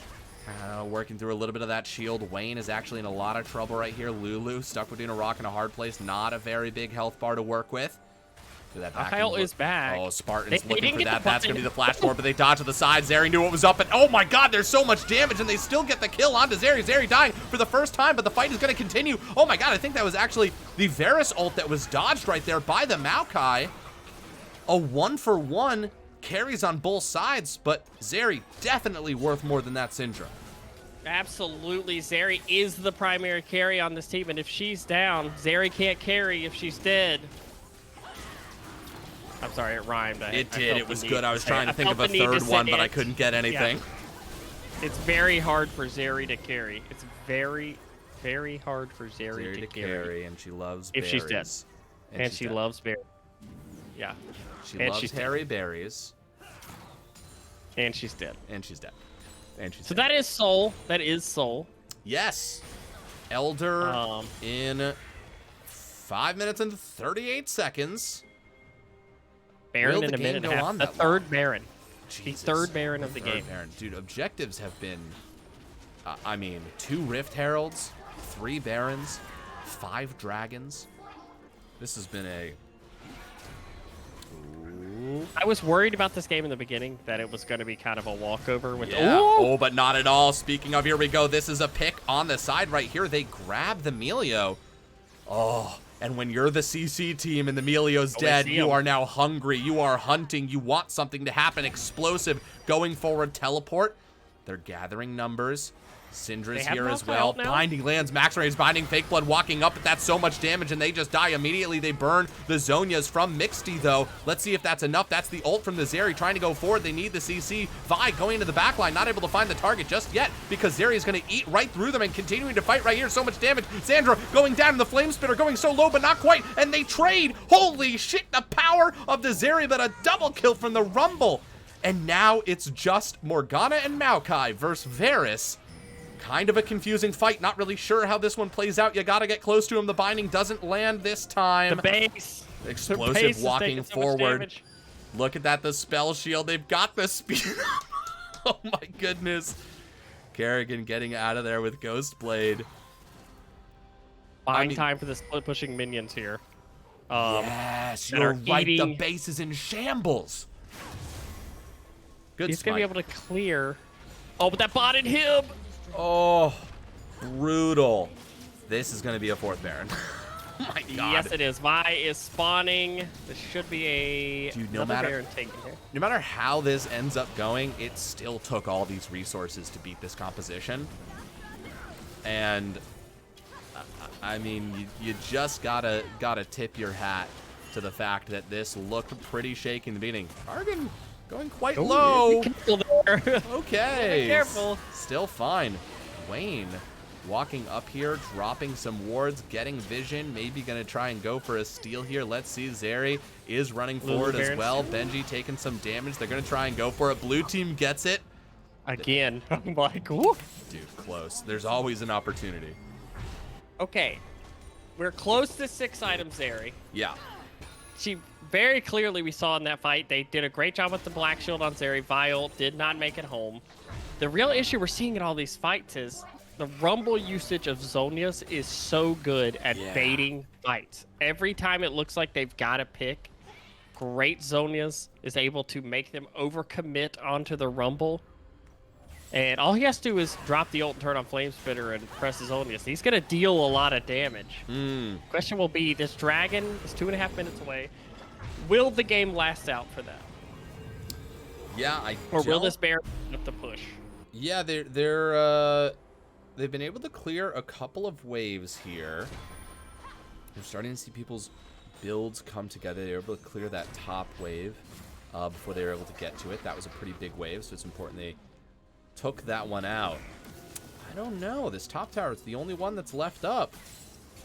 working through a little bit of that shield. Wayne is actually in a lot of trouble right here. Lulu stuck between a rock and a hard place. Not a very big health bar to work with. Maokai ult is back. Oh, Spartan's looking for that. That's going to be the flash forward, but they dodge to the side. Zeri knew what was up, and oh my God, there's so much damage, and they still get the kill onto Zeri. Zeri dying for the first time, but the fight is going to continue. Oh my God, I think that was actually the Varus ult that was dodged right there by the Maokai. A 1-for-1 carries on both sides, but Zeri definitely worth more than that Syndra. Absolutely, Zeri is the primary carry on this team, and if she's down, Zeri can't carry if she's dead. I'm sorry, it rhymed. It did. It was good. I was trying to think of a third one, but I couldn't get anything. Yeah. It's very hard for Zeri to carry. It's very, very hard for Zeri to carry. And she loves if berries. She's dead. And she loves berries. Yeah. She loves hairy berries. And she's dead. And she's dead. And she's so dead. that is Soul. That is Soul. Yes. Elder in 5 minutes and 38 seconds. Baron in a minute and a half. The third Baron. Jesus. The third Baron of the game. Baron. Dude, objectives have been I mean, 2 Rift Heralds, 3 Barons, 5 Dragons. This has been a... Ooh. I was worried about this game in the beginning, that it was going to be kind of a walkover with... Yeah. Ooh! Oh, but not at all. Speaking of, here we go. This is a pick on the side right here. They grab the Melio. Oh, and when you're the CC team and the Melio's dead, you are now hungry. You are hunting. You want something to happen. Explosive. Going forward, teleport. They're gathering numbers. Syndra's here as well. Binding lands. Max Ray's binding. Fake Blood walking up, but that's so much damage, and they just die immediately. They burn the Zhonya's from Mixty, though. Let's see if that's enough. That's the ult from the Zeri trying to go forward. They need the CC. Vi going into the backline, not able to find the target just yet because Zeri is going to eat right through them and continuing to fight right here. So much damage. Sandra going down, and the Flame Spitter going so low, but not quite, and they trade. Holy shit, the power of the Zeri, but a double kill from the Rumble. And now it's just Morgana and Maokai versus Varus. Kind of a confusing fight. Not really sure how this one plays out. You gotta get close to him. The binding doesn't land this time. The base. Explosive base walking so forward. Look at that, the spell shield. They've got the speed. Oh my goodness. Kerrigan getting out of there with Ghost Blade. Buying time for the split pushing minions here. Yes, you're right. The base is in shambles. Good He's gonna be able to clear. Oh, but that botted him. Oh, brutal. This is going to be a 4th Baron. Oh my god. Yes, it is. Vi is spawning. This should be a Dude, Baron taken here. No matter how this ends up going, it still took all these resources to beat this composition. And I mean, you just gotta tip your hat to the fact that this looked pretty shaky in the beginning. Argon going quite low. There. Okay. Be careful. Still fine. Wayne walking up here, dropping some wards, getting vision. Maybe going to try and go for a steal here. Let's see. Zeri is running forward as well. Benji taking some damage. They're going to try and go for it. Blue team gets it. Again. I'm like, whoop. Dude, close. There's always an opportunity. Okay. We're close to 6 items, Zeri. Yeah. She very clearly, we saw in that fight, they did a great job with the Black Shield on Zeri. Vile did not make it home. The real issue we're seeing in all these fights is the Rumble usage of Zhonya's is so good at baiting fights. Every time it looks like they've got to pick, great Zhonya's is able to make them overcommit onto the Rumble. And all he has to do is drop the ult and turn on Flame Spitter and press his Zhonya's. He's going to deal a lot of damage. Question will be, this Dragon is 2.5 minutes away. Will the game last out for that? Yeah, Or will this Baron have to push? Yeah, they've been able to clear a couple of waves here. They're starting to see people's builds come together. They were able to clear that top wave before they were able to get to it. That was a pretty big wave, so it's important they took that one out. I don't know. This top tower is the only one that's left up.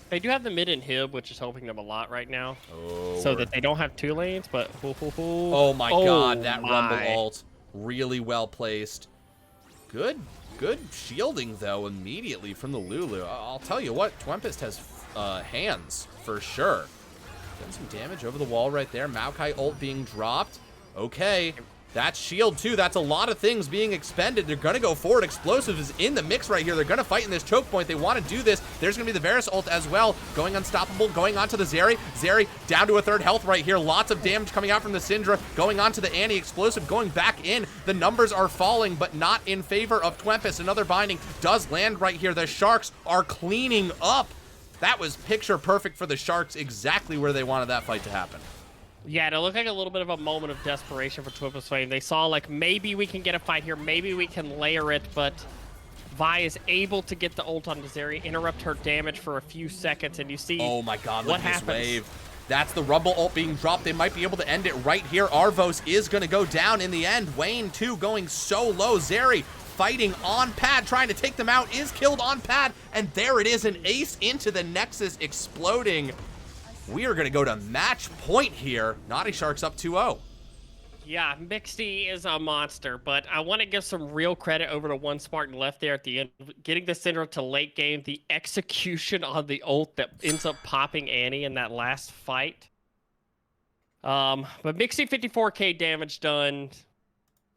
They do have the mid inhib, which is helping them a lot right now. Oh, so that they don't have 2 lanes, but... Oh my god, that Rumble ult. Really well placed. Good shielding, though, immediately from the Lulu. I'll tell you what, Twempest has hands, for sure. Done some damage over the wall right there. Maokai ult being dropped. Okay. That's shield, too. That's a lot of things being expended. They're going to go forward. Explosive is in the mix right here. They're going to fight in this choke point. They want to do this. There's going to be the Varus ult as well. Going unstoppable. Going on to the Zeri. Zeri down to a 3rd health right here. Lots of damage coming out from the Syndra. Going on to the Annie. Explosive going back in. The numbers are falling, but not in favor of Twempest. Another binding does land right here. The Sharks are cleaning up. That was picture perfect for the Sharks. Exactly where they wanted that fight to happen. Yeah, it looked like a little bit of a moment of desperation for Twempest Fwame. They saw, like, maybe we can get a fight here. Maybe we can layer it, but Vi is able to get the ult on Zeri, interrupt her damage for a few seconds, and you see oh my god, look what at this happens. wave. That's the Rumble ult being dropped. They might be able to end it right here. Arvos is going to go down in the end. Wayne, too, going so low. Zeri fighting on pad, trying to take them out, is killed on pad, and there it is, an ace into the Nexus exploding. We are going to go to match point here. Naughty Sharks up 2-0. Yeah, Mixty is a monster, but I want to give some real credit over to one Spartan left there at the end. Getting the Syndra to late game, the execution on the ult that ends up popping Annie in that last fight. But Mixty 54k damage done.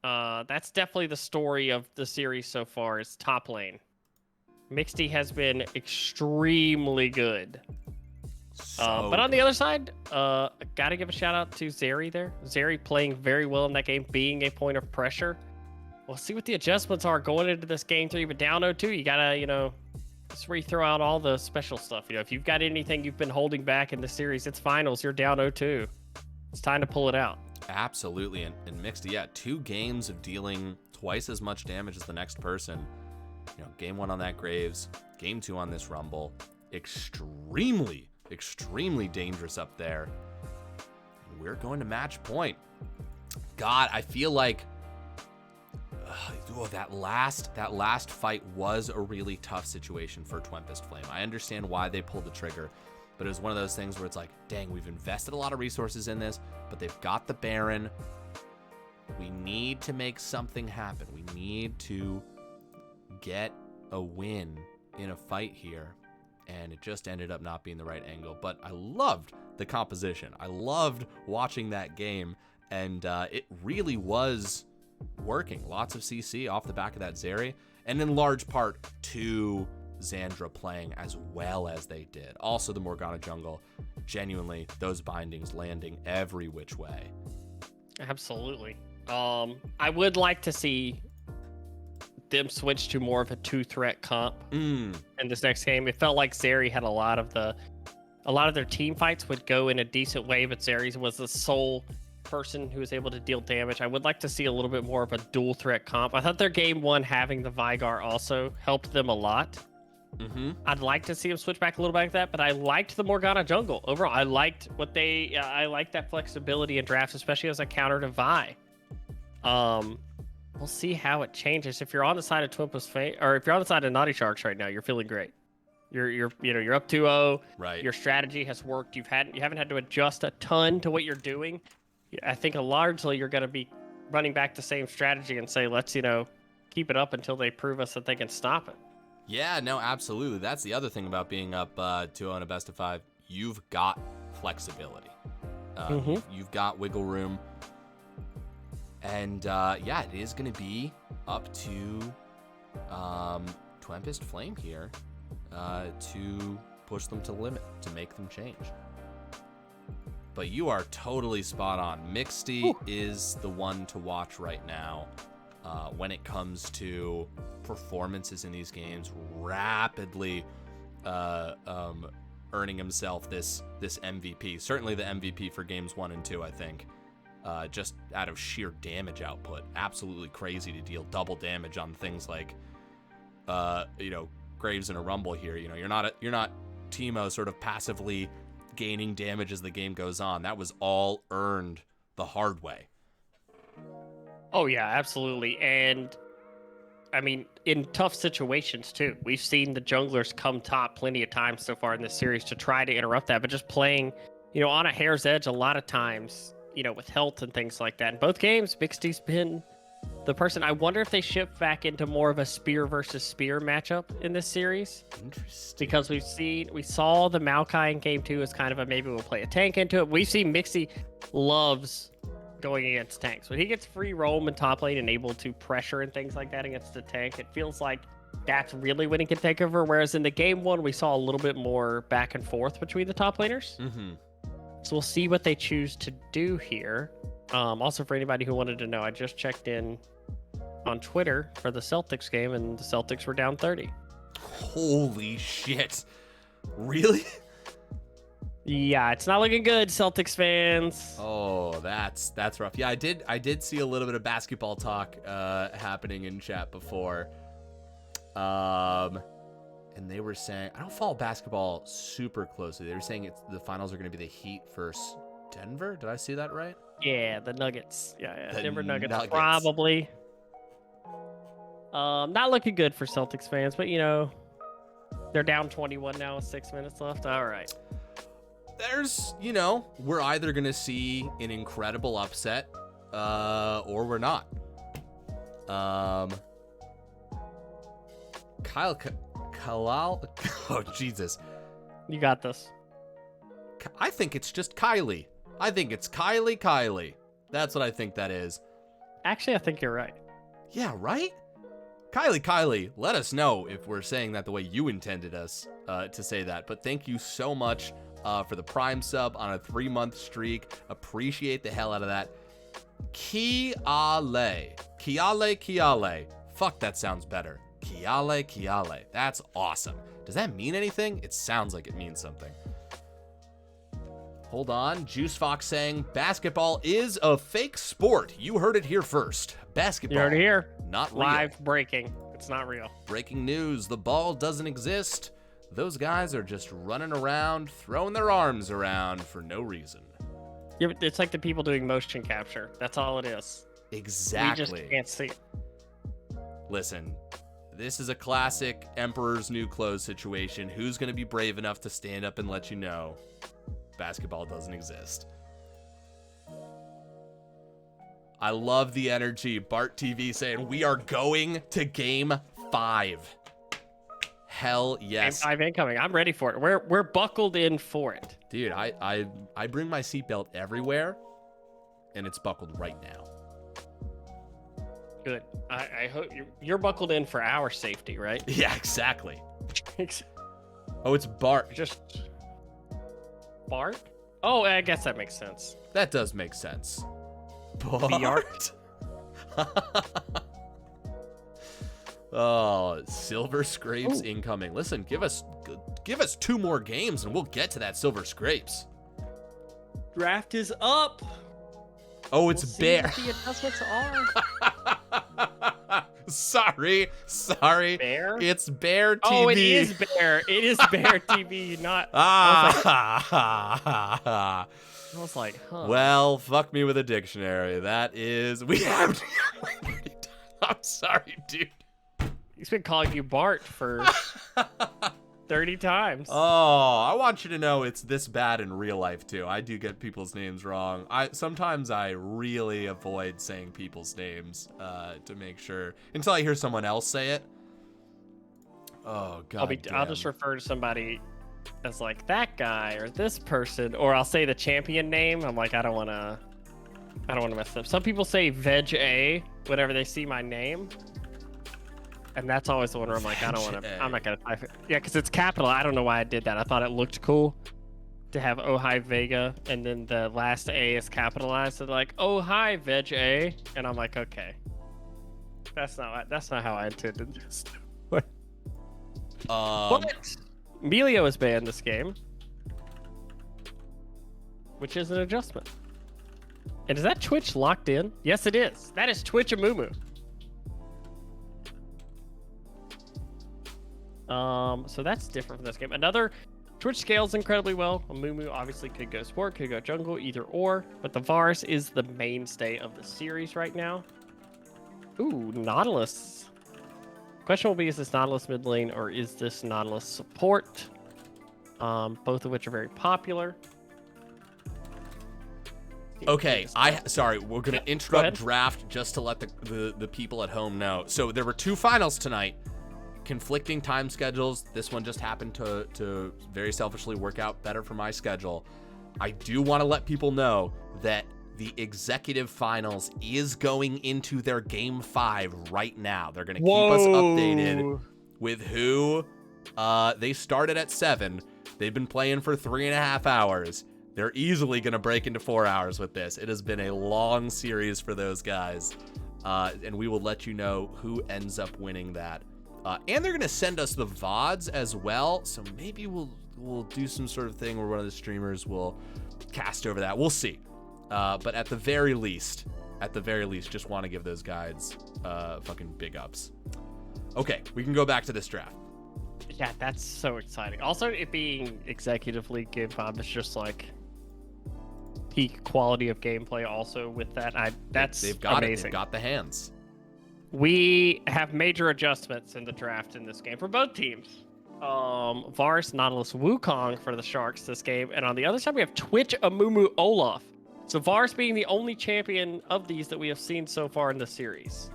That's definitely the story of the series so far, is top lane. Mixty has been extremely good. But on the good. other side, gotta give a shout out to Zeri there. Zeri playing very well in that game, being a point of pressure. We'll see what the adjustments are going into this game 3, but down 0-2, you gotta, that's where you throw out all the special stuff. If you've got anything you've been holding back in the series, it's finals, you're down 0-2. It's time to pull it out. Absolutely. And Mixed, 2 games of dealing twice as much damage as the next person. Game 1 on that Graves, game 2 on this Rumble. Extremely dangerous up there. And we're going to match point. God, I feel like that last fight was a really tough situation for Twempest Fwame. I understand why they pulled the trigger, but it was one of those things where it's like, dang, we've invested a lot of resources in this, but they've got the Baron. We need to make something happen. We need to get a win in a fight here, and it just ended up not being the right angle. But I loved the composition. I loved watching that game, and it really was working. Lots of CC off the back of that Zeri, and in large part to Xandra playing as well as they did. Also the Morgana jungle, genuinely those bindings landing every which way. Absolutely. I would like to see them switch to more of a 2-threat comp in this next game. It felt like Zeri had a lot of their team fights would go in a decent way, but Zeri was the sole person who was able to deal damage. I would like to see a little bit more of a dual threat comp. I thought their game 1 having the Vigar also helped them a lot. I'd like to see them switch back a little bit like that, but I liked the Morgana jungle overall. I liked I liked that flexibility in drafts, especially as a counter to Vi. We'll see how it changes. If you're on the side of Twempest Fwame, or if you're on the side of Naughty Sharks right now, you're feeling great. You're up 2-0. Right. Your strategy has worked. You haven't had to adjust a ton to what you're doing. I think largely you're going to be running back the same strategy and say, let's, keep it up until they prove us that they can stop it. Yeah, no, absolutely. That's the other thing about being up 2-0 in a best of 5. You've got flexibility. You've got wiggle room. And it is going to be up to Twempest Fwame here to push them to the limit, to make them change. But you are totally spot on. Mixty is the one to watch right now when it comes to performances in these games, rapidly earning himself this MVP. Certainly the MVP for games 1 and 2, I think. Just out of sheer damage output. Absolutely crazy to deal double damage on things like, Graves in a Rumble here. You're not Teemo sort of passively gaining damage as the game goes on. That was all earned the hard way. Oh yeah, absolutely. And I mean, in tough situations too. We've seen the junglers come top plenty of times so far in this series to try to interrupt that, but just playing, on a hair's edge a lot of times, with health and things like that. In both games, Mixty's been the person. I wonder if they shift back into more of a spear versus spear matchup in this series. Interesting. Because we saw the Maokai in game 2 as kind of a maybe we'll play a tank into it. We've seen Mixty loves going against tanks. When he gets free roam in top lane and able to pressure and things like that against the tank, it feels like that's really when he can take over. Whereas in the game 1, we saw a little bit more back and forth between the top laners. So we'll see what they choose to do here. Also, for anybody who wanted to know, I just checked in on Twitter for the Celtics game, and the Celtics were down 30. Holy shit. Really? Yeah, it's not looking good, Celtics fans. Oh, that's rough. Yeah, I did see a little bit of basketball talk happening in chat before. And they were saying, I don't follow basketball super closely. They were saying the finals are going to be the Heat versus Denver. Did I see that right? Yeah, the Nuggets. Yeah, The Denver Nuggets, Nuggets. probably. Not looking good for Celtics fans, but they're down 21 now with 6 minutes left. All right. There's, we're either going to see an incredible upset or we're not. Kalal. Oh, Jesus. You got this. I think it's just Kylie. I think it's Kylie. That's what I think that is. Actually, I think you're right. Yeah, right? Kylie, let us know if we're saying that the way you intended us to say that. But thank you so much for the Prime sub on a 3-month streak. Appreciate the hell out of that. Kiale. Fuck, that sounds better. Kiale. That's awesome. Does that mean anything? It sounds like it means something. Hold on. Juice Fox saying basketball is a fake sport. You heard it here first. Basketball. You heard it here. Not real. Live breaking. It's not real. Breaking news. The ball doesn't exist. Those guys are just running around, throwing their arms around for no reason. Yeah, but it's like the people doing motion capture. That's all it is. Exactly. We just can't see it. Listen, this is a classic Emperor's New Clothes situation. Who's going to be brave enough to stand up and let you know basketball doesn't exist? I love the energy. Bart TV saying we are going to game 5. Hell yes. Game 5 incoming. I'm ready for it. We're buckled in for it. Dude, I bring my seatbelt everywhere, and it's buckled right now. Good. I hope you're buckled in for our safety, right? Yeah, exactly. Oh, it's Bart. Just Bart? Oh, I guess that makes sense. That does make sense. Bart? Oh, Silver Scrapes incoming. Listen, give us 2 more games and we'll get to that Silver Scrapes. Draft is up. Oh, it's we'll Bear. See what the adjustments are. Sorry. Bear? It's Bear TV. Oh, it is Bear. It is Bear TV, not. I was like, huh. Well, fuck me with a dictionary. That is. We have. I'm sorry, dude. He's been calling you Bart for 30 times. Oh, I want you to know it's this bad in real life too. I do get people's names wrong. Sometimes I really avoid saying people's names to make sure until I hear someone else say it. Oh god. I'll just refer to somebody as like that guy or this person, or I'll say the champion name. I'm like, I don't want to mess up. Some people say Veg A whenever they see my name. And that's always the one where I'm like, I'm not going to type it. Yeah, because it's capital. I don't know why I did that. I thought it looked cool to have Oh Hi Vega, and then the last A is capitalized. So they're like, Oh Hi Veg A. And I'm like, okay. That's not how I intended this. But Melio is banned this game, which is an adjustment. And is that Twitch locked in? Yes, it is. That is Twitch Amumu. So that's different from this game. Another, Twitch scales incredibly well. Amumu obviously could go support, could go jungle, either or. But the Varus is the mainstay of the series right now. Ooh, Nautilus. Question will be, is this Nautilus mid lane or is this Nautilus support? Both of which are very popular. Okay, sorry, we're gonna interrupt draft just to let the people at home know. So there were 2 finals tonight. Conflicting time schedules. This one just happened to very selfishly work out better for my schedule. I do want to let people know that the executive finals is going into their game 5 right now. They're going to keep us updated with who. They started at 7. They've been playing for 3.5 hours. They're easily going to break into 4 hours with this. It has been a long series for those guys. And we will let you know who ends up winning that. And they're going to send us the VODs as well. So maybe we'll do some sort of thing where one of the streamers will cast over that. We'll see. But at the very least, just want to give those guys fucking big ups. Okay, we can go back to this draft. Yeah, that's so exciting. Also, it being executively Game 5 is just like peak quality of gameplay also with that. That's They've got amazing. it. They've got the hands. We have major adjustments in the draft in this game for both teams. Varus, Nautilus, Wukong for the Sharks this game. And on the other side, we have Twitch, Amumu, Olaf. So Varus being the only champion of these that we have seen so far in the series.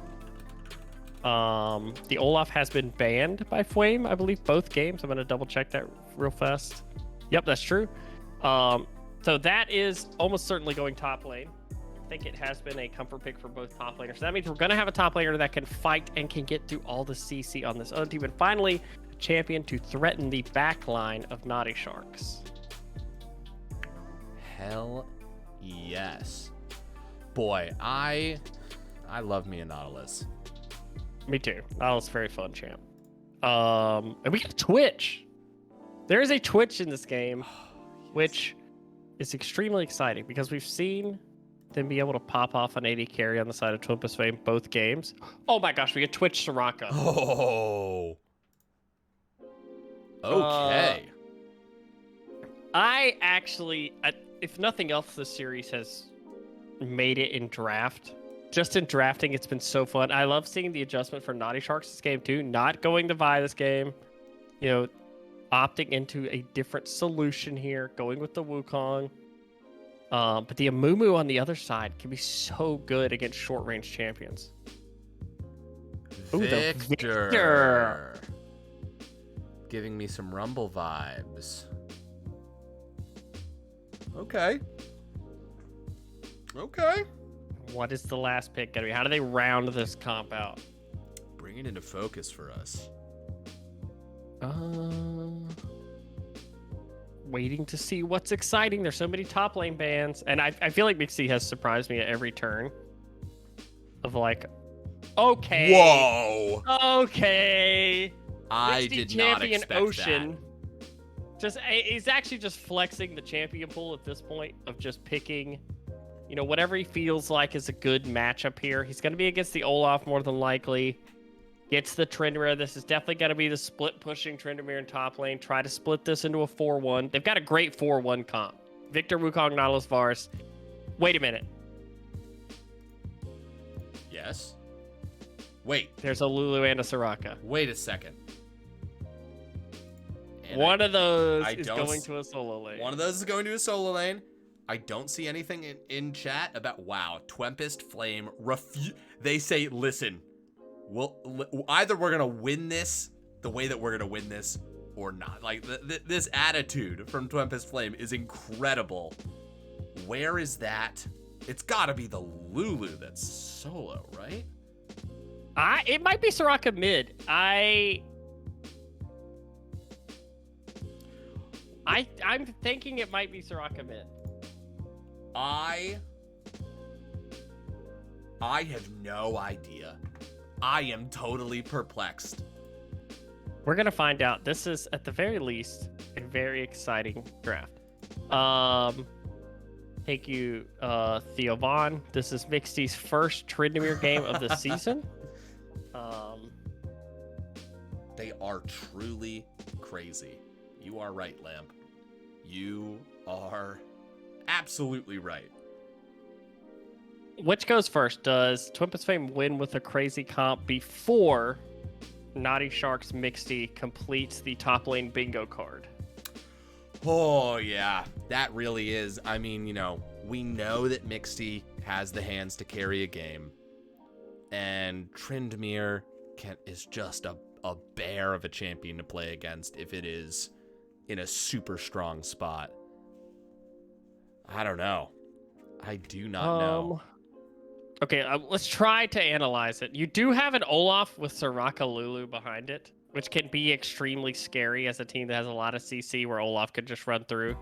The Olaf has been banned by Fwame, I believe, both games. I'm going to double check that real fast. Yep, that's true. So that is almost certainly going top lane think it has been a comfort pick for both top laners. So that means we're going to have a top laner that can fight and can get through all the CC on this other team. And finally, a champion to threaten the back line of Naughty Sharks. Hell yes. Boy, I love me a Nautilus. Me too. Nautilus is very fun, champ. And we got Twitch. There is a Twitch in this game, which is extremely exciting because we've seen them be able to pop off an AD carry on the side of Twempest Fwame both games. Oh my gosh, we get Twitch Soraka. Oh. Okay. I actually, if nothing else, this series has made it in draft. Just in drafting, it's been so fun. I love seeing the adjustment for Naughty Sharks this game too. Not going to Vi this game. You know, opting into a different solution here, going with the Wukong. But the Amumu on the other side can be so good against short-range champions. Ooh, the Victor. Giving me some Rumble vibes. Okay. What is the last pick gonna be? How do they round this comp out? Bring it into focus for us. Waiting to see what's exciting. There's so many top lane bans, and I feel like Mixie has surprised me at every turn. Of like, okay, Whoa. Okay, I Mixie did not champion expect Ocean. He's actually just flexing the champion pool at this point of just picking, you know, whatever he feels like is a good matchup here. He's going to be against the Olaf more than likely. Gets the Tryndamere. This is definitely going to be the split pushing Tryndamere in top lane. Try to split this into a 4-1. They've got a great 4-1 comp. Victor, Wukong, Nautilus, Varus. Wait a minute. Yes. Wait. There's a Lulu and a Soraka. Wait a second. And One of those is don't going to a solo lane. One of those is going to a solo lane. I don't see anything in chat about, wow, Twempest Fwame they say, listen, either we're going to win this the way that we're going to win this or not. Like, this attitude from Twempest Fwame is incredible. Where is that? It's got to be the Lulu that's solo, right? It might be Soraka mid. I'm thinking it might be Soraka mid. I have no idea. I am totally perplexed. We're gonna find out. This is, at the very least, a very exciting draft. Thank you, Theo Vaughn. This is Mixie's first Tryndamere game of the season. They are truly crazy. You are right, Lamp. You are absolutely right. Which goes first? Does Twempest Fwame win with a crazy comp before Naughty Sharks Mixie completes the top lane bingo card? Oh, yeah. That really is. I mean, you know, we know that Mixie has the hands to carry a game. And Tryndamere is just a bear of a champion to play against if it is in a super strong spot. I don't know. I do not know. Okay, let's try to analyze it. You do have an Olaf with Soraka Lulu behind it, which can be extremely scary as a team that has a lot of CC where Olaf could just run through.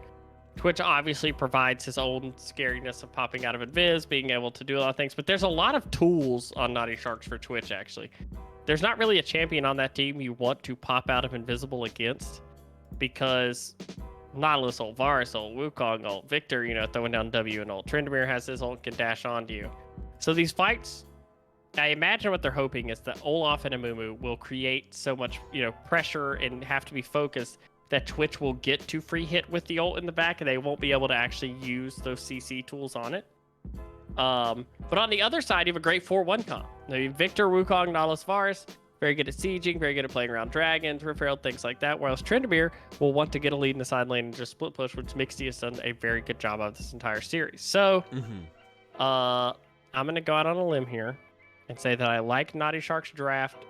Twitch obviously provides his own scariness of popping out of Invis, being able to do a lot of things, but there's a lot of tools on Naughty Sharks for Twitch, actually. There's not really a champion on that team you want to pop out of Invisible against, because Nautilus ult, Varus ult, Wukong ult, Victor, you know, throwing down W and ult. Tryndamere has his ult, can dash onto you. So these fights, I imagine what they're hoping is that Olaf and Amumu will create so much, you know, pressure and have to be focused that Twitch will get to free hit with the ult in the back and they won't be able to actually use those CC tools on it. But on the other side, you have a great 4-1 comp. Victor, Wukong, Nautilus, Varus, very good at sieging, very good at playing around dragons, Riffrail, things like that. Whereas Tryndamere will want to get a lead in the side lane and just split push, which Mixie has done a very good job of this entire series. So, I'm going to go out on a limb here and say that I like Naughty Sharks draft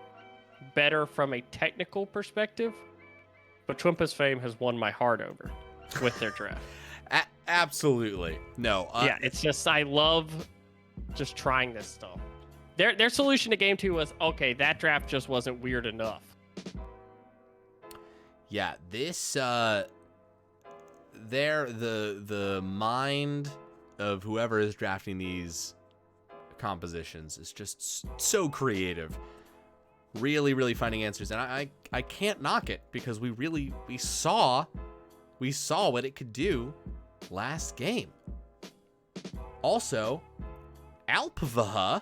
better from a technical perspective, but Twempest Fwame has won my heart over with their draft. Absolutely. No. Yeah, it's just, I love just trying this stuff. Their solution to game 2 was, okay, that draft just wasn't weird enough. Yeah, this the mind of whoever is drafting these compositions is just so creative. Really, really finding answers, and I can't knock it because we saw what it could do last game. Also, Alpva,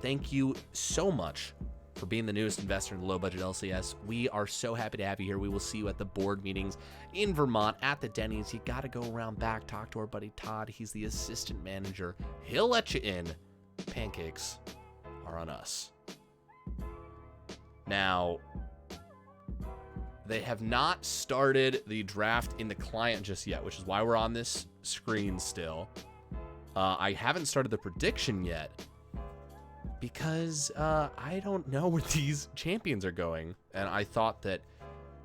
thank you so much for being the newest investor in the low budget LCS. We are so happy to have you here. We will see you at the board meetings in Vermont at the Denny's. You got to go around back, talk to our buddy Todd. He's the assistant manager. He'll let you in. Pancakes are on us. Now, they have not started the draft in the client just yet, which is why we're on this screen still. I haven't started the prediction yet because I don't know where these champions are going. And I thought that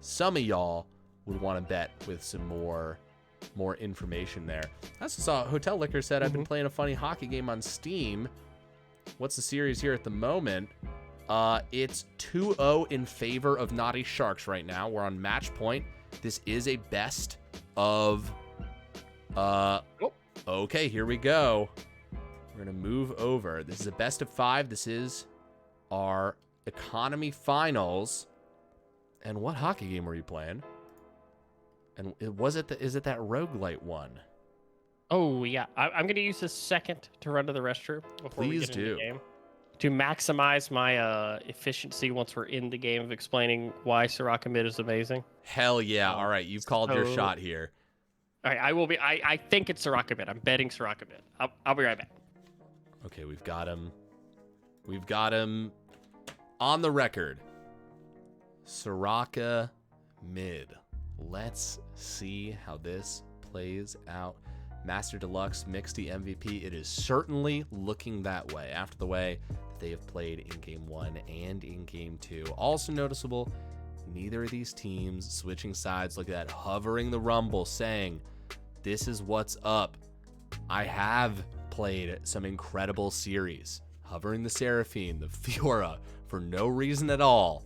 some of y'all would want to bet with some more information there. I also saw Hotel Liquor said, I've been playing a funny hockey game on Steam. What's the series here at the moment? It's 2-0 in favor of Naughty Sharks right now. We're on match point. This is a best of... Okay, here we go. We're going to move over. This is a best of 5. This is our economy finals. And what hockey game were you playing? And is it that roguelite one? Oh, yeah. I'm going to use this second to run to the restroom before we get into the game. To maximize my efficiency once we're in the game of explaining why Soraka mid is amazing. Hell yeah. All right, you've called your shot here. All right, I will be. I think it's Soraka mid. I'm betting Soraka mid. I'll be right back. Okay, we've got him. We've got him on the record. Soraka mid. Let's see how this plays out. Master Deluxe mixed the MVP. It is certainly looking that way after the way that they have played in Game 1 and in Game 2. Also noticeable, neither of these teams switching sides. Look at that, hovering the rumble, saying, this is what's up. I have played some incredible series. Hovering the Seraphine, the Fiora, for no reason at all.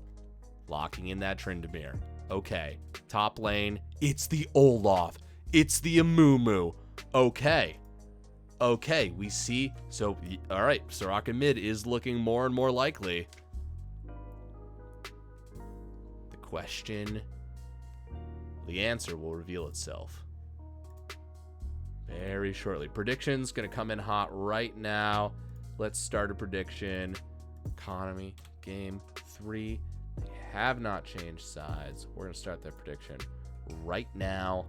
Locking in that Tryndamere. Okay, top lane, it's the Olaf. It's the Amumu. Okay, we see. So, all right, Soraka mid is looking more and more likely. The question, the answer will reveal itself very shortly. Prediction's going to come in hot right now. Let's start a prediction. Economy, game 3. They have not changed sides. We're going to start that prediction right now.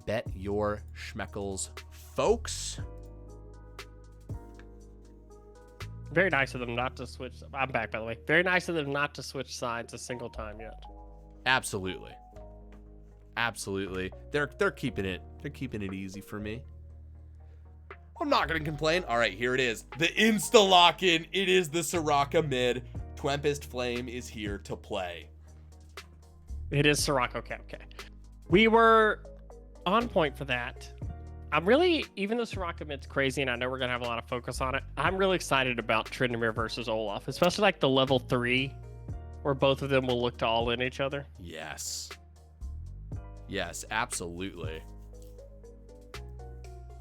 Bet your schmeckles, folks. Very nice of them not to switch. I'm back, by the way. Very nice of them not to switch sides a single time yet. Absolutely. They're keeping it. They're keeping it easy for me. I'm not gonna complain. All right, here it is. The insta lock-in. It is the Soraka mid. Twempest Fwame is here to play. It is Soraka. Okay. We were on point for that. I'm really, even though Soraka mid's crazy, and I know we're gonna have a lot of focus on it, I'm really excited about Tryndamere versus Olaf, especially like the level 3, where both of them will look to all in each other. Yes, absolutely.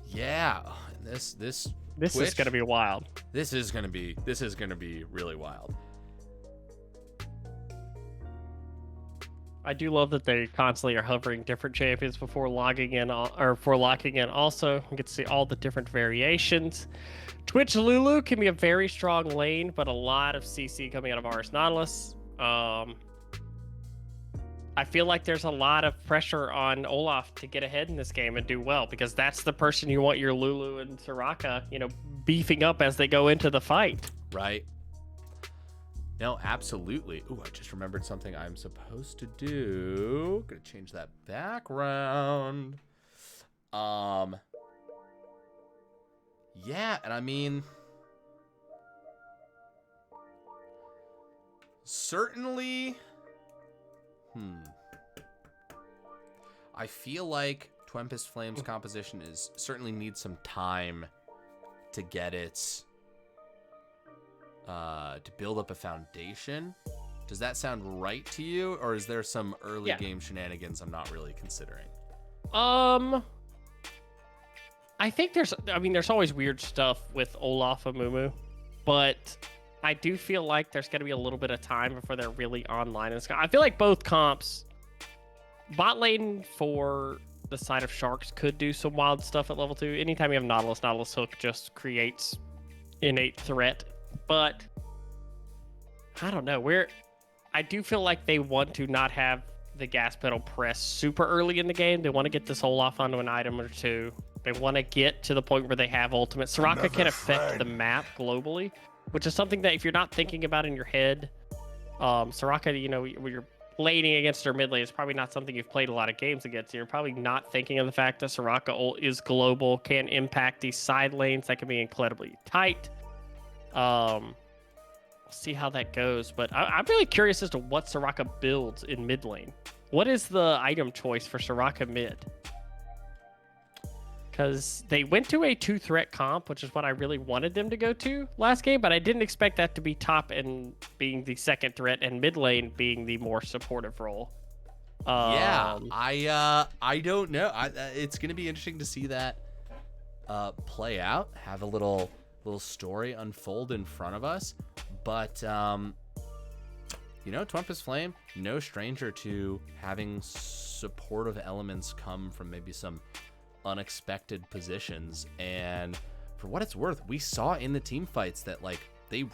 Yeah, this Twitch, is gonna be wild. This is gonna be really wild. I do love that they constantly are hovering different champions before logging in, or before locking in. Also, you get to see all the different variations. Twitch Lulu can be a very strong lane, but a lot of CC coming out of Ars Nautilus. I feel like there's a lot of pressure on Olaf to get ahead in this game and do well, because that's the person you want your Lulu and Soraka, beefing up as they go into the fight. Right. No, absolutely. Ooh, I just remembered something I'm supposed to do. Gonna change that background. Yeah, and I mean, certainly, I feel like Twempest Flame's composition is certainly needs some time to get its to build up a foundation. Does that sound right to you, or is there some early game shenanigans I'm not really considering? I think there's always weird stuff with Olaf and Mumu, but I do feel like there's going to be a little bit of time before they're really online. I feel like both comps, bot lane for the side of Sharks could do some wild stuff at level 2. Anytime you have Nautilus Hook just creates innate threat. But I don't know. I do feel like they want to not have the gas pedal press super early in the game. They want to get this Olaf onto an item or two. They want to get to the point where they have ultimate. Soraka can affect the map globally, which is something that if you're not thinking about in your head, Soraka, you know, when you're laning against her mid lane, it's probably not something you've played a lot of games against. You're probably not thinking of the fact that Soraka ult is global, can impact these side lanes that can be incredibly tight. See how that goes, but I'm really curious as to what Soraka builds in mid lane. What is the item choice for Soraka mid? Because they went to a 2-threat comp, which is what I really wanted them to go to last game, but I didn't expect that to be top and being the second threat and mid lane being the more supportive role. I don't know. It's going to be interesting to see that play out, have a little story unfold in front of us. But, you know, Twempest Flame, no stranger to having supportive elements come from maybe some unexpected positions. And for what it's worth, we saw in the team fights that, like, they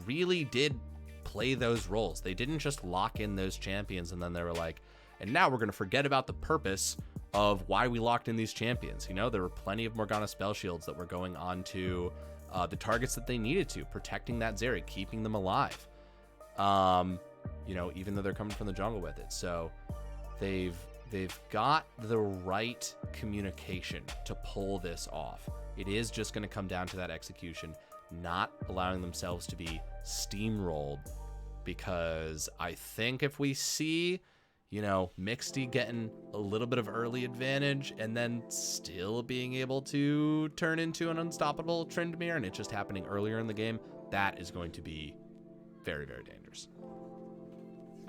really did play those roles. They didn't just lock in those champions and then they were like, and now we're going to forget about the purpose of why we locked in these champions. You know, there were plenty of Morgana spell shields that were going on to the targets that they needed to, protecting that Zeri, keeping them alive. You know, even though they're coming from the jungle with it. So they've got the right communication to pull this off. It is just going to come down to that execution, not allowing themselves to be steamrolled, because I think if we see, you know, Mixty getting a little bit of early advantage and then still being able to turn into an unstoppable Tryndamere, and it's just happening earlier in the game, that is going to be very, very dangerous.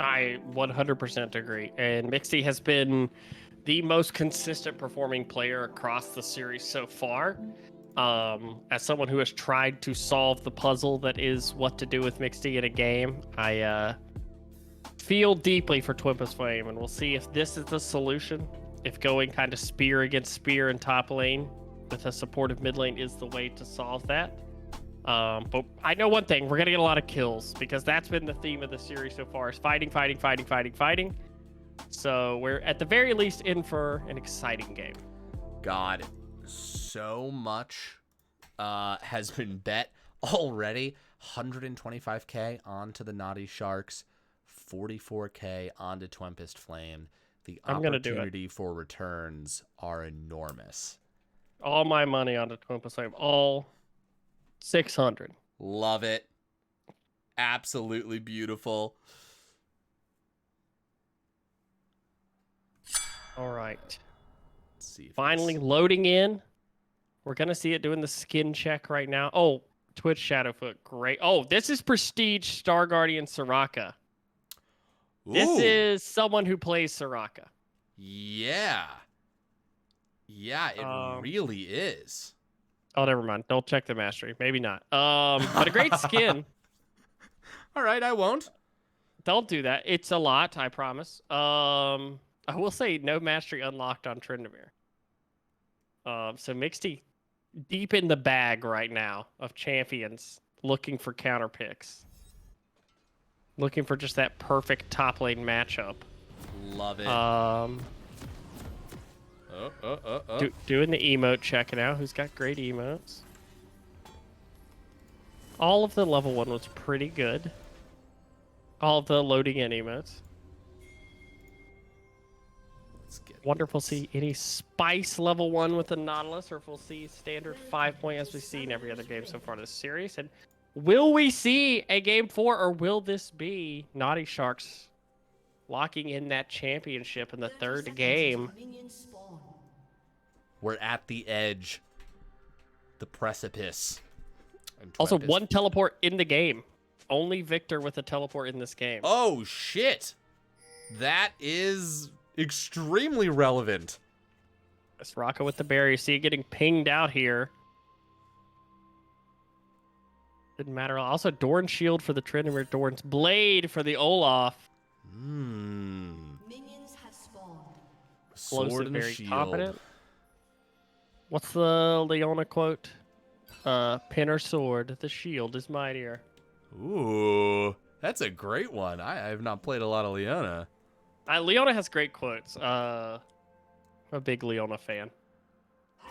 I 100% agree. And Mixty has been the most consistent performing player across the series so far. As someone who has tried to solve the puzzle that is what to do with Mixty in a game, I feel deeply for Twempest Flame, and we'll see if this is the solution. If going kind of spear against spear in top lane with a supportive mid lane is the way to solve that. But I know one thing, we're going to get a lot of kills, because that's been the theme of the series so far, is fighting. So we're at the very least in for an exciting game. God, so much has been bet already. 125k onto the Naughty Sharks, 44k onto Twempest Flame. The opportunity for returns are enormous. All my money onto Twempest Flame, all 600. Love it. Absolutely beautiful. All right. Let's see. Finally loading in. We're going to see it doing the skin check right now. Oh, Twitch Shadowfoot. Great. Oh, this is Prestige Star Guardian Soraka. Ooh. This is someone who plays Soraka. Yeah. Yeah, it really is. Oh, never mind. Don't check the mastery. Maybe not. But a great skin. All right, I won't. Don't do that. It's a lot, I promise. I will say no mastery unlocked on Tryndamere. So Mixty deep in the bag right now of champions, looking for counter picks. Looking for just that perfect top lane matchup. Love it. Doing the emote check now. Who's got great emotes? All of the level 1 was pretty good. All of the loading in emotes. Wonder if we'll see any spice level 1 with the Nautilus, or if we'll see standard 5-point as we've seen every other game so far this series. And will we see a game 4, or will this be Naughty Sharks locking in that championship in the third game? We're at the edge. The precipice. And Also, Twempest- one teleport in the game. Only Victor with a teleport in this game. Oh, shit. That is extremely relevant. It's Rocco with the barrier. See it getting pinged out here. Didn't matter. Also, Doran's shield for the Tryndamere. Doran's blade for the Olaf. Minions have spawned. Sword Explosive, and very shield. confident. What's the Leona quote? Pin or sword, the shield is mightier. Ooh, that's a great one. I have not played a lot of Leona. Leona has great quotes. I'm a big Leona fan.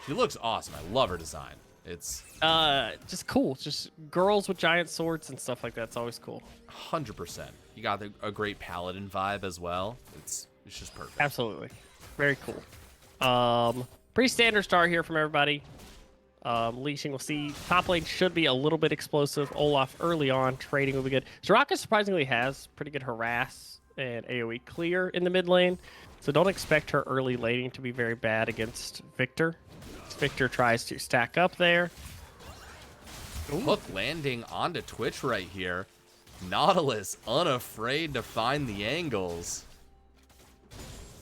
She looks awesome. I love her design. It's Just cool. Just girls with giant swords and stuff like that. It's always cool. 100%. You got a great paladin vibe as well. It's just perfect. Absolutely. Very cool. Pretty standard start here from everybody. Leashing, we'll see. Top lane should be a little bit explosive. Olaf early on. Trading will be good. Soraka surprisingly has pretty good harass and AoE clear in the mid lane. So don't expect her early laning to be very bad against Victor. Victor tries to stack up there. Hook landing onto Twitch right here. Nautilus unafraid to find the angles.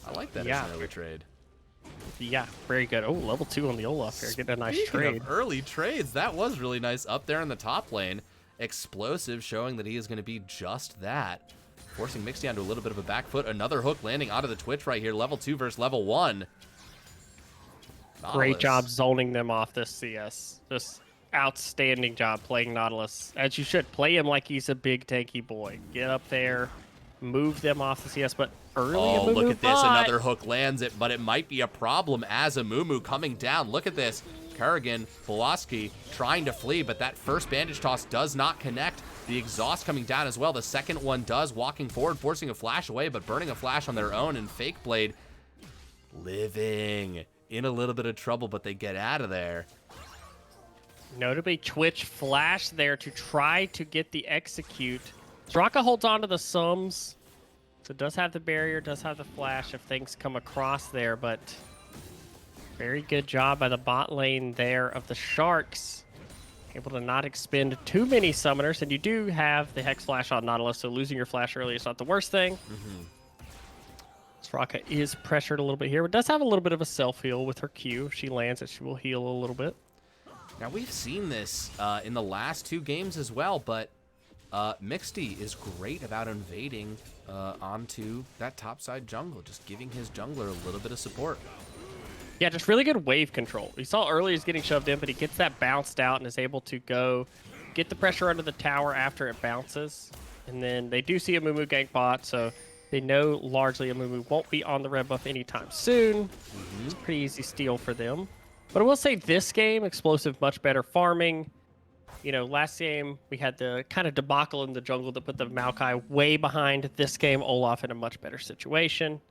I like that as an early trade. Yeah, very good. Oh, level 2 on the Olaf here. Getting a nice Speaking trade. of early trades, that was really nice up there in the top lane. Explosive, showing that he is going to be just that. Forcing Mixed down to a little bit of a back foot. Another hook landing onto the Twitch right here. Level 2 versus level 1. Great Nautilus. job zoning them off this CS. Just outstanding job playing Nautilus. As you should. Play him like he's a big tanky boy. Get up there, move them off the CS, but early Oh, Amumu look at this. bot. Another hook lands it, but it might be a problem as Amumu coming down. Look at this. Kerrigan, Pulaski trying to flee, but that first bandage toss does not connect. The exhaust coming down as well. The second one does, walking forward, forcing a flash away, but burning a flash on their own, and Fake Blade living in a little bit of trouble, but they get out of there. Notably, Twitch flash there to try to get the execute. Straka holds on to the sums. So it does have the barrier, does have the flash if things come across there, but very good job by the bot lane there of the Sharks. Able to not expend too many summoners, and you do have the Hex Flash on Nautilus, so losing your flash early is not the worst thing. Straka is pressured a little bit here, but does have a little bit of a self-heal with her Q. If she lands it, she will heal a little bit. Now, we've seen this in the last 2 games as well, but Mixty is great about invading onto that topside jungle, just giving his jungler a little bit of support. Yeah, just really good wave control. We saw earlier he's getting shoved in, but he gets that bounced out and is able to go get the pressure under the tower after it bounces. And then they do see a Mumu gank bot, so they know largely a Mumu won't be on the red buff anytime soon. It's a pretty easy steal for them. But I will say this game, Explosive, much better farming. You know, last game we had the kind of debacle in the jungle that put the Maokai way behind. This game, Olaf in a much better situation.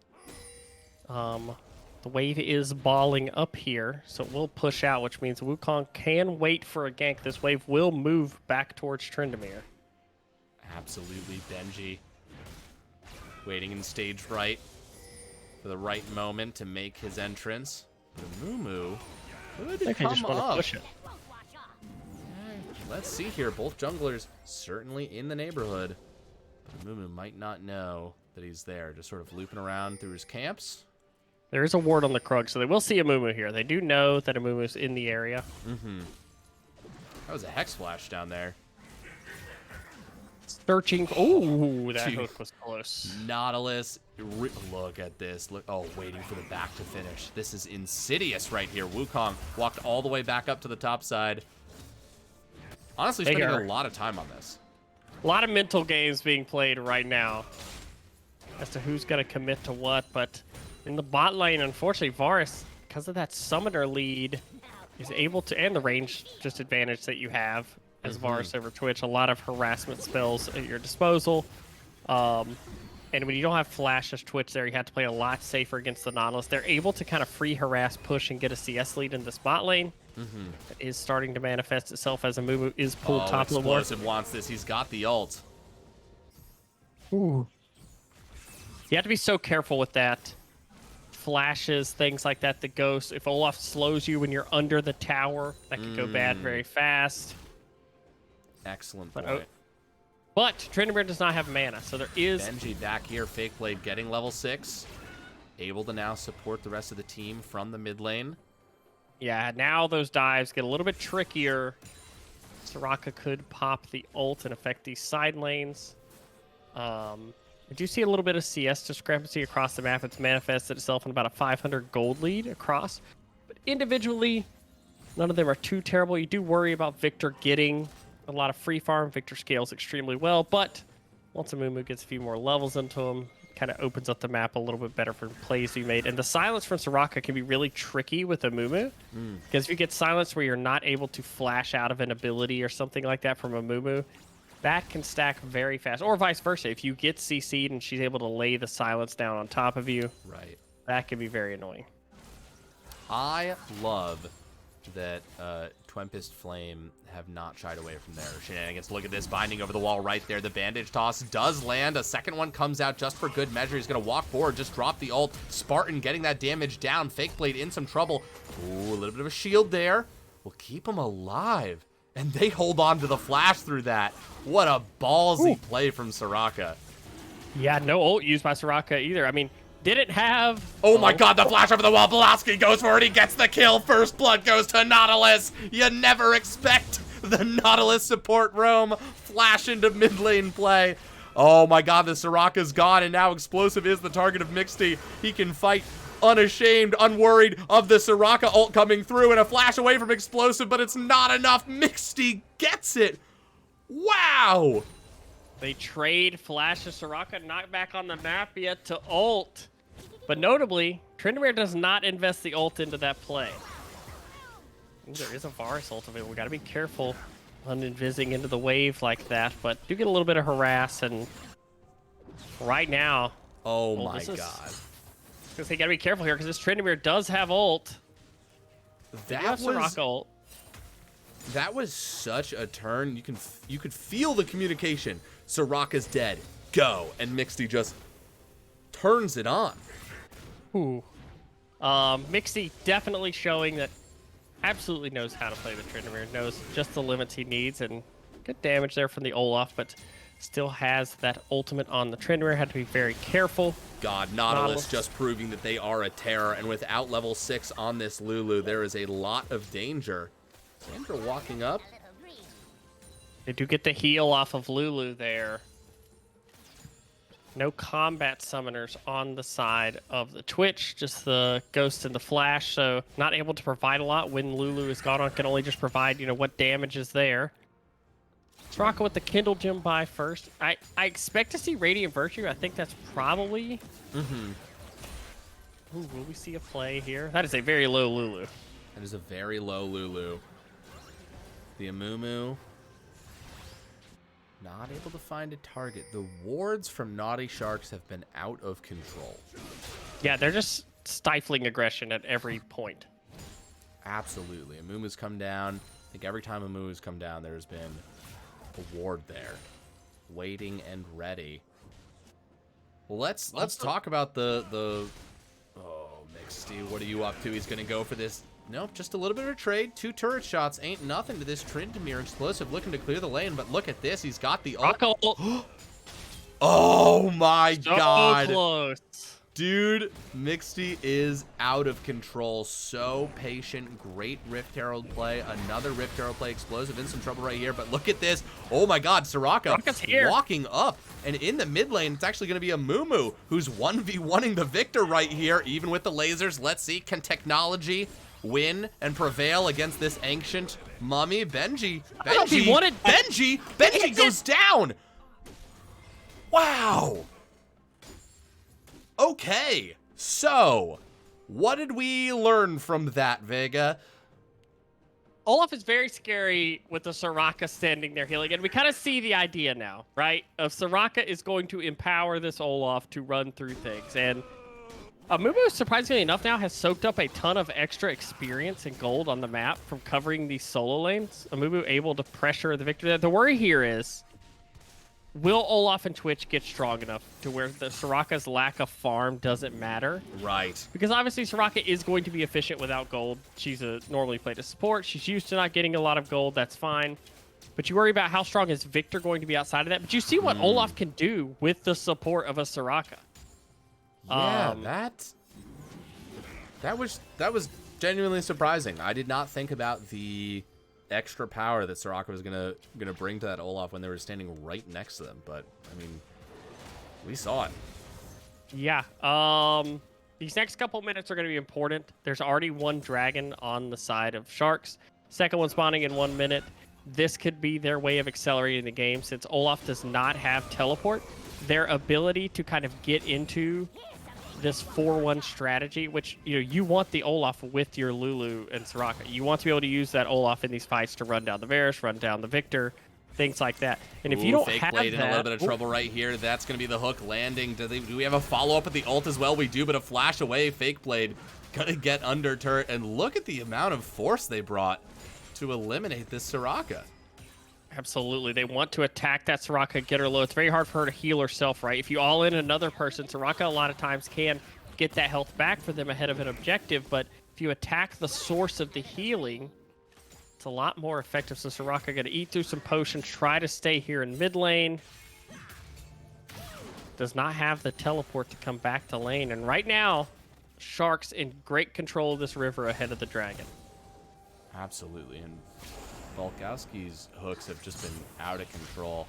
The wave is balling up here, so it will push out, which means Wukong can wait for a gank. This wave will move back towards Tryndamere. Absolutely, Benji. Waiting in stage right for the right moment to make his entrance. The Mumu could I think they just come want to up. push it. Let's see here. Both junglers certainly in the neighborhood. But Mumu might not know that he's there, just sort of looping around through his camps. There is a ward on the Krug, so they will see a Mumu here. They do know that a Mumu is in the area. That was a Hex Flash down there. Searching. Oh, that Dude. hook was close. Nautilus, look at this. Look, oh, waiting for the back to finish. This is insidious right here. Wukong walked all the way back up to the top side. Honestly, They spending are- a lot of time on this. A lot of mental games being played right now as to who's going to commit to what, but in the bot lane, unfortunately, Varus, because of that summoner lead, is able to, and the range just advantage that you have as Varus over Twitch, a lot of harassment spells at your disposal. And when you don't have Flash as Twitch there, you have to play a lot safer against the Nautilus. They're able to kind of free harass, push, and get a CS lead in this bot lane. That is starting to manifest itself as a Mumu is pulled Oh, top of the war. Explosive wants this. He's got the ult. Ooh. You have to be so careful with that flashes, things like that, the ghost. If Olaf slows you when you're under the tower, that could go bad very fast. Excellent But, point. But Tryndamere does not have mana, so there is... Benji back here, Fake Blade getting level 6. Able to now support the rest of the team from the mid lane. Yeah, now those dives get a little bit trickier. Soraka could pop the ult and affect these side lanes. I do see a little bit of CS discrepancy across the map. It's manifested itself in about a 500 gold lead across. But individually, none of them are too terrible. You do worry about Victor getting a lot of free farm. Victor scales extremely well, but once Amumu gets a few more levels into him, kind of opens up the map a little bit better for plays to be made. And the silence from Soraka can be really tricky with Amumu, because if you get silence where you're not able to flash out of an ability or something like that from Amumu, that can stack very fast. Or vice versa. If you get CC'd and she's able to lay the silence down on top of you, Right. that can be very annoying. I love that Twempest Fwame have not shied away from their shenanigans. Look at this, binding over the wall right there. The bandage toss does land. A second one comes out just for good measure. He's going to walk forward, just drop the ult. Spartan getting that damage down. Fake Blade in some trouble. Ooh, a little bit of a shield there. Will keep him alive. And they hold on to the flash through that. What a ballsy play from Soraka. Yeah, no ult used by Soraka either. I mean, didn't have... Oh my god, the flash over the wall. Pulaski goes for it. He gets the kill. First blood goes to Nautilus. You never expect the Nautilus support roam flash into mid lane play. Oh my god, the Soraka's gone, and now Explosive is the target of Mixty. He can fight unashamed, unworried of the Soraka ult coming through, and a flash away from Explosive, but it's not enough. Mixty gets it. Wow. They trade Flash to Soraka, not back on the map yet to ult. But notably, Tryndamere does not invest the ult into that play. Ooh, there is a Varus ult available. We got to be careful uninvising into the wave like that, but do get a little bit of harass, and right now... Oh well, my god. Because they got to be careful here, because this Tryndamere does have ult. That was Soraka ult. That was such a turn. You could feel the communication. Soraka's dead. Go. And Mixty just turns it on. Ooh. Mixty definitely showing that absolutely knows how to play with Tryndamere, knows just the limits he needs, and good damage there from the Olaf, but still has that ultimate on the Tryndamere. Had to be very careful. God, Nautilus just proving that they are a terror, and without level 6 on this Lulu, there is a lot of danger. Sandra walking up. They do get the heal off of Lulu there. No combat summoners on the side of the Twitch, just the Ghost and the Flash, so not able to provide a lot when Lulu is gone on, can only just provide, you know, what damage is there. Soraka with the Kindle Gem buy first. I expect to see Radiant Virtue. I think that's probably... Ooh, will we see a play here? That is a very low Lulu. That is a very low Lulu. The Amumu. Not able to find a target. The wards from Naughty Sharks have been out of control. Yeah, they're just stifling aggression at every point. Absolutely. Amumu's come down. I think every time Amumu's come down, there's been a ward there. Waiting and ready. Well, let's talk about the oh, Mixty, what are you up to? He's gonna go for this. Nope, just a little bit of a trade. 2 turret shots ain't nothing to this Tryndamere Explosive looking to clear the lane, but look at this. He's got the ult. Oh my god. Close. Dude, Mixty is out of control. So patient. Great Rift Herald play. Another Rift Herald play. Explosive in some trouble right here, but look at this. Oh my god, Soraka's here. walking up. And in the mid lane, it's actually going to be a Amumu who's 1v1ing the Victor right here, even with the lasers. Let's see, can technology win and prevail against this ancient mummy? Benji goes down. Wow. Okay, so what did we learn from that, Vega? Olaf is very scary with the Soraka standing there healing, and we kind of see the idea now, right? Of Soraka is going to empower this Olaf to run through things, and Amumu, surprisingly enough, now has soaked up a ton of extra experience and gold on the map from covering these solo lanes. Amumu able to pressure the Victor there. The worry here is will Olaf and Twitch get strong enough to where the Soraka's lack of farm doesn't matter? Right. Because obviously Soraka is going to be efficient without gold. She's normally played as support. She's used to not getting a lot of gold. That's fine. But you worry about how strong is Victor going to be outside of that. But you see what Olaf can do with the support of a Soraka. Yeah, that was genuinely surprising. I did not think about the extra power that Soraka was gonna bring to that Olaf when they were standing right next to them. But I mean, we saw it. Yeah. These next couple minutes are going to be important. There's already one dragon on the side of Sharks. Second one spawning in 1 minute. This could be their way of accelerating the game since Olaf does not have teleport. Their ability to kind of get into this 4-1 strategy, which you want the Olaf with your Lulu and Soraka. You want to be able to use that Olaf in these fights to run down the Varus, run down the Victor, things like that. And if you don't Fake have Blade that, in a little bit of trouble right here. That's going to be the hook landing. Do we have a follow-up with the ult as well? We do, but a flash away. Fake Blade gonna get under turret, and look at the amount of force they brought to eliminate this Soraka. Absolutely. They want to attack that Soraka, get her low. It's very hard for her to heal herself, right? If you all in another person, Soraka a lot of times can get that health back for them ahead of an objective, but if you attack the source of the healing, it's a lot more effective. So Soraka going to eat through some potions, try to stay here in mid lane. Does not have the teleport to come back to lane. And right now, Sharks in great control of this river ahead of the dragon. Absolutely, and Volkowski's hooks have just been out of control.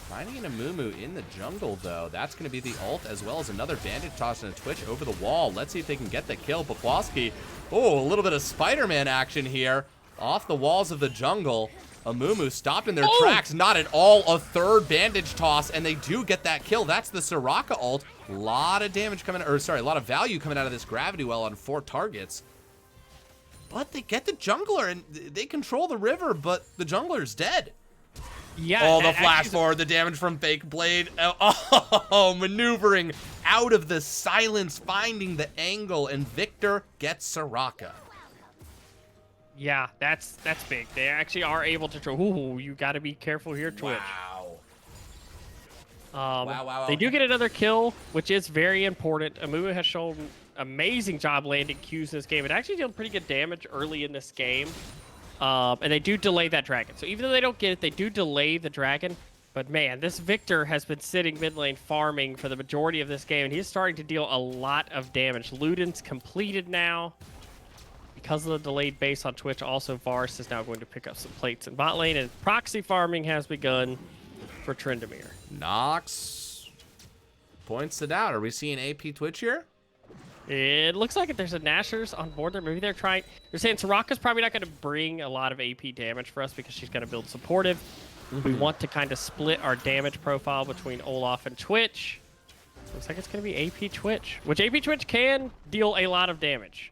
Finding an Amumu in the jungle, though. That's going to be the ult, as well as another bandage toss and a Twitch over the wall. Let's see if they can get the kill. Volkowski, oh, a little bit of Spider-Man action here. Off the walls of the jungle. Amumu stopped in their tracks. Not at all a third bandage toss, and they do get that kill. That's the Soraka ult. A lot of damage coming, or sorry, a lot of value coming out of this gravity well on 4 targets. But they get the jungler, and they control the river, but the jungler's dead. Yeah. Oh, the flash forward, the damage from Fake Blade. Oh, maneuvering out of the silence, finding the angle, and Victor gets Soraka. Yeah, that's big. They actually are able to. Ooh, you got to be careful here, Twitch. Wow. Wow. They do get another kill, which is very important. Amumu has shown amazing job landing Qs in this game. It actually dealt pretty good damage early in this game. And they do delay that dragon. So even though they don't get it, they do delay the dragon. But man, this Victor has been sitting mid lane farming for the majority of this game, and he's starting to deal a lot of damage. Luden's completed now. Because of the delayed base on Twitch, also Varus is now going to pick up some plates in bot lane, and proxy farming has begun for Tryndamere. Nox points it out. Are we seeing AP Twitch here? It looks like if there's a Nashers on board there, maybe they're saying Soraka's probably not going to bring a lot of AP damage for us because she's going to build supportive. We want to kind of split our damage profile between Olaf and Twitch. Looks like it's going to be AP Twitch, which AP Twitch can deal a lot of damage.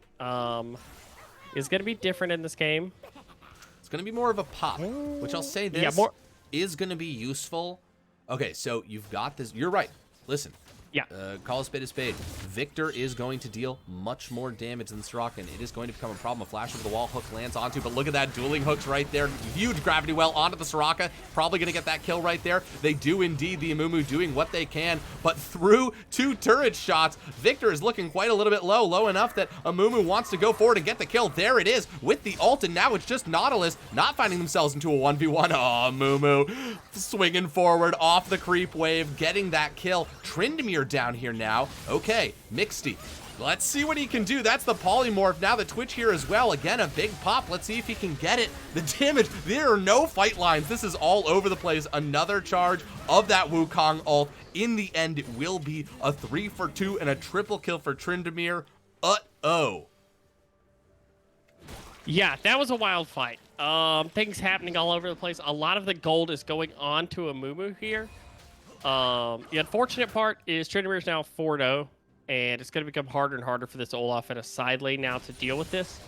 Is going to be different in this game. It's going to be more of a pop, which I'll say this is going to be useful. Okay, so you've got this. You're right. Listen. Yeah. Call a spade a spade. Victor is going to deal much more damage than Soraka, and it is going to become a problem. A flash over the wall, hook lands onto, but look at that, dueling hooks right there. Huge gravity well onto the Soraka. Probably going to get that kill right there. They do indeed, the Amumu doing what they can, but through 2 turret shots, Victor is looking quite a little bit low enough that Amumu wants to go forward and get the kill. There it is with the ult, and now it's just Nautilus not finding themselves into a 1v1. Oh, Amumu swinging forward off the creep wave, getting that kill. Tryndamere down here now. Okay, Mixty. Let's see what he can do. That's the polymorph. Now the Twitch here as well. Again, a big pop. Let's see if he can get it. The damage. There are no fight lines. This is all over the place. Another charge of that Wukong ult. In the end, it will be a 3 for 2 and a triple kill for Tryndamere. Uh-oh. Yeah, that was a wild fight. Things happening all over the place. A lot of the gold is going on to Amumu here. The unfortunate part is Tryndamere is now 4-0, and it's going to become harder and harder for this Olaf in a side lane now to deal with this.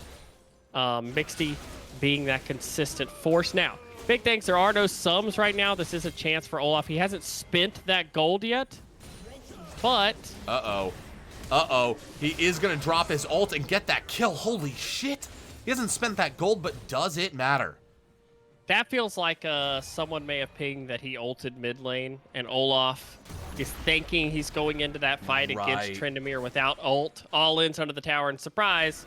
Mixty being that consistent force. Now, big things, there are no sums right now. This is a chance for Olaf. He hasn't spent that gold yet, but... Uh-oh. He is going to drop his ult and get that kill. Holy shit. He hasn't spent that gold, but does it matter? That feels like someone may have pinged that he ulted mid lane, and Olaf is thinking he's going into that fight against Tryndamere without ult. All ins under the tower, and surprise,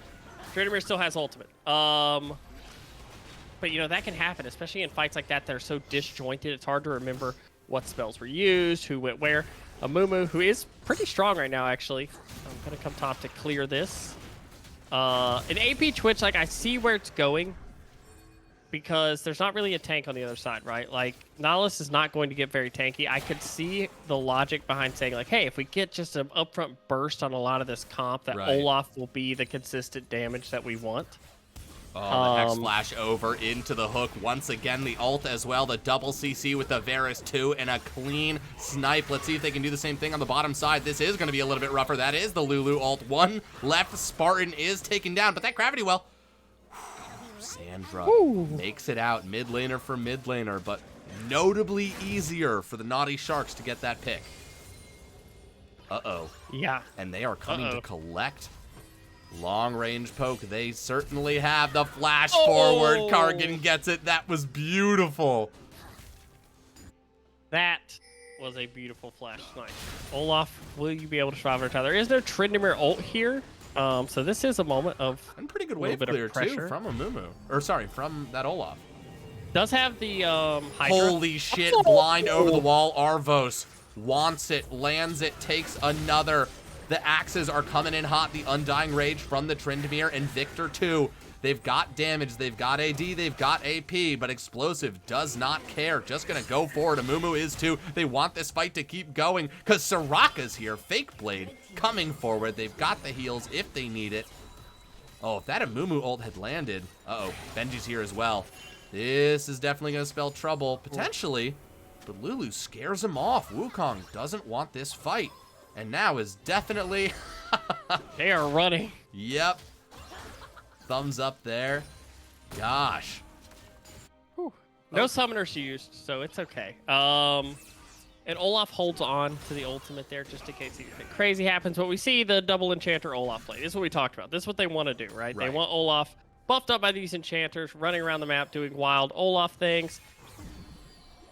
Tryndamere still has ultimate. But you know, that can happen, especially in fights like that that are so disjointed. It's hard to remember what spells were used, who went where. Amumu, who is pretty strong right now, actually. I'm going to come top to clear this. An AP Twitch, like, I see where it's going, because there's not really a tank on the other side, right? Like, Nautilus is not going to get very tanky. I could see the logic behind saying, like, hey, if we get just an upfront burst on a lot of this comp, that Olaf will be the consistent damage that we want. Oh, the Hex Flash over into the hook. Once again, the ult as well. The double CC with the Varus 2 and a clean snipe. Let's see if they can do the same thing on the bottom side. This is going to be a little bit rougher. That is the Lulu ult. One left. Spartan is taken down, but that gravity well. Sandra makes it out. Mid laner for mid laner, but notably easier for the Naughty Sharks to get that pick. Uh-oh. Yeah. And they are coming to collect. Long range poke. They certainly have the flash forward. Kargan gets it. That was beautiful. That was a beautiful flash snipe. Olaf, will you be able to survive our time? There is no Tryndamere ult here. So this is a moment of and pretty good wave clear too from Amumu. Or sorry, from that Olaf. Does have the Hydra. Holy shit, blind over the wall. Arvos wants it, lands it, takes another. The axes are coming in hot. The Undying Rage from the Tryndamere and Victor too. They've got damage, they've got AD, they've got AP, but Explosive does not care. Just gonna go forward. Amumu is too. They want this fight to keep going because Soraka's here. Fake Blade coming forward. They've got the heals if they need it. Oh, if that Amumu ult had landed. Uh-oh, Benji's here as well. This is definitely gonna spell trouble, potentially, but Lulu scares him off. Wukong doesn't want this fight. And now is definitely... They are running. Yep. Thumbs up there. Gosh. Whew. No summoners used, so it's okay. And Olaf holds on to the ultimate there just in case anything crazy happens. But we see the double enchanter Olaf play. This is what we talked about. This is what they want to do, right? They want Olaf buffed up by these enchanters, running around the map, doing wild Olaf things.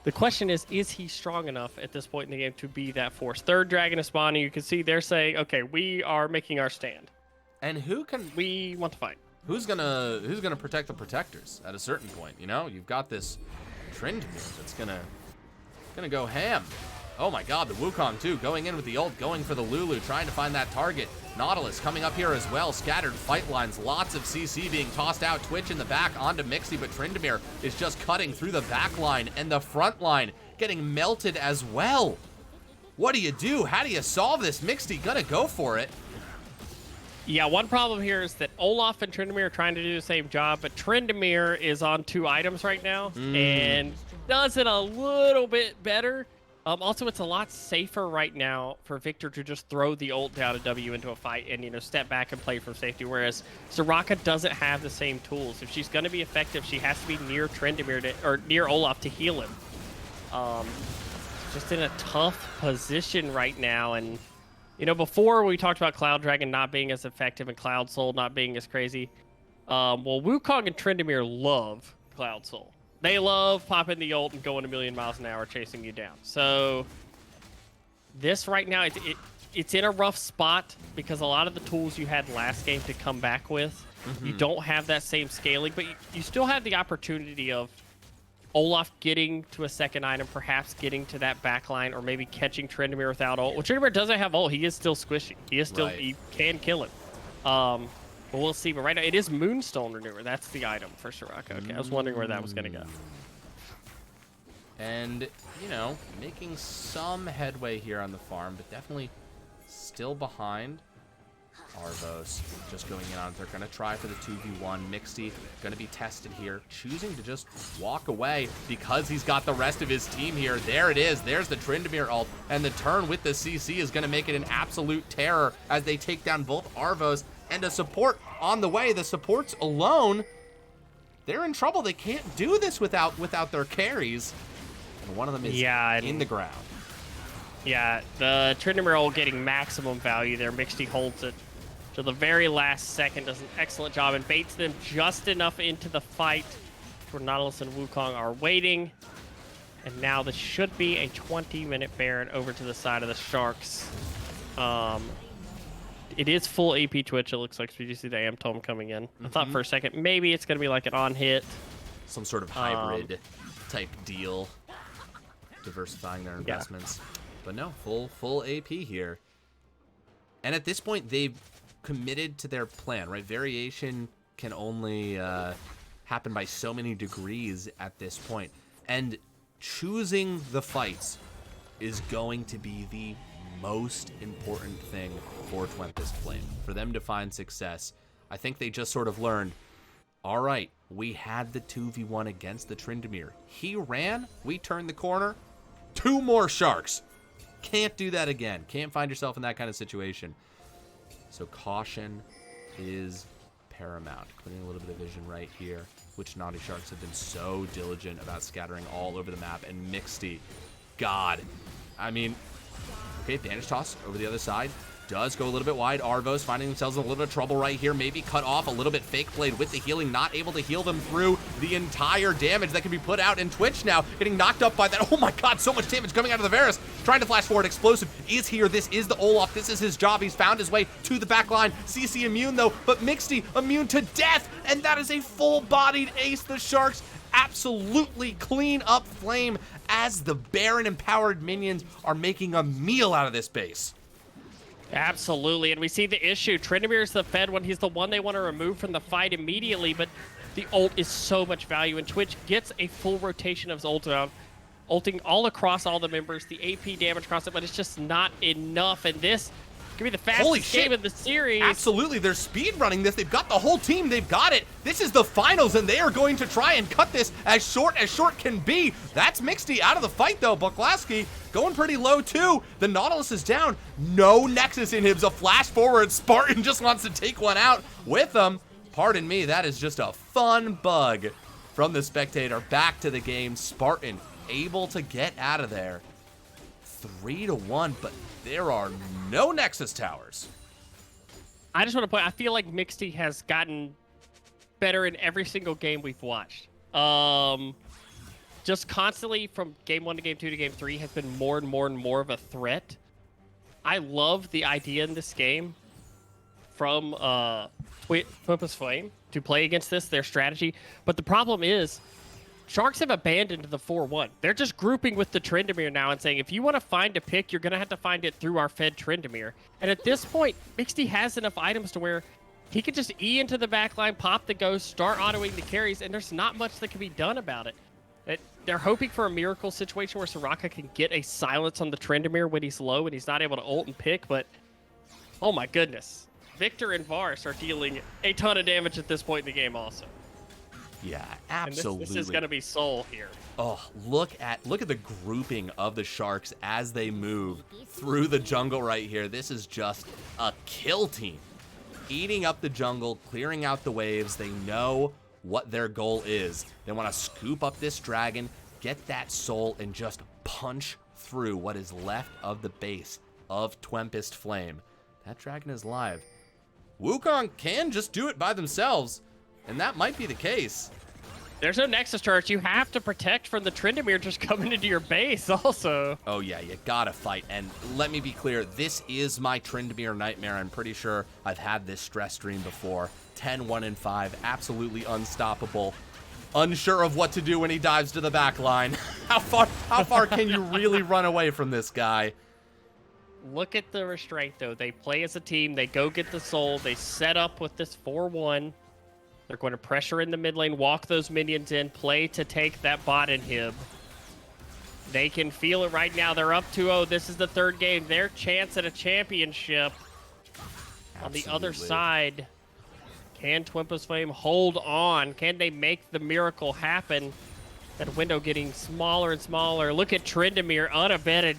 The question is he strong enough at this point in the game to be that force? Third dragon is spawning. You can see they're saying, okay, we are making our stand. And we want to fight. Who's gonna protect the protectors at a certain point? You know, you've got this Tryndamere that's gonna go ham. Oh my god, the Wukong too, going in with the ult, going for the Lulu, trying to find that target. Nautilus coming up here as well. Scattered fight lines, lots of CC being tossed out. Twitch in the back onto Mixie, but Tryndamere is just cutting through the back line and the front line getting melted as well. What do you do? How do you solve this? Mixie gonna go for it. Yeah, one problem here is that Olaf and Tryndamere are trying to do the same job, but Tryndamere is on 2 items right now and does it a little bit better. Also, it's a lot safer right now for Victor to just throw the ult down a W into a fight and, you know, step back and play from safety, whereas Soraka doesn't have the same tools. If she's going to be effective, she has to be near Tryndamere or near Olaf to heal him. Just in a tough position right now, and you know, before we talked about Cloud Dragon not being as effective and Cloud Soul not being as crazy. Well, Wukong and Tryndamere love Cloud Soul. They love popping the ult and going a million miles an hour chasing you down. So this right now, it's in a rough spot because a lot of the tools you had last game to come back with, you don't have that same scaling, but you still have the opportunity of Olaf getting to a second item, perhaps getting to that back line, or maybe catching Tryndamere without ult. Well, Tryndamere doesn't have ult. He is still squishy. He is still, he can kill him. But we'll see. But right now, it is Moonstone Renewer. That's the item for Soraka. Okay, I was wondering where that was going to go. And, you know, making some headway here on the farm, but definitely still behind. Arvos just going in on it. They're going to try for the 2v1. Mixie going to be tested here, choosing to just walk away because he's got the rest of his team here. There it is. There's the Tryndamere ult, and the turn with the CC is going to make it an absolute terror as they take down both Arvos and a support on the way. The supports alone, they're in trouble. They can't do this without their carries. And one of them is in the ground. Yeah, the Tryndamere ult getting maximum value there. Mixie holds it to the very last second, does an excellent job and baits them just enough into the fight left where Nautilus and Wukong are waiting. And now this should be a 20-minute Baron over to the side of the Sharks. It is full AP Twitch, it looks like. So we do see the Amtome coming in. I thought for a second maybe it's going to be like an on-hit. Some sort of hybrid type deal. Diversifying their investments. But no, full AP here. And at this point, they've committed to their plan, right? Variation can only happen by so many degrees at this point. And choosing the fights is going to be the most important thing for Twempest Fwame. For them to find success, I think they just sort of learned, all right, we had the 2v1 against the Tryndamere. He ran, we turned the corner, 2 more Sharks. Can't do that again. Can't find yourself in that kind of situation. So caution is paramount. Putting a little bit of vision right here, which Naughty Sharks have been so diligent about scattering all over the map. And Mixty, God, I mean, okay, Banish Toss over the other side. Does go a little bit wide. Arvos finding themselves in a little bit of trouble right here. Maybe cut off a little bit. Fake played with the healing. Not able to heal them through the entire damage that can be put out. In Twitch now getting knocked up by that. Oh my God, so much damage coming out of the Varus. Trying to flash forward. Explosive is here. This is the Olaf. This is his job. He's found his way to the back line. CC immune though, but Mixty immune to death. And that is a full-bodied ace. The Sharks absolutely clean up Fwame as the Baron empowered minions are making a meal out of this base. Absolutely, and we see the issue. Tryndamere is the Fed one. He's the one they want to remove from the fight immediately, but the ult is so much value, and Twitch gets a full rotation of his ult out, ulting all across all the members, the AP damage across it, but it's just not enough, and this could be the fastest game of the series. Absolutely, they're speed running this. They've got the whole team. They've got it. This is the finals, and they are going to try and cut this as short can be. That's Mixty out of the fight, though. Buklaski going pretty low, too. The Nautilus is down. No Nexus inhibs. A flash forward. Spartan just wants to take one out with them. Pardon me, that is just a fun bug from the spectator. Back to the game. Spartan able to get out of there. 3-1, but there are no Nexus towers. I just want to point, I feel like Mixty has gotten better in every single game we've watched. Just constantly from game 1 to game 2 to game 3 has been more and more of a threat. I love the idea in this game from Twempest Fwame to play against their strategy. But the problem is, Sharks have abandoned the 4-1. They're just grouping with the Tryndamere now and saying, if you want to find a pick, you're going to have to find it through our Fed Tryndamere. And at this point, Mixty has enough items to where he can just E into the backline, pop the ghost, start autoing the carries, and there's not much that can be done about it. They're hoping for a miracle situation where Soraka can get a silence on the Tryndamere when he's low and he's not able to ult and pick, but oh my goodness. Victor and Varus are dealing a ton of damage at this point in the game also. Yeah, absolutely. And this is going to be Soul here. Oh, look at the grouping of the Sharks as they move through the jungle right here. This is just a kill team. Eating up the jungle, clearing out the waves. They know what their goal is. They want to scoop up this dragon, get that soul, and just punch through what is left of the base of Twempest Fwame. That dragon is live. Wukong can just do it by themselves, and that might be the case. There's no Nexus turret. You have to protect from the Tryndamere just coming into your base also. Oh yeah, you gotta fight. And let me be clear, this is my Tryndamere nightmare. I'm pretty sure I've had this stress stream before. 10, 1, and 5, absolutely unstoppable. Unsure of what to do when he dives to the back line. How far can you really run away from this guy? Look at the restraint though. They play as a team. They go get the soul. They set up with this 4-1. They're going to pressure in the mid lane, walk those minions in, play to take that bot inhib. They can feel it right now. They're up 2-0. This is the third game. Their chance at a championship. Absolutely. On the other side, can Twempest Fwame hold on? Can they make the miracle happen? That window getting smaller and smaller. Look at Tryndamere unabated.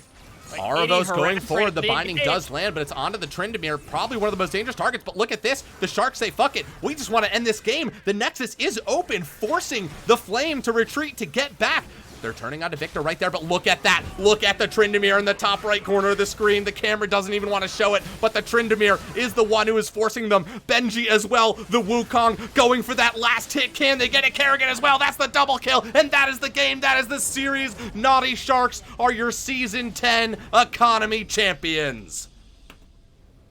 Arvos going forward. The binding does land, but it's onto the Tryndamere. Probably one of the most dangerous targets, but look at this. The Sharks say, fuck it. We just want to end this game. The Nexus is open, forcing the Flame to retreat, to get back. They're turning on to Victor right there, but look at that. Look at the Tryndamere in the top right corner of the screen. The camera doesn't even want to show it, but the Tryndamere is the one who is forcing them. Benji as well, the Wukong going for that last hit. Can they get it? Kerrigan as well. That's the double kill, and that is the game. That is the series. Naughty Sharks are your Season 10 economy champions.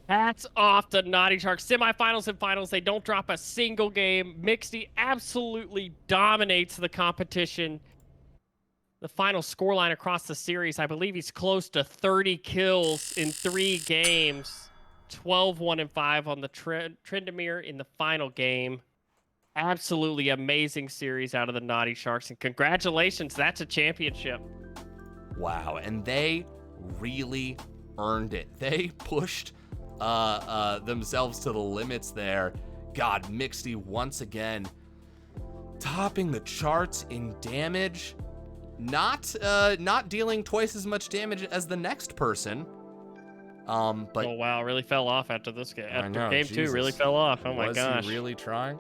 Hats off to Naughty Sharks. Semifinals and finals, they don't drop a single game. Mixty absolutely dominates the competition. The final scoreline across the series, I believe he's close to 30 kills in 3 games. 12-1-5 on the Tryndamere in the final game. Absolutely amazing series out of the Naughty Sharks, and congratulations, that's a championship. Wow, and they really earned it. They pushed themselves to the limits there. God, Mixty once again topping the charts in damage. Not dealing twice as much damage as the next person. But oh wow, really fell off after this game. After game Jesus. 2, really fell off. Oh my gosh. Was he really trying?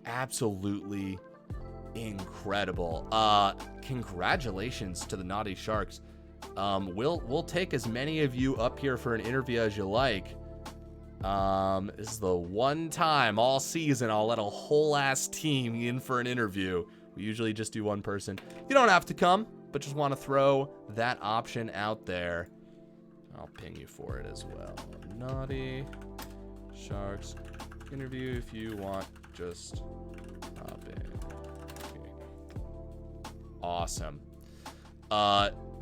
Absolutely incredible. Congratulations to the Naughty Sharks. We'll take as many of you up here for an interview as you like. This is the one time all season I'll let a whole ass team in for an interview. We usually just do one person. You don't have to come, but just want to throw that option out there. I'll ping you for it as well. Naughty Sharks interview if you want. Just hop in. Okay. Awesome.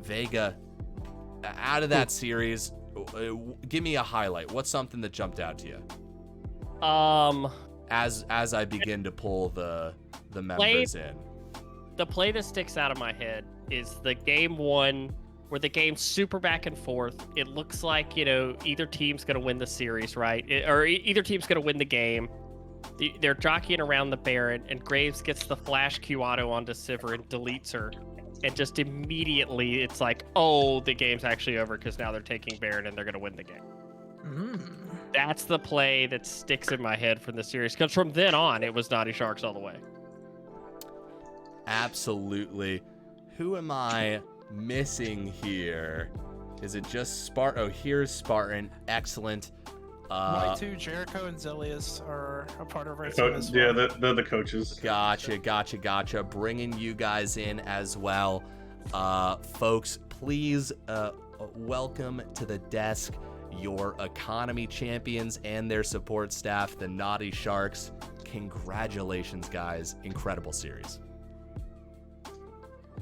Vega, out of that series, give me a highlight. What's something that jumped out to you? As I begin to pull the members in. The play that sticks out of my head is the game 1 where the game's super back and forth. It looks like, either team's going to win the series, right? Or either team's going to win the game. They're jockeying around the Baron, and Graves gets the flash Q auto onto Sivir and deletes her. And just immediately it's like, oh, the game's actually over because now they're taking Baron and they're going to win the game. That's the play that sticks in my head from the series. Because from then on, it was Naughty Sharks all the way. Absolutely. Who am I missing here? Is it just Spartan? Oh, here's Spartan. Excellent. Y2, Jericho, and Zelius are a part of our team as well. Yeah, they're the coaches. Gotcha. Bringing you guys in as well. Folks, please welcome to the desk your economy champions and their support staff, the Naughty Sharks. Congratulations, guys. Incredible series.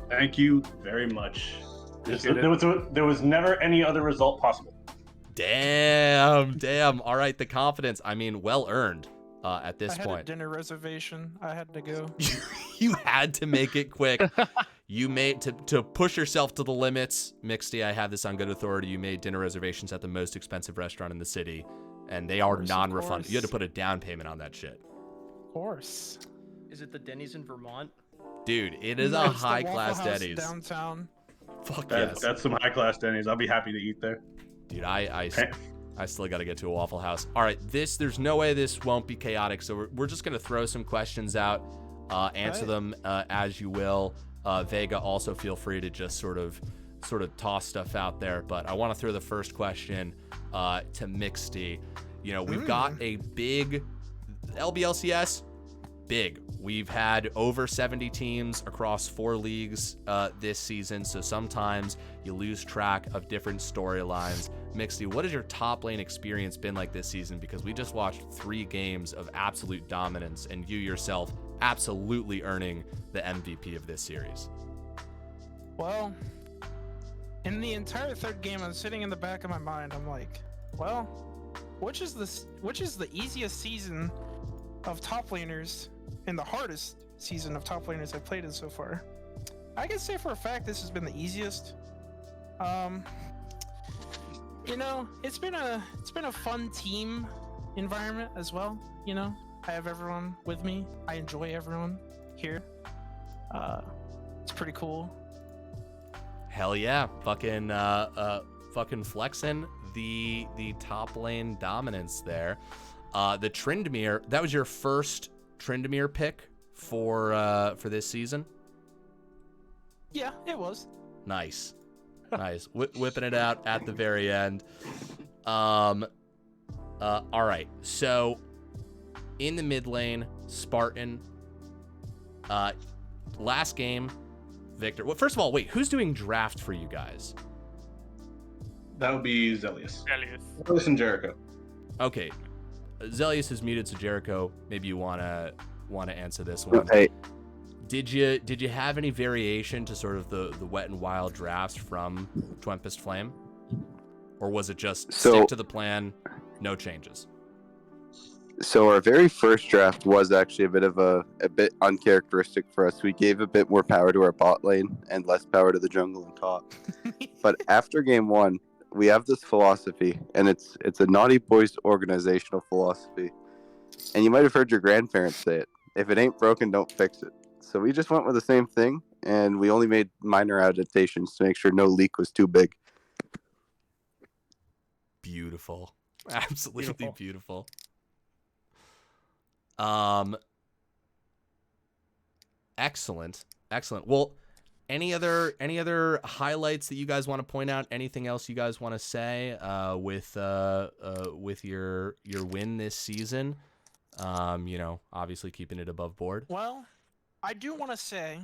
Thank you very much. There was never any other result possible. Damn. All right, the confidence. I mean, well earned at this point. I had a dinner reservation. I had to go. You had to make it quick. You made to push yourself to the limits. Mixty, I have this on good authority. You made dinner reservations at the most expensive restaurant in the city, and they are non-refundable. You had to put a down payment on that shit. Of course. Is it the Denny's in Vermont? Dude, it is a high-class Denny's. Downtown. Fuck yes. That's some high-class Denny's. I'll be happy to eat there. Dude, I still got to get to a Waffle House. All right, there's no way this won't be chaotic, so we're just going to throw some questions out, answer them as you will. Vega, also feel free to just sort of toss stuff out there, but I want to throw the first question to Mixty. We've got a big LBLCS. Big. We've had over 70 teams across 4 leagues this season, so sometimes you lose track of different storylines. Mixty, what has your top lane experience been like this season? Because we just watched 3 games of absolute dominance, and you yourself absolutely earning the MVP of this series. Well, in the entire 3rd game, I'm sitting in the back of my mind. I'm like, well, which is the easiest season of top laners and the hardest season of top laners I've played in so far? I can say for a fact this has been the easiest. It's been a fun team environment as well. I have everyone with me. I enjoy everyone here. It's pretty cool. Hell yeah, fucking flexing the top lane dominance there. The Tryndamere, that was your first Tryndamere pick for this season? Yeah, it was. Nice. Nice. Whipping it out at the very end. All right. So in the mid lane, Spartan. Last game, Victor. Well, first of all, wait, who's doing draft for you guys? That would be Zelius. Elias. Zelius and Jericho. Okay. Zelius is muted, so Jericho, maybe you wanna answer this one. Hey, Did you have any variation to sort of the wet and wild drafts from Twempest Fwame? Or was it just stick to the plan, no changes? so our very first draft was actually a bit uncharacteristic for us. We gave a bit more power to our bot lane and less power to the jungle and top. But after game one, we have this philosophy, and it's a naughty boys organizational philosophy. And you might have heard your grandparents say it: if it ain't broken, don't fix it. So we just went with the same thing, and we only made minor adaptations to make sure no leak was too big. Beautiful. Absolutely beautiful. Excellent. Well, any other highlights that you guys want to point out? Anything else you guys want to say with your win this season? Obviously keeping it above board. Well, I do want to say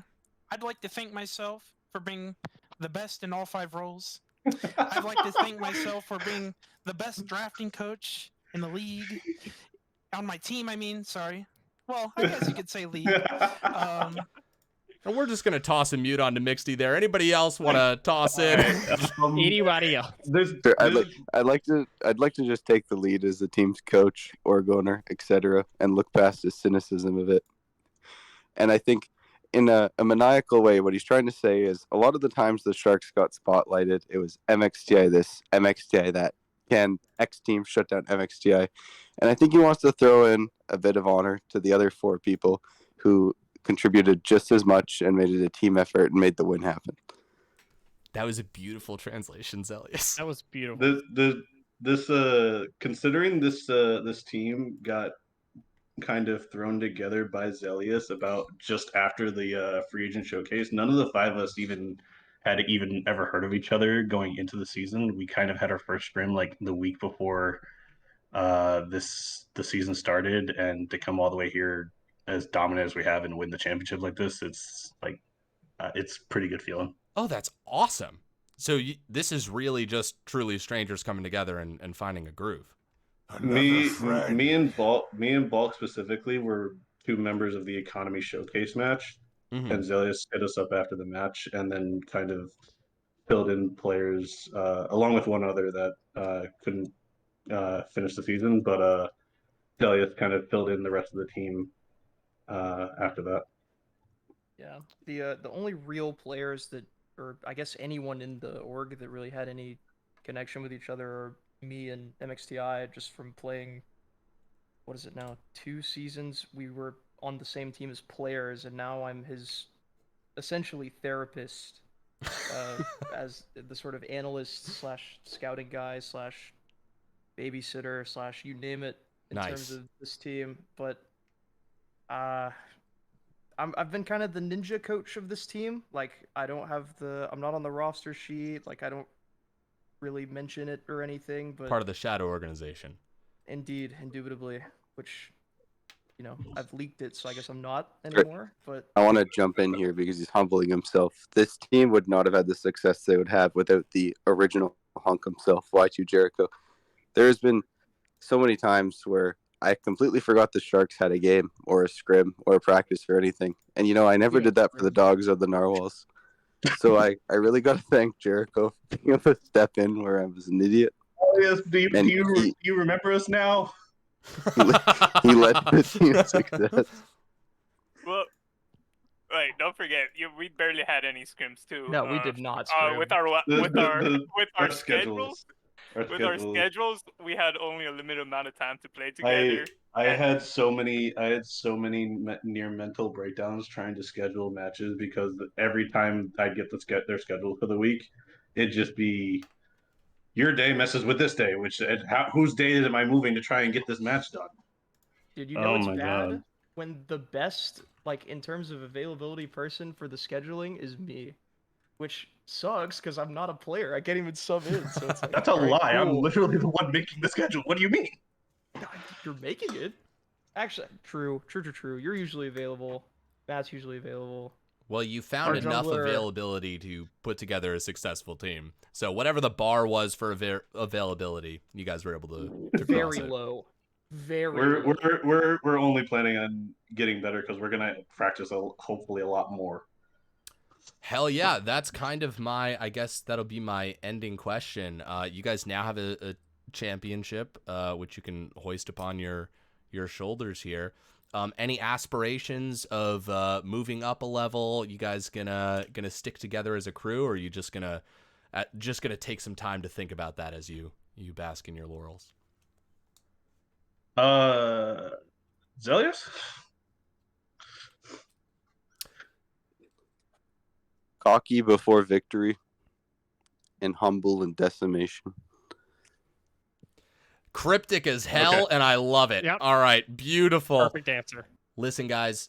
I'd like to thank myself for being the best in all 5 roles. I'd like to thank myself for being the best drafting coach in the league. On my team, I mean, sorry. Well, I guess you could say league. And we're just gonna toss a mute on to Mixty there. Anybody else want to toss in? Anybody else? Sure, I'd like to just take the lead as the team's coach, org owner, etc., and look past the cynicism of it. And I think, in a maniacal way, what he's trying to say is a lot of the times the Sharks got spotlighted, it was MXTI this, MXTI that. Can X team shut down MXTI? And I think he wants to throw in a bit of honor to the other 4 people who contributed just as much and made it a team effort and made the win happen. That was a beautiful translation, Zelius. That was beautiful. Considering this team got kind of thrown together by Zelius about just after the free agent showcase, none of the 5 of us had ever heard of each other going into the season. We kind of had our first scrim like the week before the season started, and to come all the way here as dominant as we have and win the championship like this, it's like it's pretty good feeling. Oh, that's awesome. So this is really just truly strangers coming together and finding a groove. Me and Balk specifically were 2 members of the Economy Showcase match. Mm-hmm. And Zelius hit us up after the match and then kind of filled in players along with one other that couldn't finish the season, but Zelius kind of filled in the rest of the team after that. Yeah, the only real players that, or I guess anyone in the org that really had any connection with each other are me and MXTI, just from playing, what is it now, 2 seasons we were on the same team as players, and now I'm his essentially therapist as the sort of analyst slash scouting guy slash babysitter slash you name it in terms of this team. But I've been kind of the ninja coach of this team. Like I'm not on the roster sheet. Like I don't really mention it or anything, but part of the shadow organization. Indeed, indubitably, which, I've leaked it, so I guess I'm not anymore. But I want to jump in here because he's humbling himself. This team would not have had the success they would have without the original hunk himself, Y2 Jericho. There's been so many times where I completely forgot the Sharks had a game or a scrim or a practice or anything. And, I never did that for the Dogs or the Narwhals. So I really got to thank Jericho for being able to step in where I was an idiot. Oh, yes. Do you remember us now? He led the team's success. Well, right. Don't forget, we barely had any scrims too. No, we did not. With our schedules. With our schedules, we had only a limited amount of time to play together. I had so many near mental breakdowns trying to schedule matches because every time I'd get their schedule for the week, it'd just be your day messes with this day, whose day am I moving to try and get this match done? Dude, it's bad when the best, like in terms of availability person for the scheduling is me. which sucks because I'm not a player. I can't even sub in. So it's like, That's a all right, lie. I'm cool. literally the one making the schedule. What do you mean? You're making it. Actually, true. You're usually available. Matt's usually available. Well, you found Our enough jungler- availability to put together a successful team. So whatever the bar was for availability, you guys were able to cross Very it. low. Very We're low. we're only planning on getting better because we're gonna practice hopefully a lot more. Hell yeah, that's kind of I guess that'll be my ending question. You guys now have a championship, which you can hoist upon your shoulders here. Any aspirations of moving up a level? You guys gonna stick together as a crew, or are you just gonna take some time to think about that as you bask in your laurels? Zelius? Cocky before victory, and humble in decimation. Cryptic as hell, Okay. and I love it. Yep. All right, beautiful. Perfect answer. Listen, guys,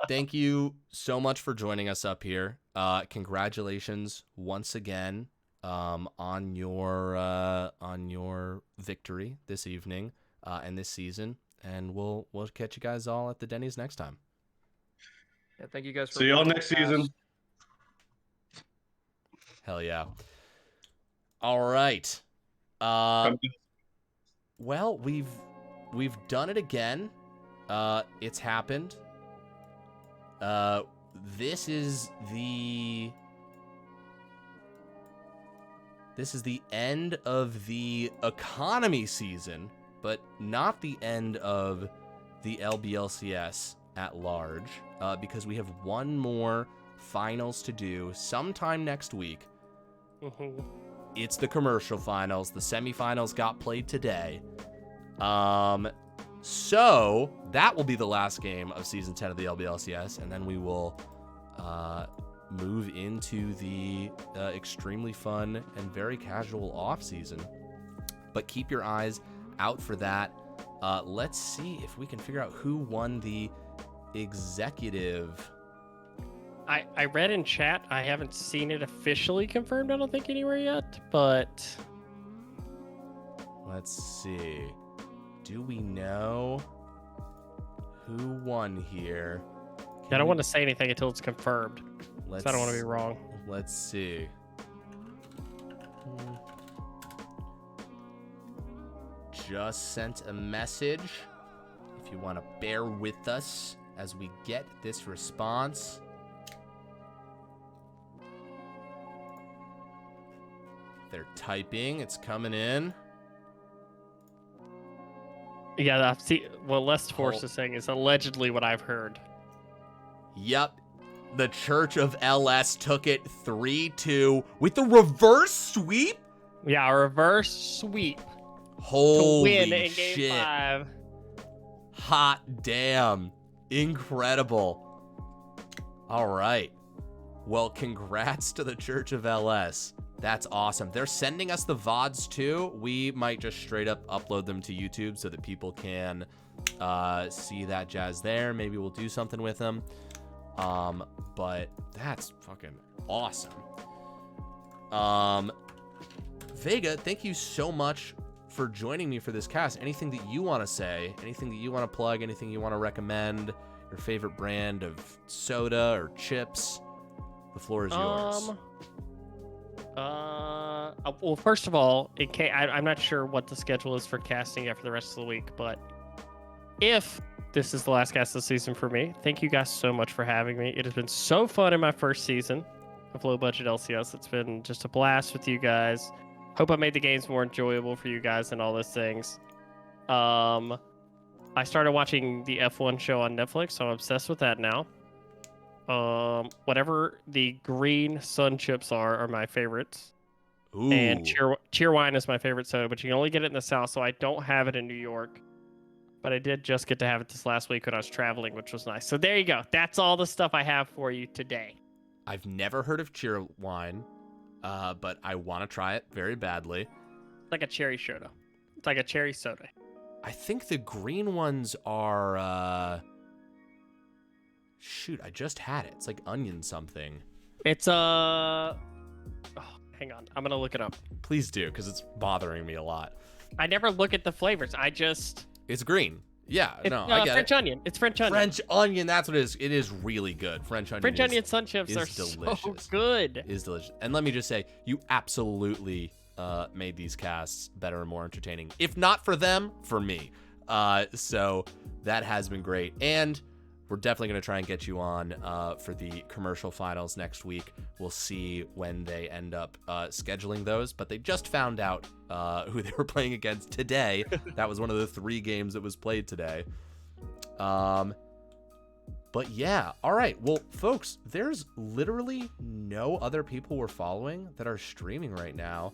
thank you so much for joining us up here. Congratulations once again on your victory this evening and this season. And we'll catch you guys all at the Denny's next time. Yeah, thank you guys for See y'all watching next the cast. season. Hell yeah. All right. Well, we've done it again. It's happened. This is the end of the economy season, but not the end of the LBLCS at large, because we have one more finals to do sometime next week. It's the commercial finals. The semifinals got played today. So that will be the last game of season 10 of the LBLCS, and then we will move into the extremely fun and very casual off season. But keep your eyes out for that. Let's see if we can figure out who won the executive. I read in chat. I haven't seen it officially confirmed, I don't think, anywhere yet, but Let's see. Do we know who won here? I don't want to say anything until it's confirmed. Let's, I don't want to be wrong. Let's see. Just sent a message. If you want to bear with us as we get this response. They're typing. It's coming in. Yeah, I've seen what Lest Force is saying is allegedly what I've heard. Yep. The Church of LS took it 3-2 with the reverse sweep. Yeah, a reverse sweep Holy to win in shit. Game 5. Hot damn. Incredible. All right. Well, congrats to the Church of LS. That's awesome. They're sending us the VODs too. We might just straight up upload them to YouTube so that people can see that jazz there. Maybe we'll do something with them. But that's fucking awesome. Vega, thank you so much for joining me for this cast. Anything that you want to say, anything that you want to plug, anything you want to recommend, your favorite brand of soda or chips, the floor is yours. Well, first of all, I'm not sure what the schedule is for casting yet for the rest of the week, but if this is the last cast of the season for me, thank you guys so much for having me. It has been so fun in my first season of Low Budget LCS. It's been just a blast with you guys. Hope I made the games more enjoyable for you guys and all those things. I started watching the F1 show on Netflix, so I'm obsessed with that now. Whatever the green sun chips are my favorites. Ooh. And Cheerwine is my favorite soda, but you can only get it in the South, so I don't have it in New York. But I did just get to have it this last week when I was traveling, which was nice. So there you go. That's all the stuff I have for you today. I've never heard of Cheerwine, but I want to try it very badly. It's like a cherry soda. It's like a cherry soda. I think the green ones are... Shoot, I just had it. It's like onion something. It's Oh, hang on, I'm gonna look it up. Please do, because it's bothering me a lot. I never look at the flavors. I just It's green. Yeah, it's, no, I get French it. onion. It's French onion. French onion, that's what it is. It is really good. French onion. French is, onion sun chips is are so delicious. good. Is delicious. And let me just say, you absolutely made these casts better and more entertaining. If not for them, for me. So that has been great. And we're definitely going to try and get you on for the commercial finals next week. We'll see when they end up scheduling those. But they just found out who they were playing against today. That was one of the 3 games that was played today. But yeah, all right. Well, folks, there's literally no other people we're following that are streaming right now.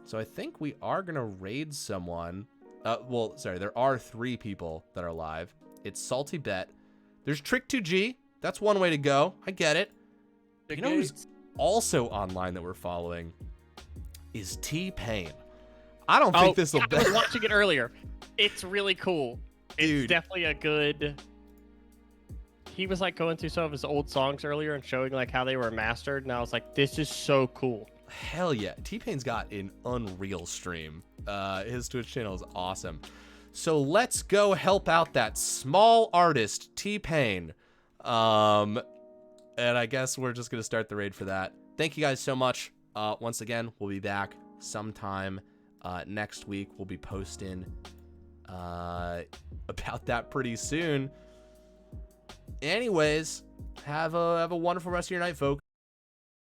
So I think we are going to raid someone. Well, sorry, there are 3 people that are live. It's Salty Bet. There's Trick2G. That's one way to go. I get it. You know who's also online that we're following is T-Pain. I don't think this will be. I was watching it earlier. It's really cool. It's Dude. definitely a good. He was like going through some of his old songs earlier and showing like how they were mastered, and I was like, this is so cool. Hell yeah. T-Pain's got an unreal stream. His Twitch channel is awesome. So let's go help out that small artist, T-Pain. And I guess we're just going to start the raid for that. Thank you guys so much. Once again, we'll be back sometime next week. We'll be posting about that pretty soon. Anyways, have a wonderful rest of your night, folks.